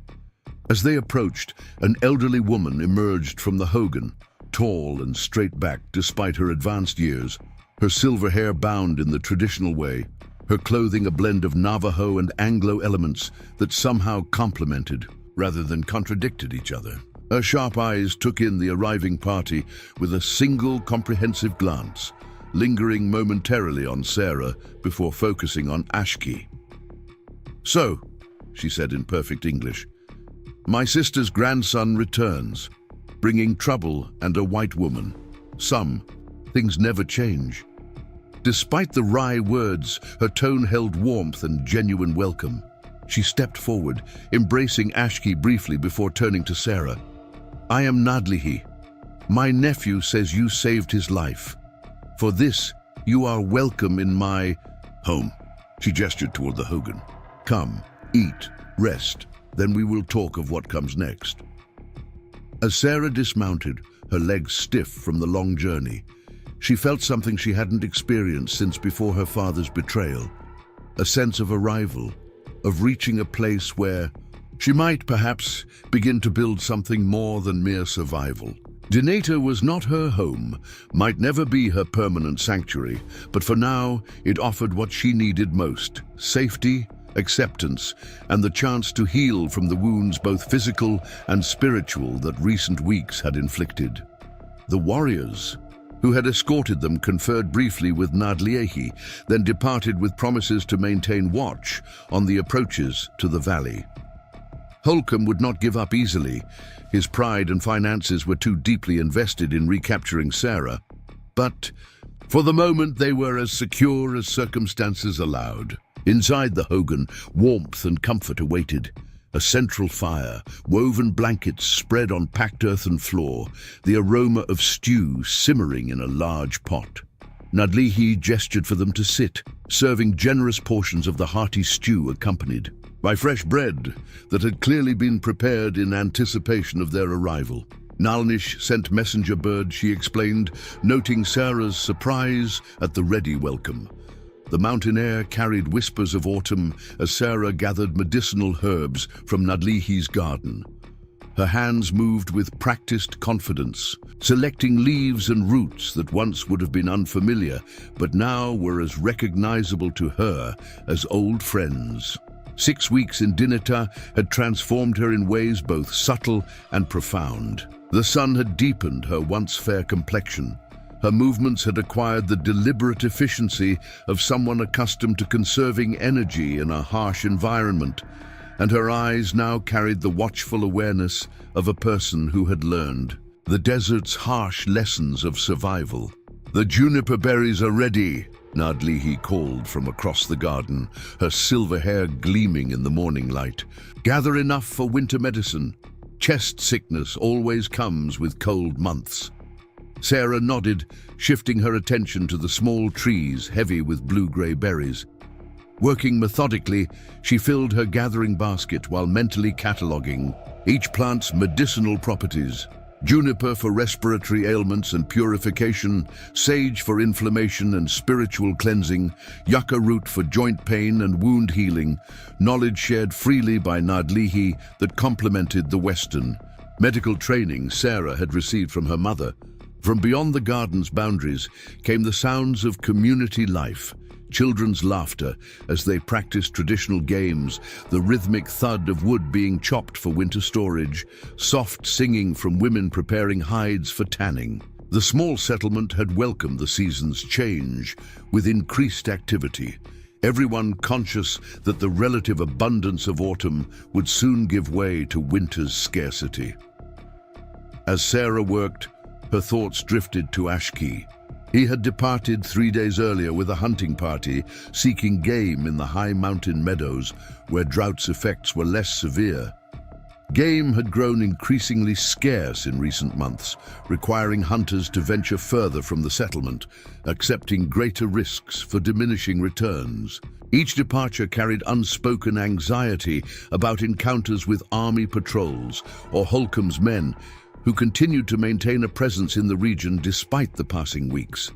As they approached, an elderly woman emerged from the Hogan, tall and straight-backed despite her advanced years, her silver hair bound in the traditional way, her clothing a blend of Navajo and Anglo elements that somehow complemented rather than contradicted each other. Her sharp eyes took in the arriving party with a single comprehensive glance, lingering momentarily on Sarah before focusing on Ashki. "So," she said in perfect English, "my sister's grandson returns, bringing trouble and a white woman. Things never change." Despite the wry words, her tone held warmth and genuine welcome. She stepped forward, embracing Ashki briefly before turning to Sarah. "I am Nadlihi. My nephew says you saved his life. For this, you are welcome in my home." She gestured toward the Hogan. "Come, eat, rest, then we will talk of what comes next." As Sarah dismounted, her legs stiff from the long journey, she felt something she hadn't experienced since before her father's betrayal. A sense of arrival, of reaching a place where she might perhaps begin to build something more than mere survival. Dineta was not her home, might never be her permanent sanctuary, but for now it offered what she needed most: safety, acceptance, and the chance to heal from the wounds both physical and spiritual that recent weeks had inflicted. The warriors who had escorted them conferred briefly with Nadlihi, then departed with promises to maintain watch on the approaches to the valley. Holcomb would not give up easily. His pride and finances were too deeply invested in recapturing Sarah. But for the moment they were as secure as circumstances allowed. Inside the Hogan, warmth and comfort awaited. A central fire, woven blankets spread on packed earthen floor, the aroma of stew simmering in a large pot. Nadlihi gestured for them to sit, serving generous portions of the hearty stew accompanied by fresh bread that had clearly been prepared in anticipation of their arrival. Nalnish sent messenger bird, she explained, noting Sarah's surprise at the ready welcome. The mountain air carried whispers of autumn as Sarah gathered medicinal herbs from Nadlihi's garden. Her hands moved with practiced confidence, selecting leaves and roots that once would have been unfamiliar, but now were as recognizable to her as old friends. 6 weeks in Dineta had transformed her in ways both subtle and profound. The sun had deepened her once fair complexion. Her movements had acquired the deliberate efficiency of someone accustomed to conserving energy in a harsh environment, and her eyes now carried the watchful awareness of a person who had learned the desert's harsh lessons of survival. "The juniper berries are ready," Nadlihi called from across the garden, her silver hair gleaming in the morning light. "Gather enough for winter medicine. Chest sickness always comes with cold months." Sarah nodded, shifting her attention to the small trees heavy with blue-gray berries. Working methodically, she filled her gathering basket while mentally cataloging each plant's medicinal properties. Juniper for respiratory ailments and purification, sage for inflammation and spiritual cleansing, yucca root for joint pain and wound healing, knowledge shared freely by Nadlihi that complemented the Western medical training Sarah had received from her mother. From beyond the garden's boundaries came the sounds of community life, children's laughter as they practiced traditional games, the rhythmic thud of wood being chopped for winter storage, soft singing from women preparing hides for tanning. The small settlement had welcomed the season's change with increased activity. everyone conscious that the relative abundance of autumn would soon give way to winter's scarcity. As Sarah worked, her thoughts drifted to Ashki. He had departed 3 days earlier with a hunting party, seeking game in the high mountain meadows where drought's effects were less severe. Game had grown increasingly scarce in recent months, requiring hunters to venture further from the settlement, accepting greater risks for diminishing returns. Each departure carried unspoken anxiety about encounters with army patrols or Holcomb's men, who continued to maintain a presence in the region despite the passing weeks.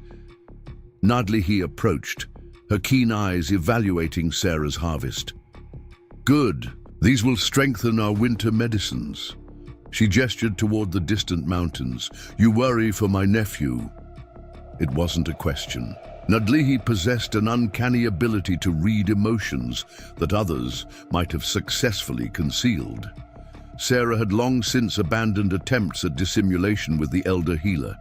Nadlihi approached, her keen eyes evaluating Sarah's harvest. "Good. These will strengthen our winter medicines." She gestured toward the distant mountains. "You worry for my nephew." It wasn't a question. Nadlihi possessed an uncanny ability to read emotions that others might have successfully concealed. Sarah had long since abandoned attempts at dissimulation with the elder healer.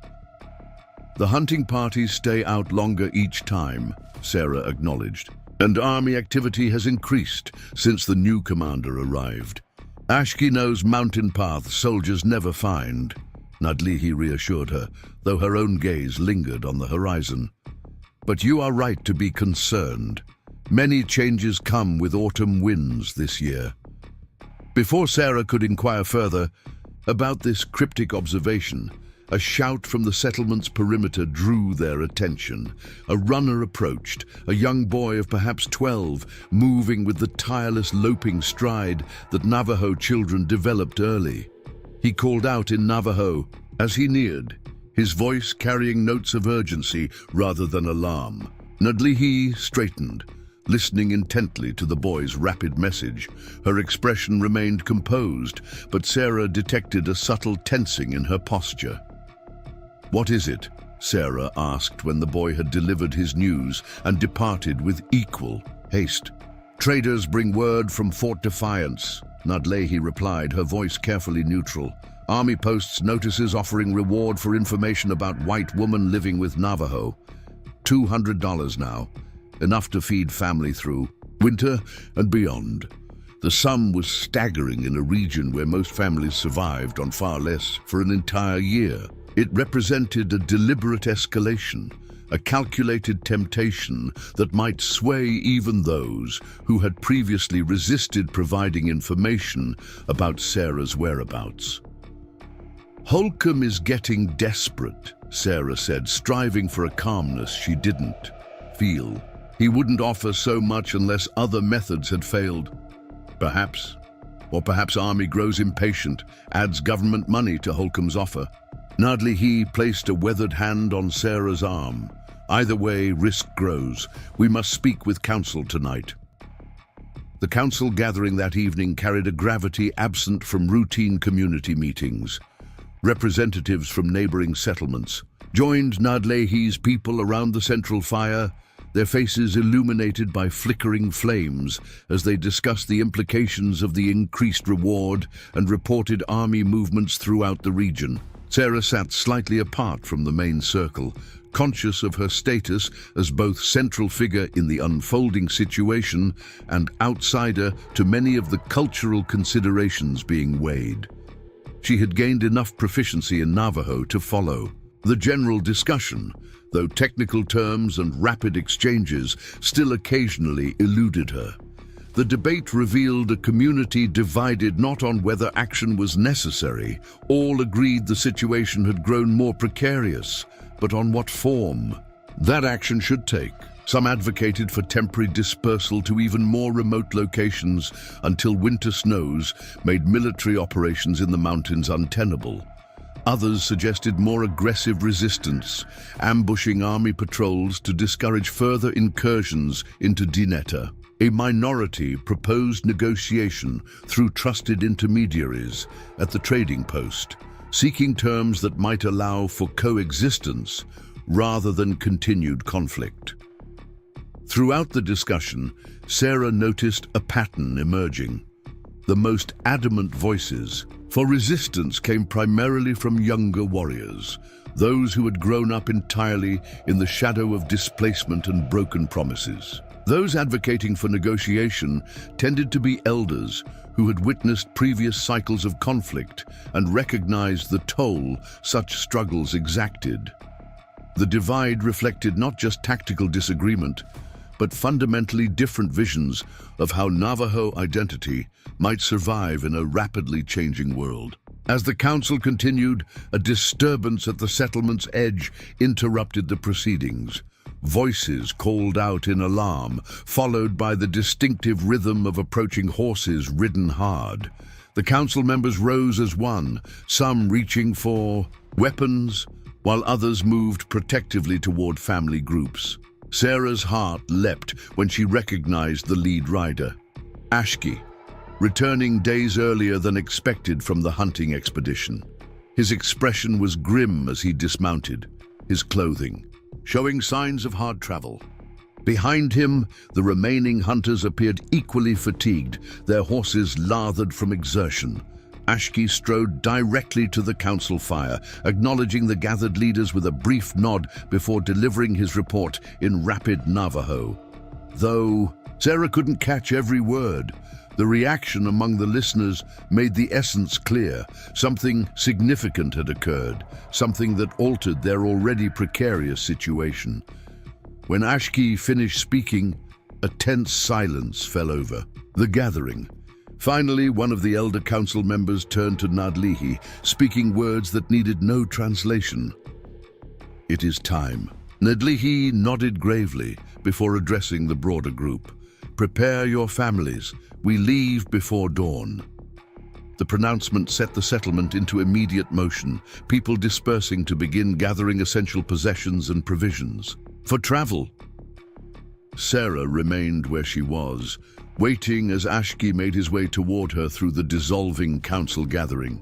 "The hunting parties stay out longer each time," Sarah acknowledged, "and army activity has increased since the new commander arrived. Ashki knows mountain paths soldiers never find," Nadlihi reassured her, though her own gaze lingered on the horizon. "But you are right to be concerned. Many changes come with autumn winds this year." Before Sarah could inquire further about this cryptic observation, a shout from the settlement's perimeter drew their attention. A runner approached, a young boy of perhaps 12, moving with the tireless loping stride that Navajo children developed early. He called out in Navajo as he neared, his voice carrying notes of urgency rather than alarm. Nadlihi straightened, listening intently to the boy's rapid message. Her expression remained composed, but Sarah detected a subtle tensing in her posture. "What is it?" Sarah asked when the boy had delivered his news and departed with equal haste. "Traders bring word from Fort Defiance," Nadlihi replied, her voice carefully neutral. "Army posts notices offering reward for information about white woman living with Navajo. $200 now. Enough to feed family through winter and beyond." The sum was staggering in a region where most families survived on far less for an entire year. It represented a deliberate escalation, a calculated temptation that might sway even those who had previously resisted providing information about Sarah's whereabouts. "Holcomb is getting desperate," Sarah said, striving for a calmness she didn't feel. "He wouldn't offer so much unless other methods had failed. Perhaps. Or perhaps Army grows impatient, adds government money to Holcomb's offer." Nadlihi placed a weathered hand on Sarah's arm. "Either way, risk grows. We must speak with council tonight." The council gathering that evening carried a gravity absent from routine community meetings. Representatives from neighboring settlements joined Nadlihi's people around the central fire, their faces illuminated by flickering flames as they discussed the implications of the increased reward and reported army movements throughout the region. Sarah sat slightly apart from the main circle, conscious of her status as both central figure in the unfolding situation and outsider to many of the cultural considerations being weighed. She had gained enough proficiency in Navajo to follow the general discussion, though technical terms and rapid exchanges still occasionally eluded her. The debate revealed a community divided not on whether action was necessary. All agreed the situation had grown more precarious, but on what form that action should take. Some advocated for temporary dispersal to even more remote locations until winter snows made military operations in the mountains untenable. Others suggested more aggressive resistance, ambushing army patrols to discourage further incursions into Dineta. A minority proposed negotiation through trusted intermediaries at the trading post, seeking terms that might allow for coexistence rather than continued conflict. Throughout the discussion, Sarah noticed a pattern emerging. The most adamant voices for resistance came primarily from younger warriors, those who had grown up entirely in the shadow of displacement and broken promises. Those advocating for negotiation tended to be elders who had witnessed previous cycles of conflict and recognized the toll such struggles exacted. The divide reflected not just tactical disagreement, but fundamentally different visions of how Navajo identity might survive in a rapidly changing world. As the council continued, a disturbance at the settlement's edge interrupted the proceedings. Voices called out in alarm, followed by the distinctive rhythm of approaching horses ridden hard. The council members rose as one, some reaching for weapons, while others moved protectively toward family groups. Sarah's heart leapt when she recognized the lead rider, Ashki, returning days earlier than expected from the hunting expedition. His expression was grim as he dismounted, his clothing showing signs of hard travel. Behind him, the remaining hunters appeared equally fatigued, their horses lathered from exertion. Ashki strode directly to the council fire, acknowledging the gathered leaders with a brief nod before delivering his report in rapid Navajo. Though Sarah couldn't catch every word, the reaction among the listeners made the essence clear. Something significant had occurred, something that altered their already precarious situation. When Ashki finished speaking, a tense silence fell over the gathering. Finally, one of the elder council members turned to Nadlihi, speaking words that needed no translation. "It is time." Nadlihi nodded gravely before addressing the broader group. "Prepare your families. We leave before dawn." The pronouncement set the settlement into immediate motion, people dispersing to begin gathering essential possessions and provisions. For travel. Sarah remained where she was, waiting as Ashki made his way toward her through the dissolving council gathering.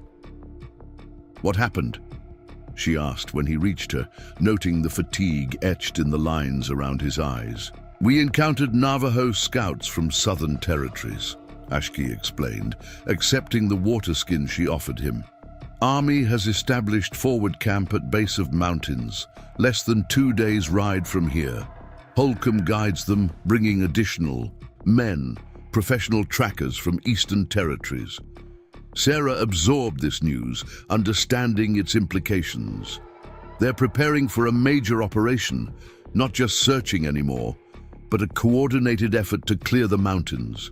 "What happened?" she asked when he reached her, noting the fatigue etched in the lines around his eyes. "We encountered Navajo scouts from southern territories," Ashki explained, accepting the water skin she offered him. "Army has established forward camp at base of mountains, less than 2 days' ride from here. Holcomb guides them, bringing additional men, professional trackers from eastern territories." Sarah absorbed this news, understanding its implications. They're preparing for a major operation, not just searching anymore, but a coordinated effort to clear the mountains.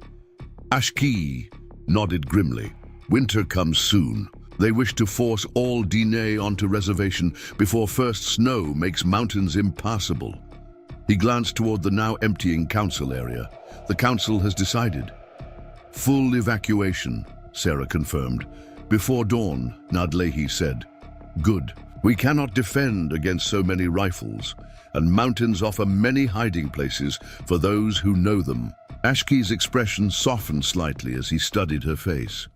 Ashki nodded grimly. "Winter comes soon. They wish to force all Diné onto reservation before first snow makes mountains impassable." He glanced toward the now emptying council area. "The council has decided." "Full evacuation," Sarah confirmed. "Before dawn," Nadlehi said. "Good. We cannot defend against so many rifles, and mountains offer many hiding places for those who know them." Ashki's expression softened slightly as he studied her face.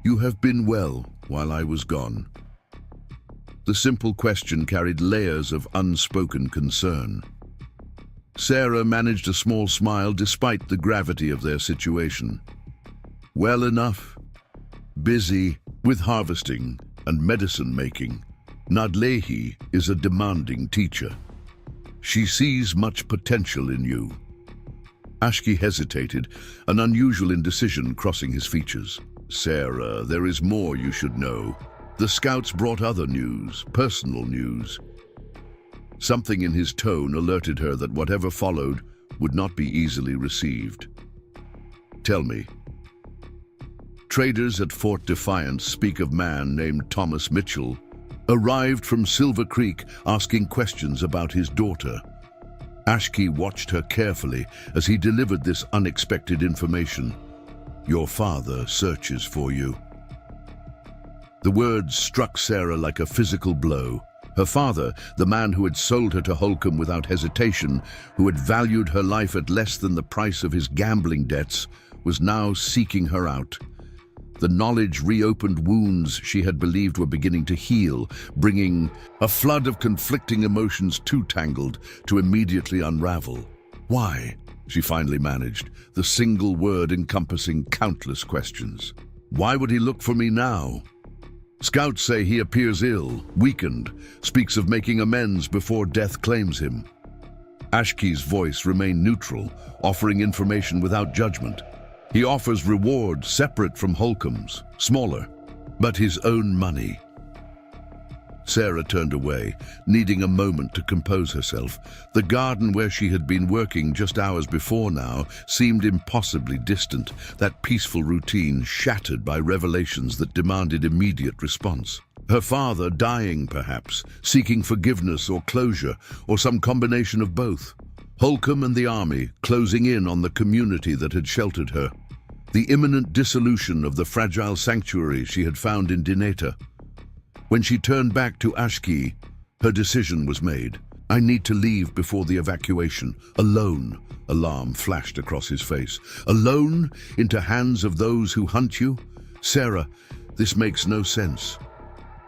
"You have been well while I was gone." The simple question carried layers of unspoken concern. Sarah managed a small smile despite the gravity of their situation. "Well enough. Busy with harvesting and medicine making. Nadlehi is a demanding teacher. She sees much potential in you." Ashki hesitated, an unusual indecision crossing his features. "Sarah, there is more you should know. The scouts brought other news, personal news." Something in his tone alerted her that whatever followed would not be easily received. "Tell me." "Traders at Fort Defiance speak of a man named Thomas Mitchell arrived from Silver Creek asking questions about his daughter." Ashki watched her carefully as he delivered this unexpected information. "Your father searches for you." The words struck Sarah like a physical blow. Her father, the man who had sold her to Holcomb without hesitation, who had valued her life at less than the price of his gambling debts, was now seeking her out. The knowledge reopened wounds she had believed were beginning to heal, bringing a flood of conflicting emotions too tangled to immediately unravel. "Why?" she finally managed, the single word encompassing countless questions. "Why would he look for me now? Scouts say he appears ill, weakened, speaks of making amends before death claims him." Ashki's voice remained neutral, offering information without judgment. He offers reward separate from Holcomb's, smaller, but his own money. Sarah turned away, needing a moment to compose herself. The garden where she had been working just hours before now seemed impossibly distant, that peaceful routine shattered by revelations that demanded immediate response. Her father dying, perhaps, seeking forgiveness or closure, or some combination of both. Holcomb and the army closing in on the community that had sheltered her. The imminent dissolution of the fragile sanctuary she had found in Dineta. When she turned back to Ashki, her decision was made. I need to leave before the evacuation. Alone, alarm flashed across his face. Alone, into hands of those who hunt you? Sarah, this makes no sense.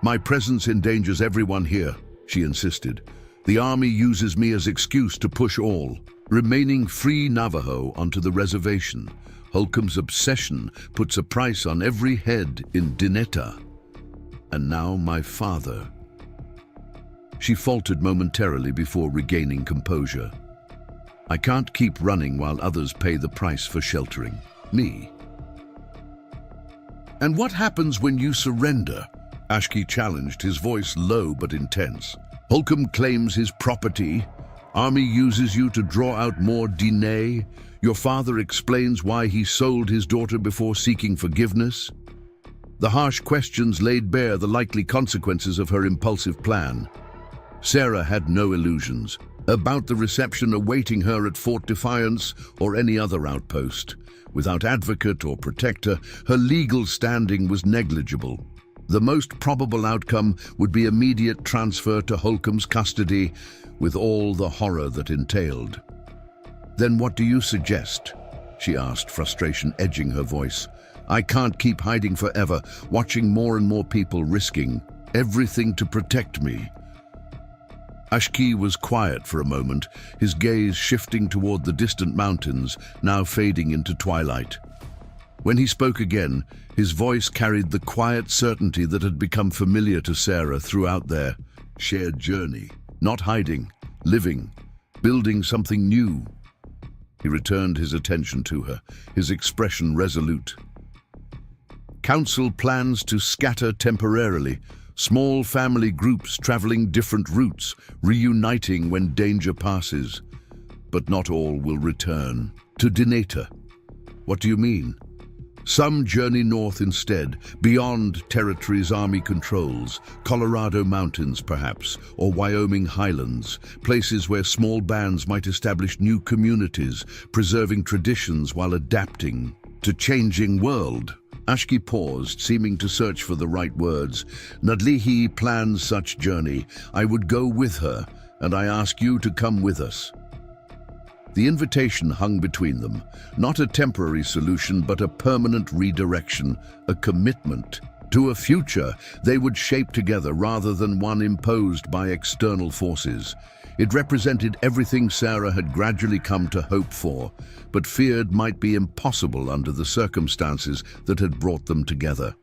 My presence endangers everyone here, she insisted. The army uses me as excuse to push all, remaining free Navajo onto the reservation. Holcomb's obsession puts a price on every head in Dineta. And now my father. She faltered momentarily before regaining composure. I can't keep running while others pay the price for sheltering me. And what happens when you surrender? Ashki challenged, his voice low but intense. Holcomb claims his property. Army uses you to draw out more DNA. Your father explains why he sold his daughter before seeking forgiveness. The harsh questions laid bare the likely consequences of her impulsive plan. Sarah had no illusions about the reception awaiting her at Fort Defiance or any other outpost. Without advocate or protector, her legal standing was negligible. The most probable outcome would be immediate transfer to Holcomb's custody, with all the horror that entailed. Then what do you suggest? She asked, frustration edging her voice. I can't keep hiding forever, watching more and more people risking everything to protect me. Ashki was quiet for a moment, his gaze shifting toward the distant mountains, now fading into twilight. When he spoke again, his voice carried the quiet certainty that had become familiar to Sarah throughout their shared journey. Not hiding, living, building something new. He returned his attention to her, his expression resolute. Council plans to scatter temporarily, small family groups traveling different routes, reuniting when danger passes. But not all will return. To Dineta. What do you mean? Some journey north instead, beyond territories army controls, Colorado mountains perhaps, or Wyoming highlands, places where small bands might establish new communities, preserving traditions while adapting to changing world. Ashki paused, seeming to search for the right words. Nadlihi plans such journey. I would go with her, and I ask you to come with us. The invitation hung between them, not a temporary solution, but a permanent redirection, a commitment to a future they would shape together rather than one imposed by external forces. It represented everything Sarah had gradually come to hope for, but feared might be impossible under the circumstances that had brought them together.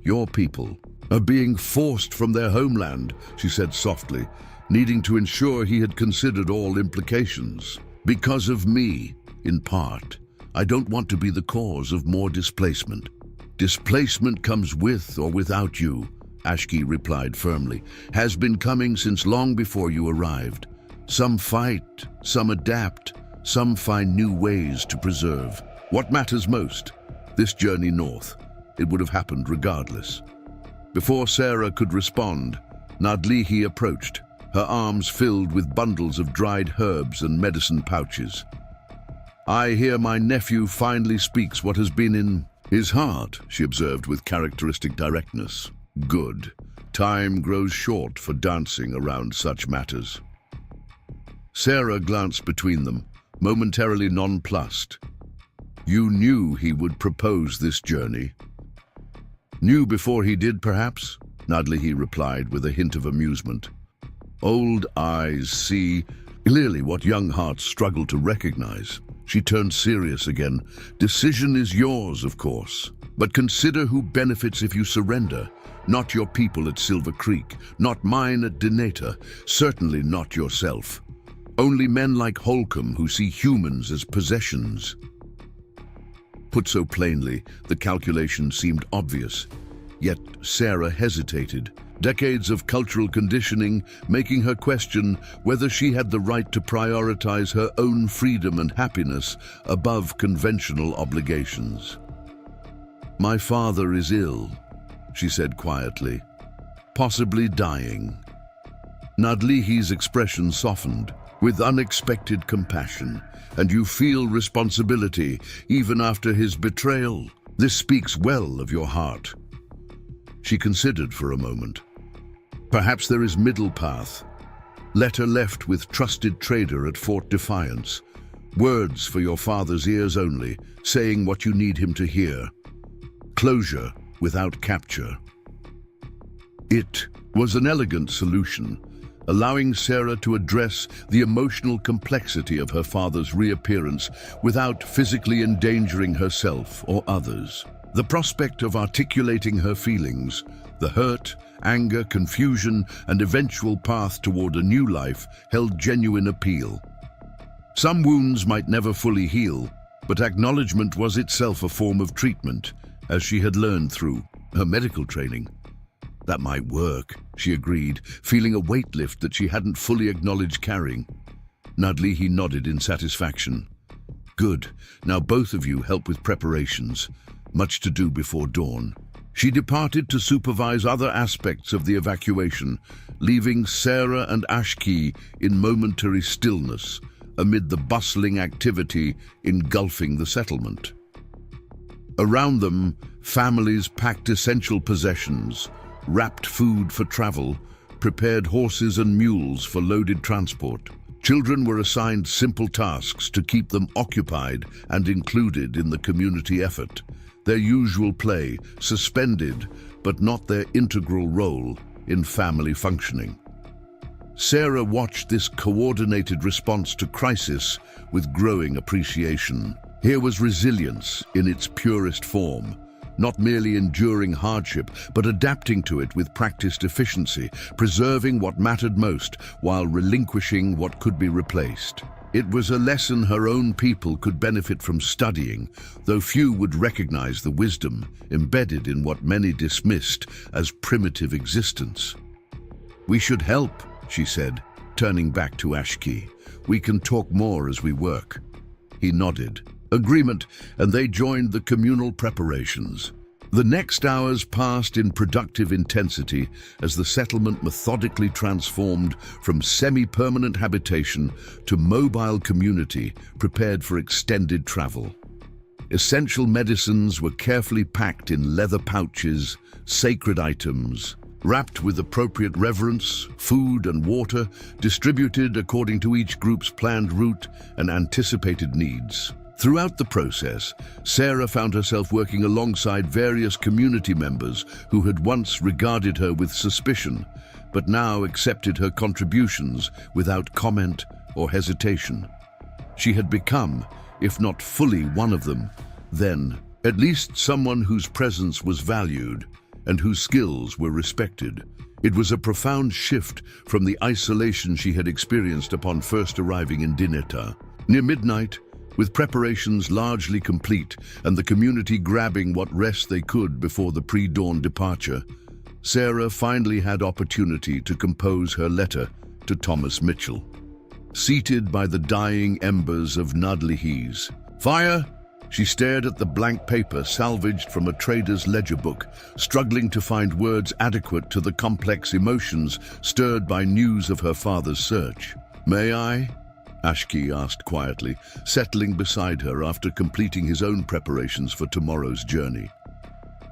Your people are being forced from their homeland, she said softly, needing to ensure he had considered all implications. Because of me, in part. I don't want to be the cause of more displacement. Displacement comes with or without you, Ashki replied firmly, has been coming since long before you arrived. Some fight, some adapt, some find new ways to preserve. What matters most? This journey north. It would have happened regardless. Before Sarah could respond, Nadlihi approached, her arms filled with bundles of dried herbs and medicine pouches. I hear my nephew finally speaks what has been in his heart, she observed with characteristic directness. Good. Time grows short for dancing around such matters. Sarah glanced between them, momentarily nonplussed. You knew he would propose this journey. Knew before he did, perhaps? Nadlihi replied with a hint of amusement. Old eyes see clearly what young hearts struggle to recognize. She turned serious again. Decision is yours, of course. But consider who benefits if you surrender. Not your people at Silver Creek, not mine at Dineta, certainly not yourself. Only men like Holcomb who see humans as possessions. Put so plainly, the calculation seemed obvious. Yet Sarah hesitated, decades of cultural conditioning making her question whether she had the right to prioritize her own freedom and happiness above conventional obligations. "My father is ill," she said quietly, "possibly dying." Nadlihi's expression softened with unexpected compassion. "And you feel responsibility even after his betrayal? This speaks well of your heart." She considered for a moment. "Perhaps there is middle path. Letter left with trusted trader at Fort Defiance. Words for your father's ears only, saying what you need him to hear. Closure without capture." It was an elegant solution, allowing Sarah to address the emotional complexity of her father's reappearance without physically endangering herself or others. The prospect of articulating her feelings, the hurt, anger, confusion, and eventual path toward a new life held genuine appeal. Some wounds might never fully heal, but acknowledgement was itself a form of treatment, as she had learned through her medical training. That might work, she agreed, feeling a weight lift that she hadn't fully acknowledged carrying. Nadlihi nodded in satisfaction. "Good. Now both of you help with preparations. Much to do before dawn." She departed to supervise other aspects of the evacuation, leaving Sarah and Ashki in momentary stillness amid the bustling activity engulfing the settlement. Around them, families packed essential possessions, wrapped food for travel, prepared horses and mules for loaded transport. Children were assigned simple tasks to keep them occupied and included in the community effort. Their usual play suspended, but not their integral role in family functioning. Sarah watched this coordinated response to crisis with growing appreciation. Here was resilience in its purest form, not merely enduring hardship, but adapting to it with practiced efficiency, preserving what mattered most while relinquishing what could be replaced. It was a lesson her own people could benefit from studying, though few would recognize the wisdom embedded in what many dismissed as primitive existence. "We should help," she said, turning back to Ashki. "We can talk more as we work." He nodded. Agreement, and they joined the communal preparations. The next hours passed in productive intensity as the settlement methodically transformed from semi-permanent habitation to mobile community prepared for extended travel. Essential medicines were carefully packed in leather pouches, sacred items, wrapped with appropriate reverence, food and water distributed according to each group's planned route and anticipated needs. Throughout the process, Sarah found herself working alongside various community members who had once regarded her with suspicion, but now accepted her contributions without comment or hesitation. She had become, if not fully one of them, then at least someone whose presence was valued and whose skills were respected. It was a profound shift from the isolation she had experienced upon first arriving in Dineta. Near midnight, with preparations largely complete and the community grabbing what rest they could before the pre-dawn departure, Sarah finally had opportunity to compose her letter to Thomas Mitchell. Seated by the dying embers of Nadlihi's fire, she stared at the blank paper salvaged from a trader's ledger book, struggling to find words adequate to the complex emotions stirred by news of her father's search. "May I?" Ashki asked quietly, settling beside her after completing his own preparations for tomorrow's journey.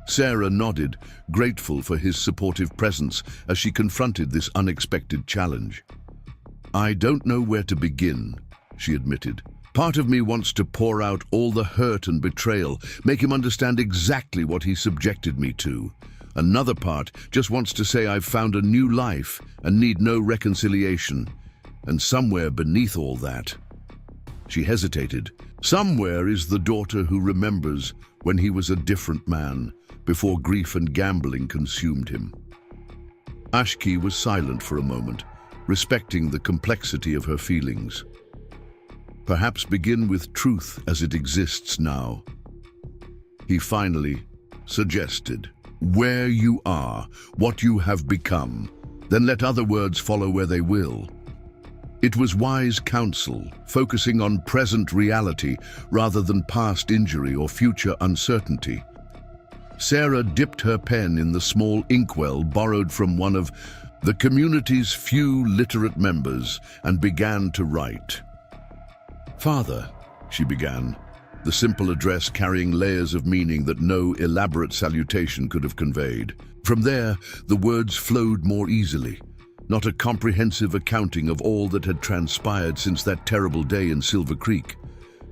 Sarah nodded, grateful for his supportive presence as she confronted this unexpected challenge. "I don't know where to begin," she admitted. "Part of me wants to pour out all the hurt and betrayal, make him understand exactly what he subjected me to. Another part just wants to say I've found a new life and need no reconciliation. And somewhere beneath all that," she hesitated, "somewhere is the daughter who remembers when he was a different man, before grief and gambling consumed him." Ashki was silent for a moment, respecting the complexity of her feelings. Perhaps begin with truth as it exists now. He finally suggested, where you are, what you have become, then let other words follow where they will. It was wise counsel, focusing on present reality rather than past injury or future uncertainty. Sarah dipped her pen in the small inkwell borrowed from one of the community's few literate members and began to write. "Father," she began, the simple address carrying layers of meaning that no elaborate salutation could have conveyed. From there, the words flowed more easily. Not a comprehensive accounting of all that had transpired since that terrible day in Silver Creek,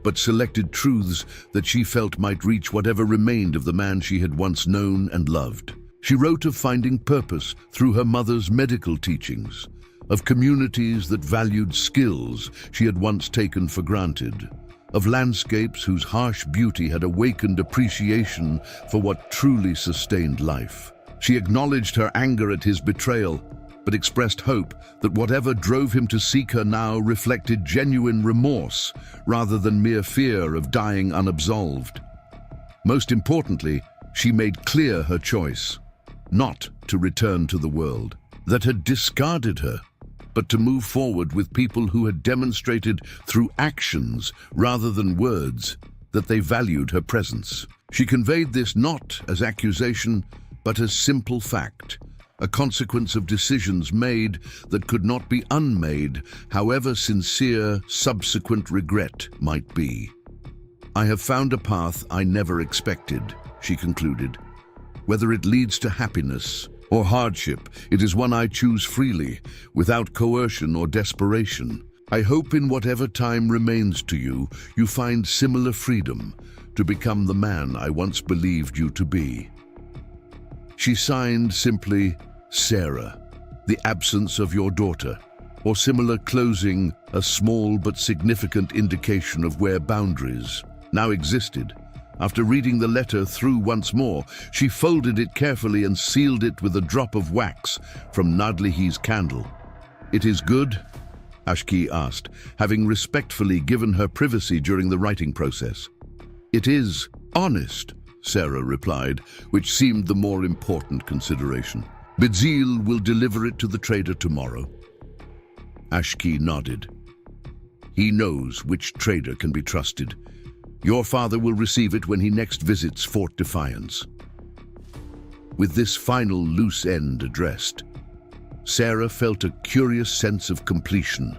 but selected truths that she felt might reach whatever remained of the man she had once known and loved. She wrote of finding purpose through her mother's medical teachings, of communities that valued skills she had once taken for granted, of landscapes whose harsh beauty had awakened appreciation for what truly sustained life. She acknowledged her anger at his betrayal, but expressed hope that whatever drove him to seek her now reflected genuine remorse rather than mere fear of dying unabsolved. Most importantly, she made clear her choice, not to return to the world that had discarded her, but to move forward with people who had demonstrated through actions rather than words that they valued her presence. She conveyed this not as accusation, but as simple fact, a consequence of decisions made that could not be unmade, however sincere subsequent regret might be. "I have found a path I never expected," she concluded. "Whether it leads to happiness or hardship, it is one I choose freely, without coercion or desperation. I hope in whatever time remains to you, you find similar freedom to become the man I once believed you to be." She signed simply, "Sarah, the absence of your daughter," or similar closing, a small but significant indication of where boundaries now existed. After reading the letter through once more, she folded it carefully and sealed it with a drop of wax from Nadlihi's candle. "It is good?" Ashki asked, having respectfully given her privacy during the writing process. "It is honest," Sarah replied, which seemed the more important consideration. "Bidzil will deliver it to the trader tomorrow." Ashki nodded. "He knows which trader can be trusted. Your father will receive it when he next visits Fort Defiance." With this final loose end addressed, Sarah felt a curious sense of completion,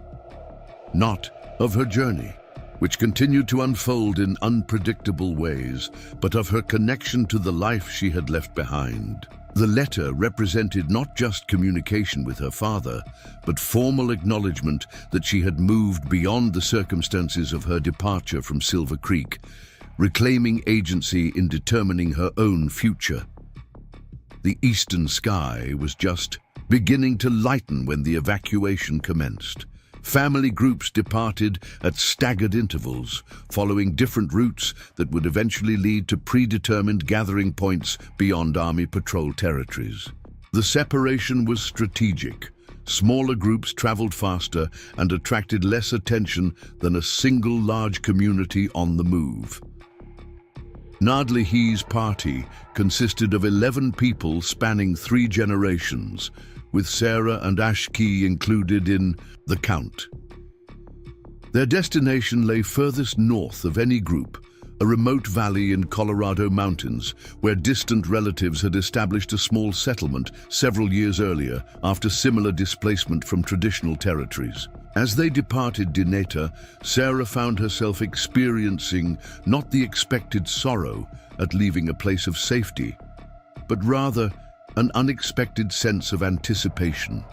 not of her journey, which continued to unfold in unpredictable ways, but of her connection to the life she had left behind. The letter represented not just communication with her father, but formal acknowledgement that she had moved beyond the circumstances of her departure from Silver Creek, reclaiming agency in determining her own future. The eastern sky was just beginning to lighten when the evacuation commenced. Family groups departed at staggered intervals, following different routes that would eventually lead to predetermined gathering points beyond Army patrol territories. The separation was strategic. Smaller groups traveled faster and attracted less attention than a single large community on the move. Nadlihi's party consisted of 11 people spanning 3 generations, with Sarah and Ashki included in the count. Their destination lay furthest north of any group, a remote valley in Colorado mountains, where distant relatives had established a small settlement several years earlier after similar displacement from traditional territories. As they departed Dineta, Sarah found herself experiencing not the expected sorrow at leaving a place of safety, but rather an unexpected sense of anticipation.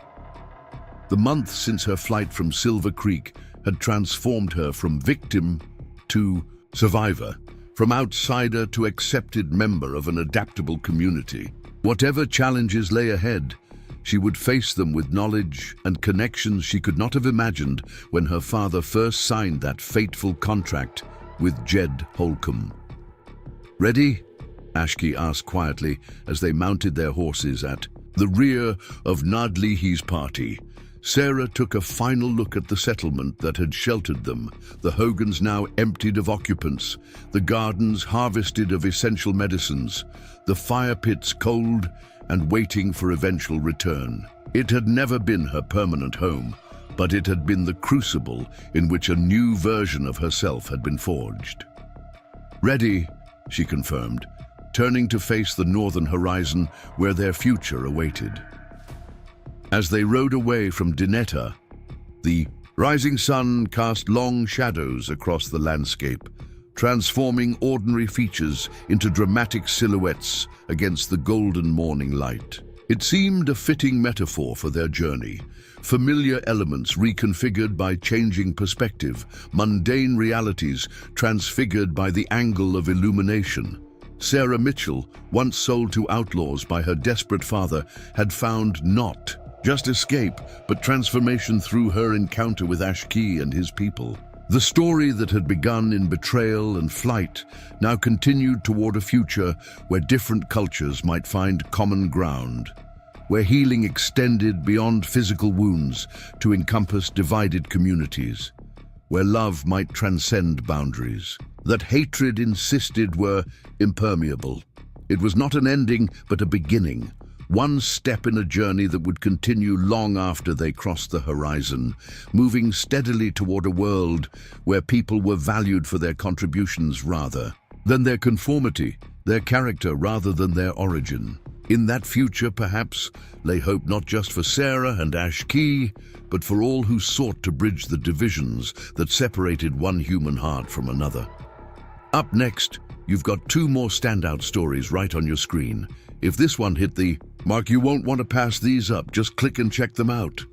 The months since her flight from Silver Creek had transformed her from victim to survivor, from outsider to accepted member of an adaptable community. Whatever challenges lay ahead, she would face them with knowledge and connections she could not have imagined when her father first signed that fateful contract with Jed Holcomb. "Ready?" Ashki asked quietly as they mounted their horses at the rear of Nadlihi's party. Sarah took a final look at the settlement that had sheltered them, the hogans now emptied of occupants, the gardens harvested of essential medicines, the fire pits cold and waiting for eventual return. It had never been her permanent home, but it had been the crucible in which a new version of herself had been forged. "Ready," she confirmed, turning to face the northern horizon where their future awaited. As they rode away from Dinetta, the rising sun cast long shadows across the landscape, transforming ordinary features into dramatic silhouettes against the golden morning light. It seemed a fitting metaphor for their journey, familiar elements reconfigured by changing perspective, mundane realities transfigured by the angle of illumination. Sarah Mitchell, once sold to outlaws by her desperate father, had found not just escape, but transformation through her encounter with Ashkey and his people. The story that had begun in betrayal and flight now continued toward a future where different cultures might find common ground, where healing extended beyond physical wounds to encompass divided communities, where love might transcend boundaries that hatred insisted were impermeable. It was not an ending, but a beginning. One step in a journey that would continue long after they crossed the horizon, moving steadily toward a world where people were valued for their contributions rather than their conformity, their character rather than their origin. In that future, perhaps, lay hope not just for Sarah and Ashkey, but for all who sought to bridge the divisions that separated one human heart from another. Up next, you've got two more standout stories right on your screen. If this one hit the mark, you won't want to pass these up. Just click and check them out.